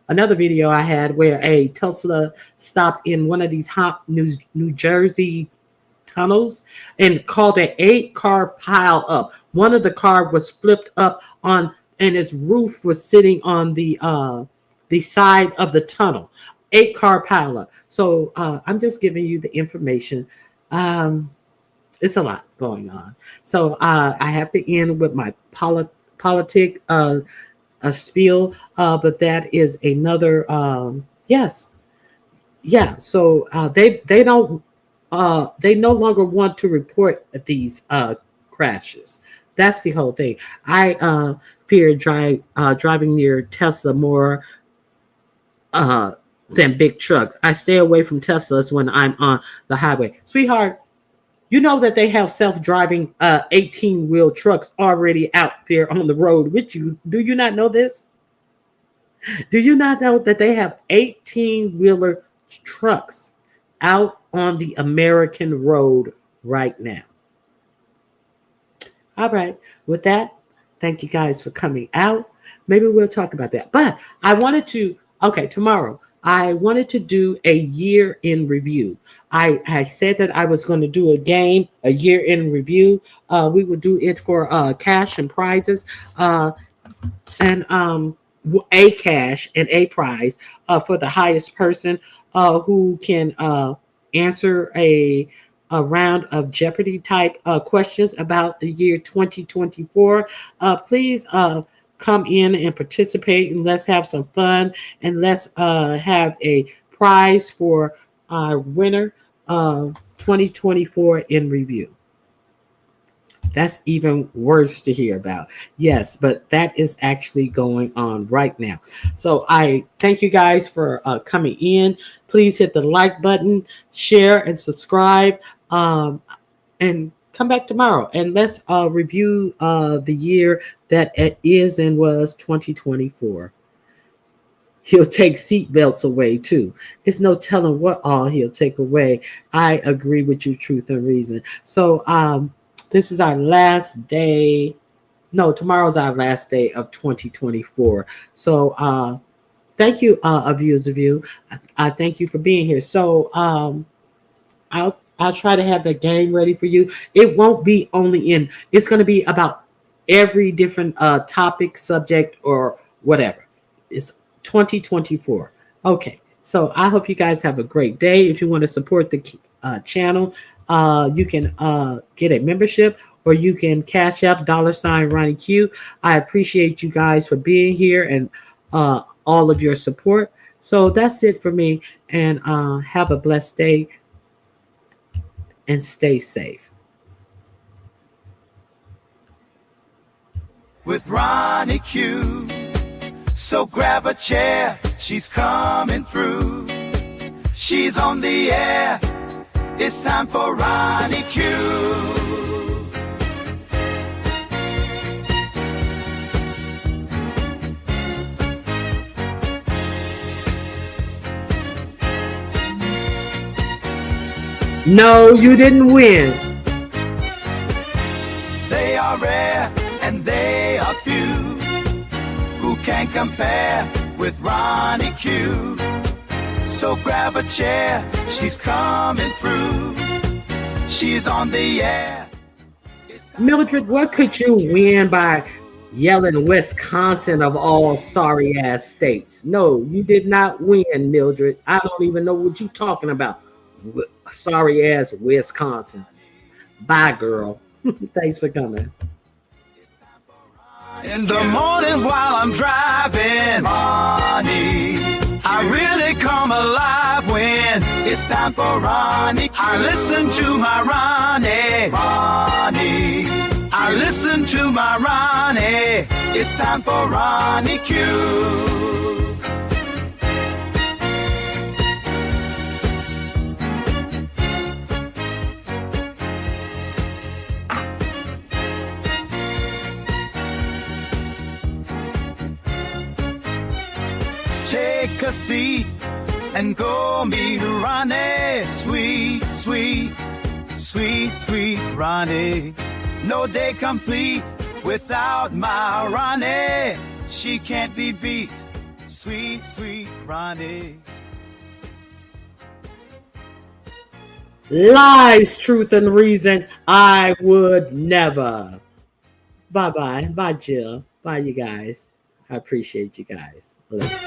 another video I had where a Tesla stopped in one of these hot New Jersey tunnels and called an 8-car pile up. One of the car was flipped up and its roof was sitting on the side of the tunnel. 8-car pile up. So I'm just giving you the information. It's a lot going on. So I have to end with my politic spiel, but that is another yes. Yeah. So they no longer want to report these crashes. That's the whole thing. I fear driving near Tesla more than big trucks. I stay away from Teslas when I'm on the highway. Sweetheart, you know that they have self-driving 18-wheel trucks already out there on the road with you. Do you not know this? Do you not know that they have 18-wheeler trucks out on the American road right now? All right. With that, thank you guys for coming out. Maybe we'll talk about that. But I wanted to, tomorrow, I wanted to do a year in review. I said that I was going to do a year in review. We would do it for cash and prizes and a cash and a prize for the highest person who can answer a round of Jeopardy type questions about the year 2024. Please come in and participate, and let's have some fun, and let's have a prize for our winner of 2024 in review. That's even worse to hear about. Yes, but that is actually going on right now. So I thank you guys for coming in. Please hit the like button, share, and subscribe. And come back tomorrow. And let's review the year that it is and was 2024. He'll take seatbelts away too. It's no telling what all he'll take away. I agree with you, Truth and Reason. So this is our last day. No, tomorrow's our last day of 2024. So thank you, viewers of you. I thank you for being here. So I'll I'll try to have the game ready for you. It won't be only in, it's going to be about every different topic, subject, or whatever. It's 2024. Okay. So I hope you guys have a great day. If you want to support the channel, you can get a membership, or you can cash up $ Ronnie Q. I appreciate you guys for being here and all of your support. So that's it for me. And have a blessed day and stay safe. With Ronnie Q. So grab a chair, she's coming through. She's on the air, it's time for Ronnie Q. No, you didn't win. They are rare and they are few. Who can compare with Ronnie Q? So grab a chair, she's coming through. She's on the air. Mildred, what could you win by yelling Wisconsin of all sorry ass states? No, you did not win, Mildred. I don't even know what you're talking about. Sorry ass Wisconsin. Bye, girl. Thanks for coming. In the morning while I'm driving, Ronnie, I really come alive when it's time for Ronnie. I listen to my Ronnie, Ronnie. I listen to my Ronnie. It's time for Ronnie Q. Take a seat and go meet Ronnie. Sweet, sweet, sweet, sweet Ronnie. No day complete without my Ronnie. She can't be beat. Sweet, sweet Ronnie. Lies, truth, and reason. I would never. Bye-bye. Bye, Jill. Bye, you guys. I appreciate you guys. Later.